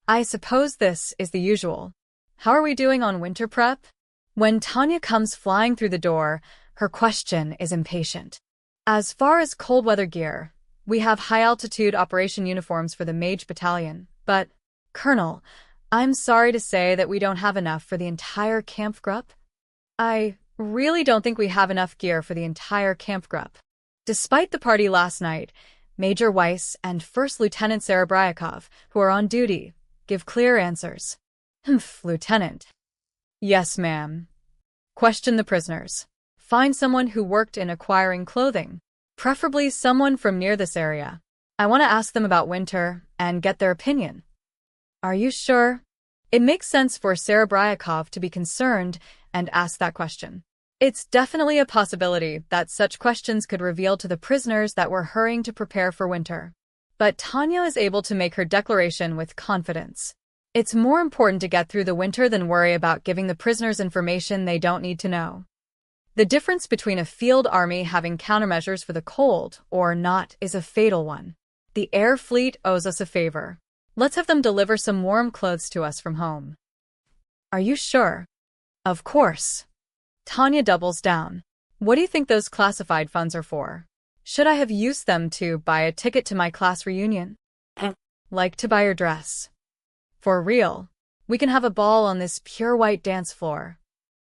"I suppose this is the usual. How are we doing on winter prep?" When Tanya comes flying through the door, her question is impatient. As far as cold weather gear, we have high-altitude operation uniforms for the Mage Battalion, but, Colonel, I'm sorry to say that we don't have enough for the entire Kampfgruppe. I really don't think we have enough gear for the entire Kampfgruppe. Despite the party last night, Major Weiss and First Lieutenant Serebryakov, who are on duty, give clear answers. Lieutenant. Yes, ma'am. Question the prisoners. Find someone who worked in acquiring clothing, preferably someone from near this area. I want to ask them about winter and get their opinion. Are you sure? It makes sense for Serebryakov to be concerned and ask that question. It's definitely a possibility that such questions could reveal to the prisoners that we're hurrying to prepare for winter. But Tanya is able to make her declaration with confidence. It's more important to get through the winter than worry about giving the prisoners information they don't need to know. The difference between a field army having countermeasures for the cold or not is a fatal one. The air fleet owes us a favor. Let's have them deliver some warm clothes to us from home. Are you sure? Of course. Tanya doubles down. What do you think those classified funds are for? Should I have used them to buy a ticket to my class reunion? Like to buy your dress. For real, we can have a ball on this pure white dance floor.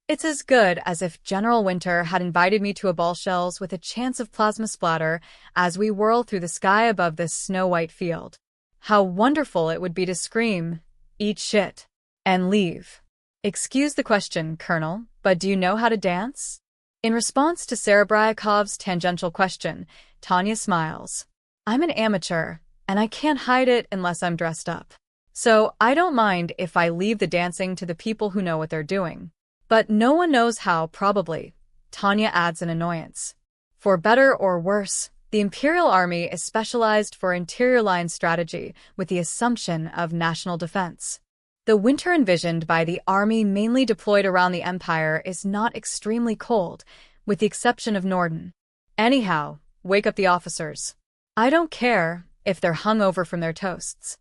It's as good as if General Winter had invited me to a ball shells with a chance of plasma splatter as we whirl through the sky above this snow-white field. How wonderful it would be to scream, "Eat shit," and leave. Excuse the question, Colonel, but do you know how to dance? In response to Serebryakov's tangential question, Tanya smiles. I'm an amateur, and I can't hide it unless I'm dressed up. So I don't mind if I leave the dancing to the people who know what they're doing. But no one knows how, probably. Tanya adds an annoyance. For better or worse, the Imperial Army is specialized for interior line strategy with the assumption of national defense. The winter envisioned by the army mainly deployed around the Empire is not extremely cold, with the exception of Norden. Anyhow, wake up the officers. I don't care if they're hungover from their toasts.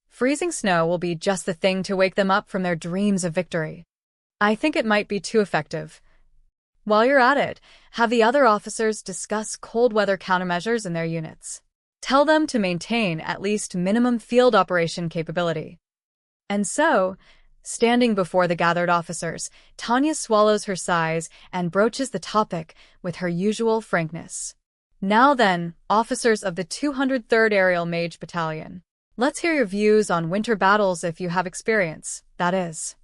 Freezing snow will be just the thing to wake them up from their dreams of victory. I think it might be too effective. While you're at it, have the other officers discuss cold weather countermeasures in their units. Tell them to maintain at least minimum field operation capability. And so, standing before the gathered officers, Tanya swallows her sighs and broaches the topic with her usual frankness. Now then, officers of the 203rd Aerial Mage Battalion, let's hear your views on winter battles if you have experience, that is.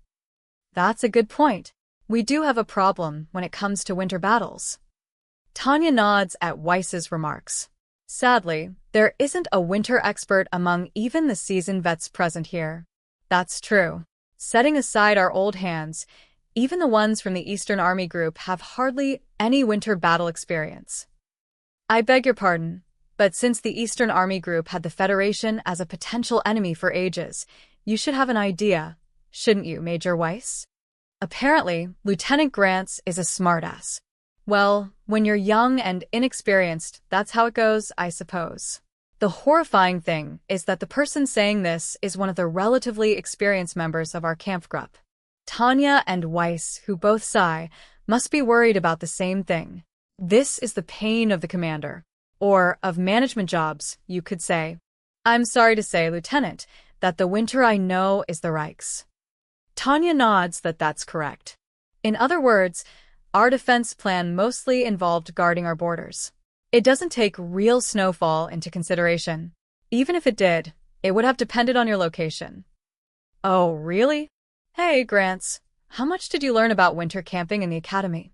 That's a good point. We do have a problem when it comes to winter battles. Tanya nods at Weiss's remarks. Sadly, there isn't a winter expert among even the seasoned vets present here. That's true. Setting aside our old hands, even the ones from the Eastern Army Group have hardly any winter battle experience. I beg your pardon, but since the Eastern Army Group had the Federation as a potential enemy for ages, you should have an idea, shouldn't you, Major Weiss? Apparently, Lieutenant Grants is a smartass. Well, when you're young and inexperienced, that's how it goes, I suppose. The horrifying thing is that the person saying this is one of the relatively experienced members of our Kampfgruppe. Tanya and Weiss, who both sigh, must be worried about the same thing. This is the pain of the commander. Or of management jobs, you could say. I'm sorry to say, Lieutenant, that the winter I know is the Reich's. Tanya nods that that's correct. In other words, our defense plan mostly involved guarding our borders. It doesn't take real snowfall into consideration. Even if it did, it would have depended on your location. Oh, really? Hey, Grants, how much did you learn about winter camping in the academy?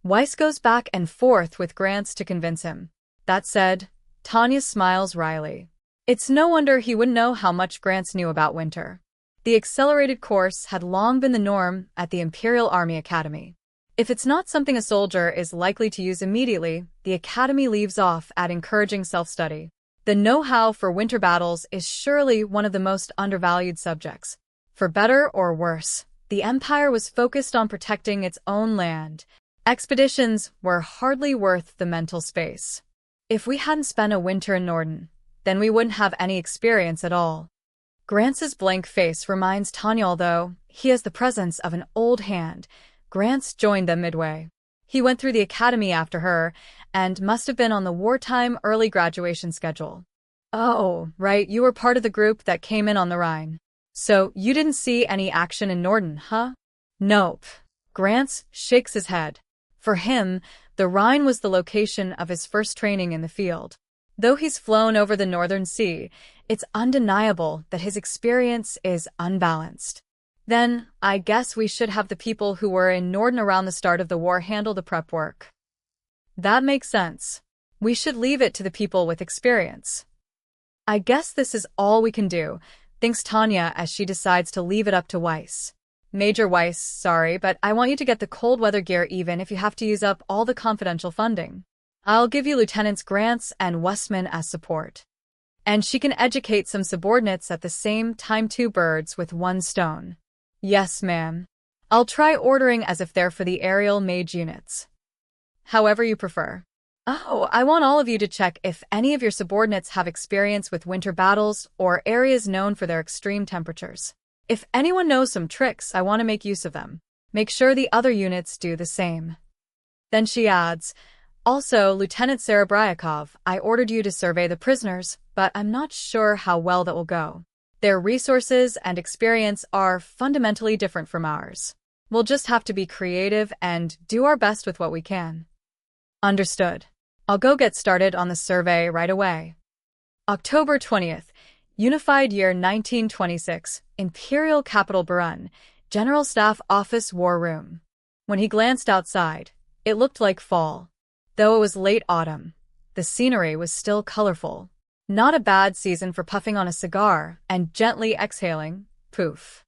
Weiss goes back and forth with Grants to convince him. That said, Tanya smiles wryly. It's no wonder he wouldn't know how much Grants knew about winter. The accelerated course had long been the norm at the Imperial Army Academy. If it's not something a soldier is likely to use immediately, the Academy leaves off at encouraging self-study. The know-how for winter battles is surely one of the most undervalued subjects. For better or worse, the Empire was focused on protecting its own land. Expeditions were hardly worth the mental space. If we hadn't spent a winter in Norden, then we wouldn't have any experience at all. Grants's blank face reminds Tanya, although he has the presence of an old hand, Grants joined them midway. He went through the academy after her and must have been on the wartime early graduation schedule. Oh, right, you were part of the group that came in on the Rhine. So you didn't see any action in Norden, huh? Nope. Grants shakes his head. For him, the Rhine was the location of his first training in the field. Though he's flown over the Northern Sea, it's undeniable that his experience is unbalanced. Then, I guess we should have the people who were in Norden around the start of the war handle the prep work. That makes sense. We should leave it to the people with experience. I guess this is all we can do, thinks Tanya as she decides to leave it up to Weiss. Major Weiss, sorry, but I want you to get the cold weather gear even if you have to use up all the confidential funding. I'll give you Lieutenants Grants and Westman as support. And she can educate some subordinates at the same time, 2 birds with 1 stone. Yes, ma'am. I'll try ordering as if they're for the aerial mage units. However you prefer. Oh, I want all of you to check if any of your subordinates have experience with winter battles or areas known for their extreme temperatures. If anyone knows some tricks, I want to make use of them. Make sure the other units do the same. Then she adds, also, Lieutenant Serebryakov, I ordered you to survey the prisoners, but I'm not sure how well that will go. Their resources and experience are fundamentally different from ours. We'll just have to be creative and do our best with what we can. Understood. I'll go get started on the survey right away. October 20th, Unified Year 1926, Imperial Capital BERUN, General Staff Office War Room. When he glanced outside, it looked like fall. Though it was late autumn, the scenery was still colorful. Not a bad season for puffing on a cigar and gently exhaling, poof.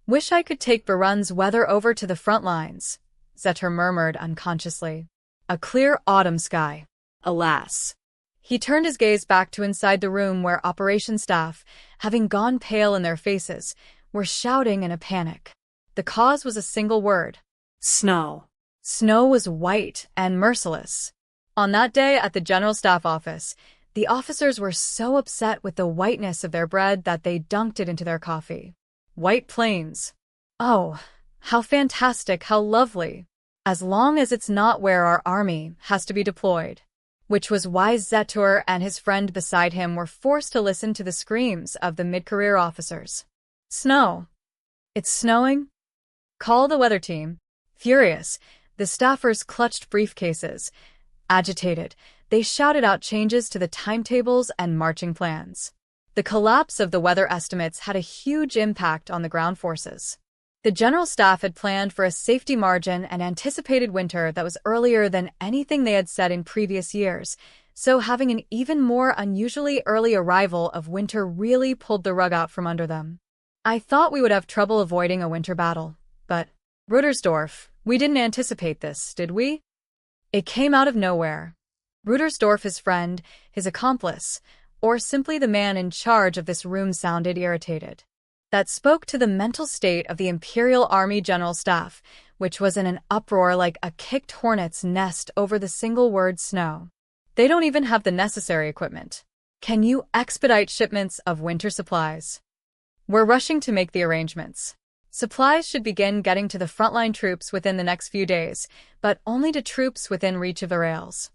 Wish I could take BERUN's weather over to the front lines, Zetter murmured unconsciously. A clear autumn sky. Alas. He turned his gaze back to inside the room where operation staff, having gone pale in their faces, were shouting in a panic. The cause was a single word. Snow. Snow was white and merciless. On that day at the General Staff Office, the officers were so upset with the whiteness of their bread that they dunked it into their coffee. White plains. Oh, how fantastic, how lovely. As long as it's not where our army has to be deployed. Which was why Zetter and his friend beside him were forced to listen to the screams of the mid-career officers. Snow. It's snowing? Call the weather team. Furious, the staffers clutched briefcases. Agitated, they shouted out changes to the timetables and marching plans. The collapse of the weather estimates had a huge impact on the ground forces. The General Staff had planned for a safety margin and anticipated winter that was earlier than anything they had said in previous years, so having an even more unusually early arrival of winter really pulled the rug out from under them. I thought we would have trouble avoiding a winter battle, but Rudersdorf, we didn't anticipate this, did we? It came out of nowhere. Rudersdorf, his friend, his accomplice, or simply the man in charge of this room sounded irritated. That spoke to the mental state of the Imperial Army General Staff, which was in an uproar like a kicked hornet's nest over the single word snow. They don't even have the necessary equipment. Can you expedite shipments of winter supplies? We're rushing to make the arrangements. Supplies should begin getting to the frontline troops within the next few days, but only to troops within reach of the rails.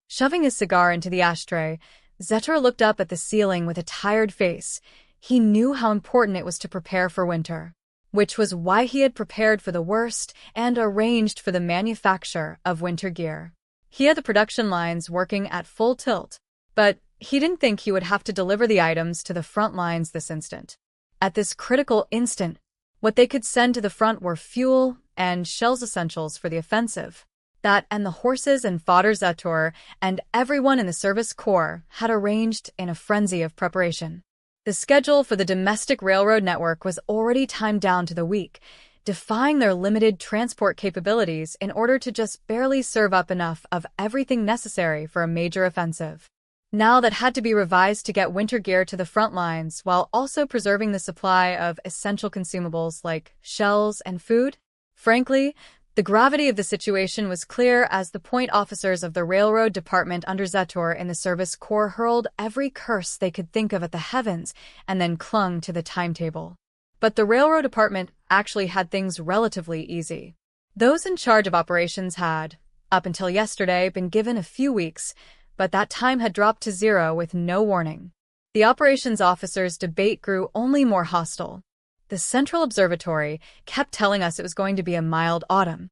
Shoving his cigar into the ashtray, Zetter looked up at the ceiling with a tired face. He knew how important it was to prepare for winter, which was why he had prepared for the worst and arranged for the manufacture of winter gear. He had the production lines working at full tilt, but he didn't think he would have to deliver the items to the front lines this instant. At this critical instant, what they could send to the front were fuel and shells essentials for the offensive. That and the horses and fodder Zetter and everyone in the service corps had arranged in a frenzy of preparation. The schedule for the domestic railroad network was already timed down to the week, defying their limited transport capabilities in order to just barely serve up enough of everything necessary for a major offensive. Now that had to be revised to get winter gear to the front lines while also preserving the supply of essential consumables like shells and food. Frankly, the gravity of the situation was clear as the point officers of the railroad department under Zetter in the service corps hurled every curse they could think of at the heavens and then clung to the timetable. But the railroad department actually had things relatively easy. Those in charge of operations had, up until yesterday, been given a few weeks, but that time had dropped to zero with no warning. The operations officers' debate grew only more hostile. The Central Observatory kept telling us it was going to be a mild autumn.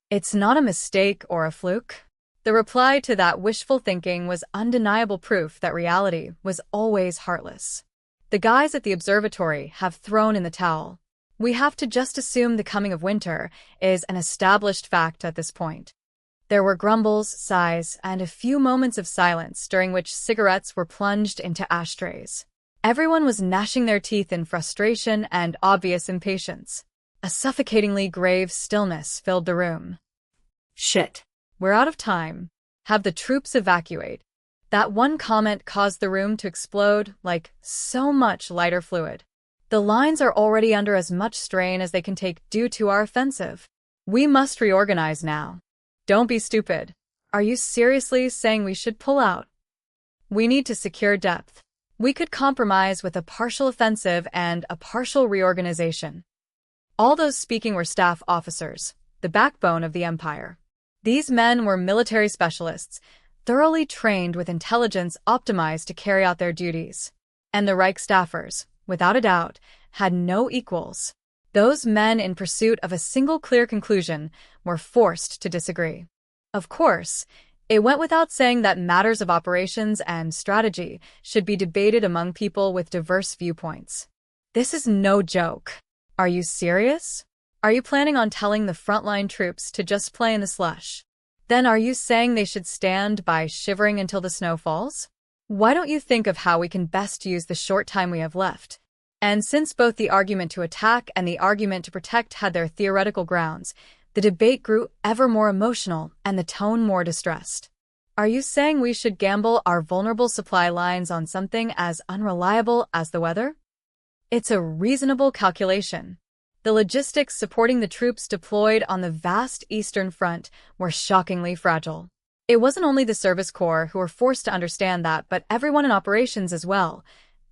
It's not a mistake or a fluke. The reply to that wishful thinking was undeniable proof that reality was always heartless. The guys at the observatory have thrown in the towel. We have to just assume the coming of winter is an established fact at this point. There were grumbles, sighs, and a few moments of silence during which cigarettes were plunged into ashtrays. Everyone was gnashing their teeth in frustration and obvious impatience. A suffocatingly grave stillness filled the room. Shit. We're out of time. Have the troops evacuate. That one comment caused the room to explode like so much lighter fluid. The lines are already under as much strain as they can take due to our offensive. We must reorganize now. Don't be stupid. Are you seriously saying we should pull out? We need to secure depth. We could compromise with a partial offensive and a partial reorganization. All those speaking were staff officers, the backbone of the empire. These men were military specialists, thoroughly trained with intelligence optimized to carry out their duties. And the Reich staffers, without a doubt, had no equals. Those men in pursuit of a single clear conclusion were forced to disagree. Of course, it went without saying that matters of operations and strategy should be debated among people with diverse viewpoints. This is no joke. Are you serious? Are you planning on telling the frontline troops to just play in the slush? Then are you saying they should stand by shivering until the snow falls? Why don't you think of how we can best use the short time we have left? And since both the argument to attack and the argument to protect had their theoretical grounds, the debate grew ever more emotional and the tone more distressed. Are you saying we should gamble our vulnerable supply lines on something as unreliable as the weather? It's a reasonable calculation. The logistics supporting the troops deployed on the vast Eastern Front were shockingly fragile. It wasn't only the service corps who were forced to understand that, but everyone in operations as well,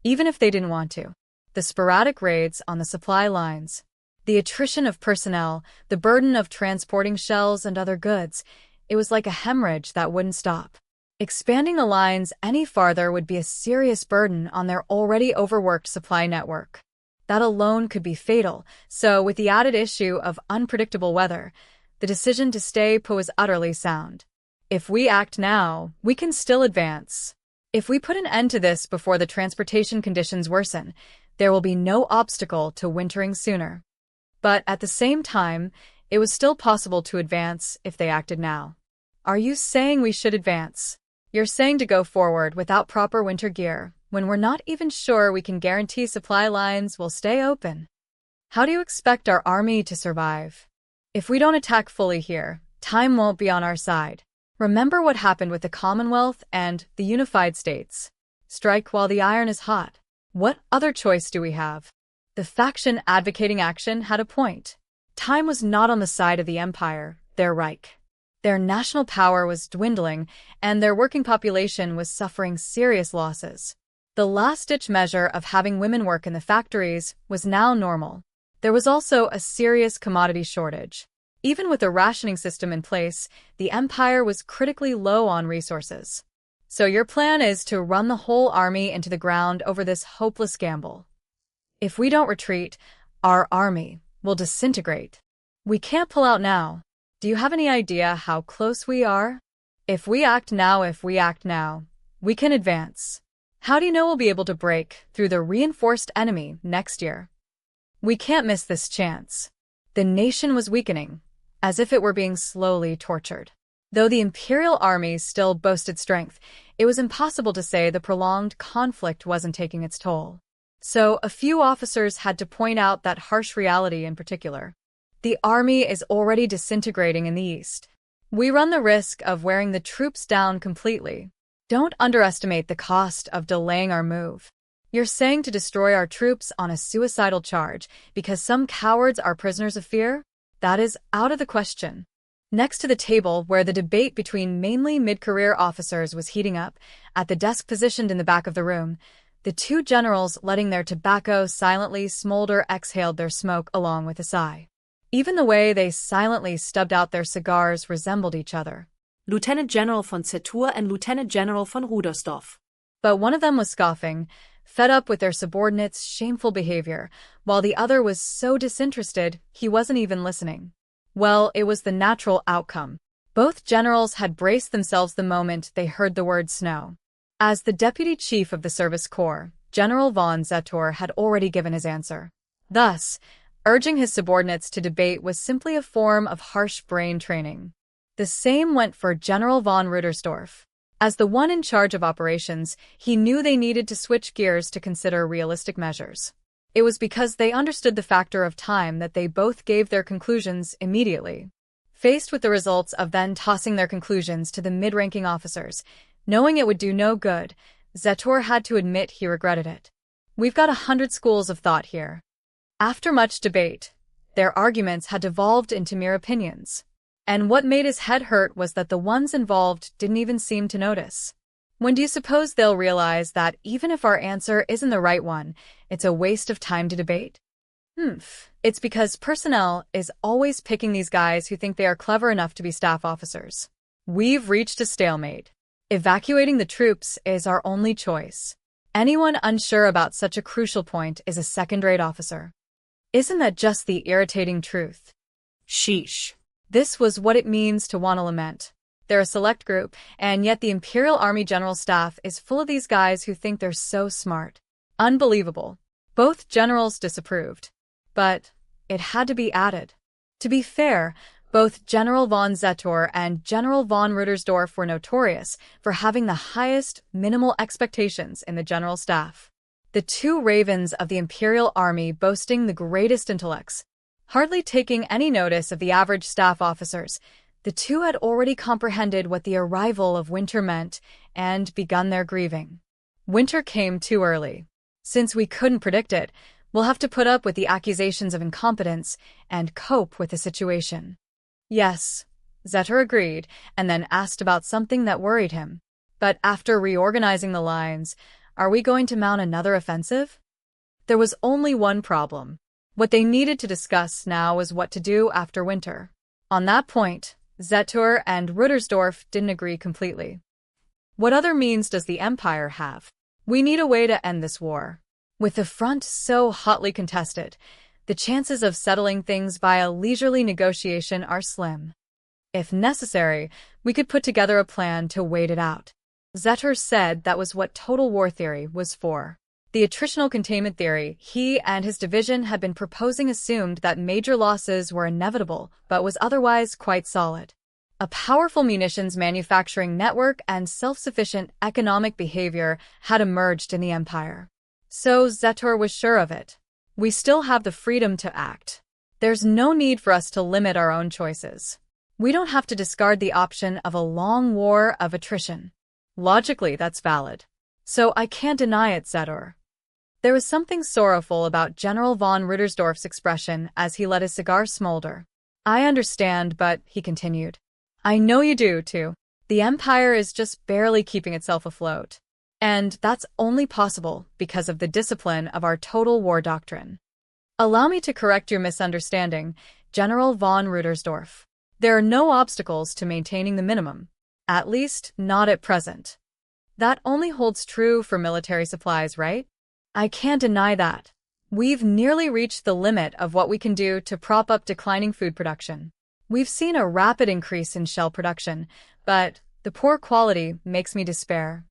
even if they didn't want to. The sporadic raids on the supply lines, the attrition of personnel, the burden of transporting shells and other goods, it was like a hemorrhage that wouldn't stop. Expanding the lines any farther would be a serious burden on their already overworked supply network. That alone could be fatal, so with the added issue of unpredictable weather, the decision to stay put was utterly sound. If we act now, we can still advance. If we put an end to this before the transportation conditions worsen, there will be no obstacle to wintering sooner. But at the same time, it was still possible to advance if they acted now. Are you saying we should advance? You're saying to go forward without proper winter gear, when we're not even sure we can guarantee supply lines will stay open. How do you expect our army to survive? If we don't attack fully here, time won't be on our side. Remember what happened with the Commonwealth and the Unified States. Strike while the iron is hot. What other choice do we have? The faction advocating action had a point. Time was not on the side of the Empire, their Reich. Their national power was dwindling, and their working population was suffering serious losses. The last-ditch measure of having women work in the factories was now normal. There was also a serious commodity shortage. Even with a rationing system in place, the Empire was critically low on resources. So your plan is to run the whole army into the ground over this hopeless gamble. If we don't retreat, our army will disintegrate. We can't pull out now. Do you have any idea how close we are? If we act now, we can advance. How do you know we'll be able to break through the reinforced enemy next year? We can't miss this chance. The nation was weakening, as if it were being slowly tortured. Though the Imperial army still boasted strength, it was impossible to say the prolonged conflict wasn't taking its toll. So a few officers had to point out that harsh reality in particular. The army is already disintegrating in the east. We run the risk of wearing the troops down completely. Don't underestimate the cost of delaying our move. You're saying to destroy our troops on a suicidal charge because some cowards are prisoners of fear? That is out of the question. Next to the table where the debate between mainly mid-career officers was heating up, at the desk positioned in the back of the room, the two generals letting their tobacco silently smolder exhaled their smoke along with a sigh. Even the way they silently stubbed out their cigars resembled each other. Lieutenant General von Zetour and Lieutenant General von Rudersdorf. But one of them was scoffing, fed up with their subordinates' shameful behavior, while the other was so disinterested he wasn't even listening. Well, it was the natural outcome. Both generals had braced themselves the moment they heard the word snow. As the deputy chief of the service corps, General von Zetour had already given his answer. Thus, urging his subordinates to debate was simply a form of harsh brain training. The same went for General von Rudersdorf. As the one in charge of operations, he knew they needed to switch gears to consider realistic measures. It was because they understood the factor of time that they both gave their conclusions immediately. Faced with the results of then tossing their conclusions to the mid-ranking officers, knowing it would do no good, Zetour had to admit he regretted it. We've got 100 schools of thought here. After much debate, their arguments had devolved into mere opinions. And what made his head hurt was that the ones involved didn't even seem to notice. When do you suppose they'll realize that even if our answer isn't the right one, it's a waste of time to debate? It's because personnel is always picking these guys who think they are clever enough to be staff officers. We've reached a stalemate. Evacuating the troops is our only choice. Anyone unsure about such a crucial point is a second-rate officer. Isn't that just the irritating truth? Sheesh. This was what it means to want to lament. They're a select group, and yet the Imperial Army General Staff is full of these guys who think they're so smart. Unbelievable. Both generals disapproved. But it had to be added. To be fair, both General von Zetour and General von Rudersdorf were notorious for having the highest minimal expectations in the General Staff. The two ravens of the Imperial Army boasting the greatest intellects, hardly taking any notice of the average staff officers, the two had already comprehended what the arrival of winter meant and begun their grieving. Winter came too early. Since we couldn't predict it, we'll have to put up with the accusations of incompetence and cope with the situation. Yes, Zetour agreed, and then asked about something that worried him. But after reorganizing the lines, are we going to mount another offensive? There was only one problem. What they needed to discuss now was what to do after winter. On that point, Zetour and Rudersdorf didn't agree completely. What other means does the Empire have? We need a way to end this war. With the front so hotly contested, the chances of settling things via leisurely negotiation are slim. If necessary, we could put together a plan to wait it out. Zetour said that was what total war theory was for. The attritional containment theory he and his division had been proposing assumed that major losses were inevitable, but was otherwise quite solid. A powerful munitions manufacturing network and self-sufficient economic behavior had emerged in the Empire. So Zetour was sure of it. We still have the freedom to act. There's no need for us to limit our own choices. We don't have to discard the option of a long war of attrition. Logically, that's valid. So I can't deny it, Zetour. There was something sorrowful about General von Rudersdorf's expression as he let his cigar smolder. I understand, but, he continued, I know you do, too. The Empire is just barely keeping itself afloat. And that's only possible because of the discipline of our total war doctrine. Allow me to correct your misunderstanding, General von Rudersdorf. There are no obstacles to maintaining the minimum. At least, not at present. That only holds true for military supplies, right? I can't deny that. We've nearly reached the limit of what we can do to prop up declining food production. We've seen a rapid increase in shell production, but the poor quality makes me despair.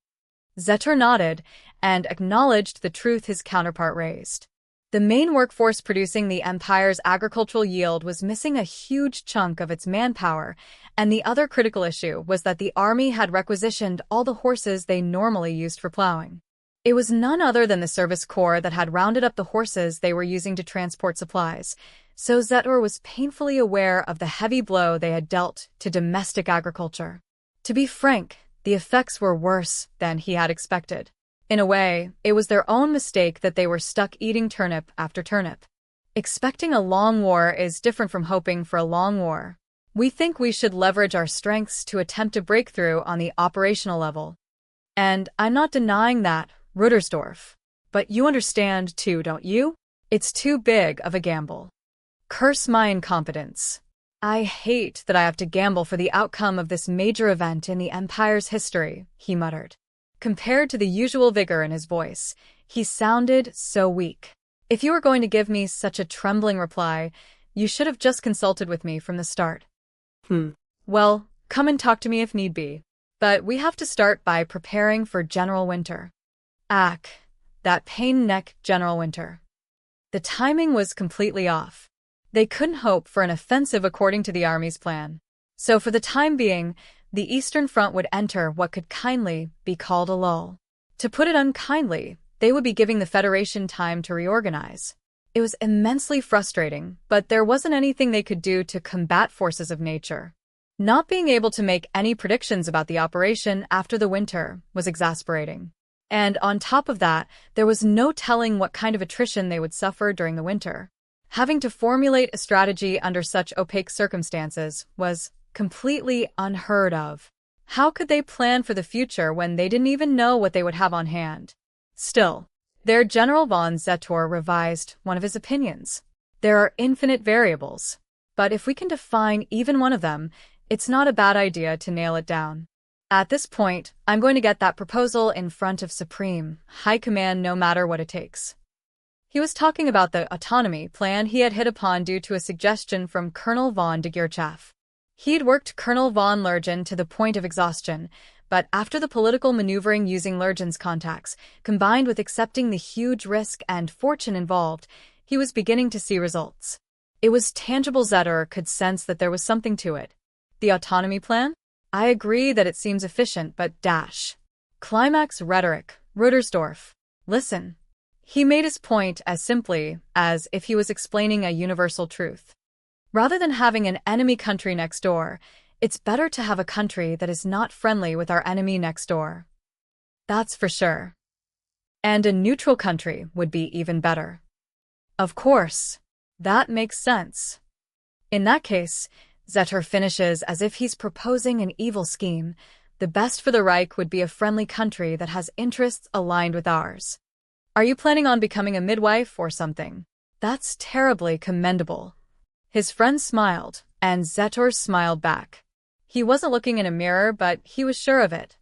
Zetour nodded and acknowledged the truth his counterpart raised. The main workforce producing the Empire's agricultural yield was missing a huge chunk of its manpower, and the other critical issue was that the army had requisitioned all the horses they normally used for plowing. It was none other than the service corps that had rounded up the horses they were using to transport supplies, so Zetour was painfully aware of the heavy blow they had dealt to domestic agriculture. To be frank, the effects were worse than he had expected. In a way, it was their own mistake that they were stuck eating turnip after turnip. Expecting a long war is different from hoping for a long war. We think we should leverage our strengths to attempt a breakthrough on the operational level. And I'm not denying that, Rudersdorf. But you understand too, don't you? It's too big of a gamble. Curse my incompetence. I hate that I have to gamble for the outcome of this major event in the Empire's history, he muttered. Compared to the usual vigor in his voice, he sounded so weak. If you were going to give me such a trembling reply, you should have just consulted with me from the start. Well, come and talk to me if need be. But we have to start by preparing for General Winter. That pain neck General Winter. The timing was completely off. They couldn't hope for an offensive according to the army's plan. So for the time being, the Eastern Front would enter what could kindly be called a lull. To put it unkindly, they would be giving the Federation time to reorganize. It was immensely frustrating, but there wasn't anything they could do to combat forces of nature. Not being able to make any predictions about the operation after the winter was exasperating. And on top of that, there was no telling what kind of attrition they would suffer during the winter. Having to formulate a strategy under such opaque circumstances was completely unheard of. How could they plan for the future when they didn't even know what they would have on hand? Still, their General von Zetor revised one of his opinions. There are infinite variables, but if we can define even one of them, it's not a bad idea to nail it down. At this point, I'm going to get that proposal in front of Supreme High Command no matter what it takes. He was talking about the autonomy plan he had hit upon due to a suggestion from Colonel von de Geerchaff. He'd worked Colonel von Lurgen to the point of exhaustion, but after the political maneuvering using Lurgen's contacts, combined with accepting the huge risk and fortune involved, he was beginning to see results. It was tangible. Zetor could sense that there was something to it. The autonomy plan? I agree that it seems efficient, but climax rhetoric, Rudersdorf. Listen. He made his point as simply as if he was explaining a universal truth. Rather than having an enemy country next door, it's better to have a country that is not friendly with our enemy next door. That's for sure. And a neutral country would be even better. Of course. That makes sense. In that case, Zetor finishes as if he's proposing an evil scheme. The best for the Reich would be a friendly country that has interests aligned with ours. Are you planning on becoming a midwife or something? That's terribly commendable. His friend smiled, and Zetor smiled back. He wasn't looking in a mirror, but he was sure of it.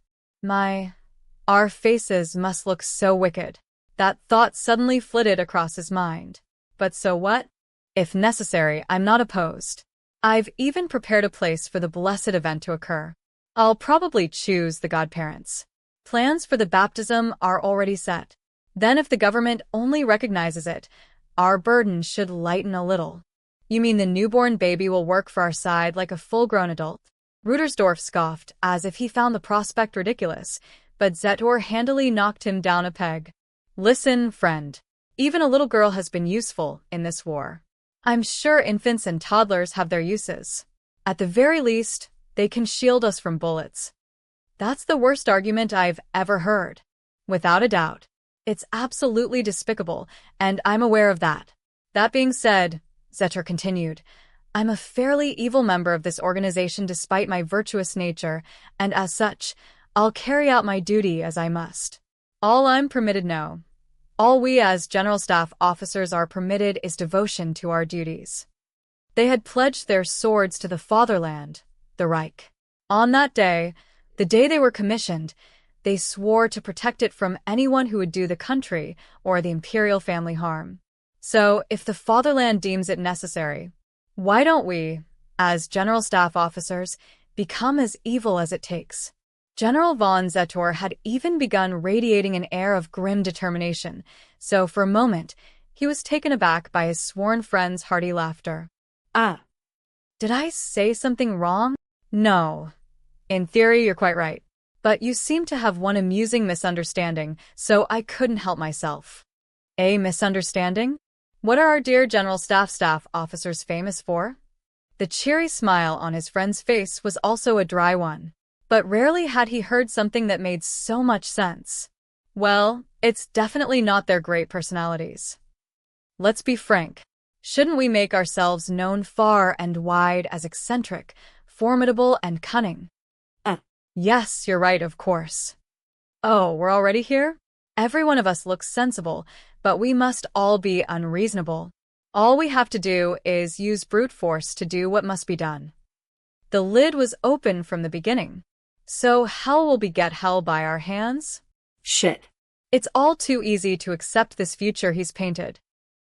Our faces must look so wicked. That thought suddenly flitted across his mind. But so what? If necessary, I'm not opposed. I've even prepared a place for the blessed event to occur. I'll probably choose the godparents. Plans for the baptism are already set. Then if the government only recognizes it, our burden should lighten a little. You mean the newborn baby will work for our side like a full-grown adult? Rudersdorf scoffed, as if he found the prospect ridiculous, but Zetor handily knocked him down a peg. Listen, friend. Even a little girl has been useful in this war. I'm sure infants and toddlers have their uses. At the very least, they can shield us from bullets. That's the worst argument I've ever heard. Without a doubt. It's absolutely despicable, and I'm aware of that. That being said, Zetor continued, I'm a fairly evil member of this organization despite my virtuous nature, and as such, I'll carry out my duty as I must. All I'm permitted no. All we as General Staff officers are permitted is devotion to our duties. They had pledged their swords to the fatherland, the Reich. On that day, the day they were commissioned, they swore to protect it from anyone who would do the country or the imperial family harm. So, if the fatherland deems it necessary, why don't we, as General Staff officers, become as evil as it takes? General von Zetor had even begun radiating an air of grim determination, so for a moment, he was taken aback by his sworn friend's hearty laughter. Did I say something wrong? No. In theory, you're quite right. But you seem to have one amusing misunderstanding, so I couldn't help myself. A misunderstanding? What are our dear General Staff officers famous for? The cheery smile on his friend's face was also a dry one. But rarely had he heard something that made so much sense. Well, it's definitely not their great personalities. Let's be frank. Shouldn't we make ourselves known far and wide as eccentric, formidable, and cunning? Yes, you're right, of course. Oh, we're already here? Every one of us looks sensible, but we must all be unreasonable. All we have to do is use brute force to do what must be done. The lid was open from the beginning. So how will we get hell by our hands? Shit. It's all too easy to accept this future he's painted.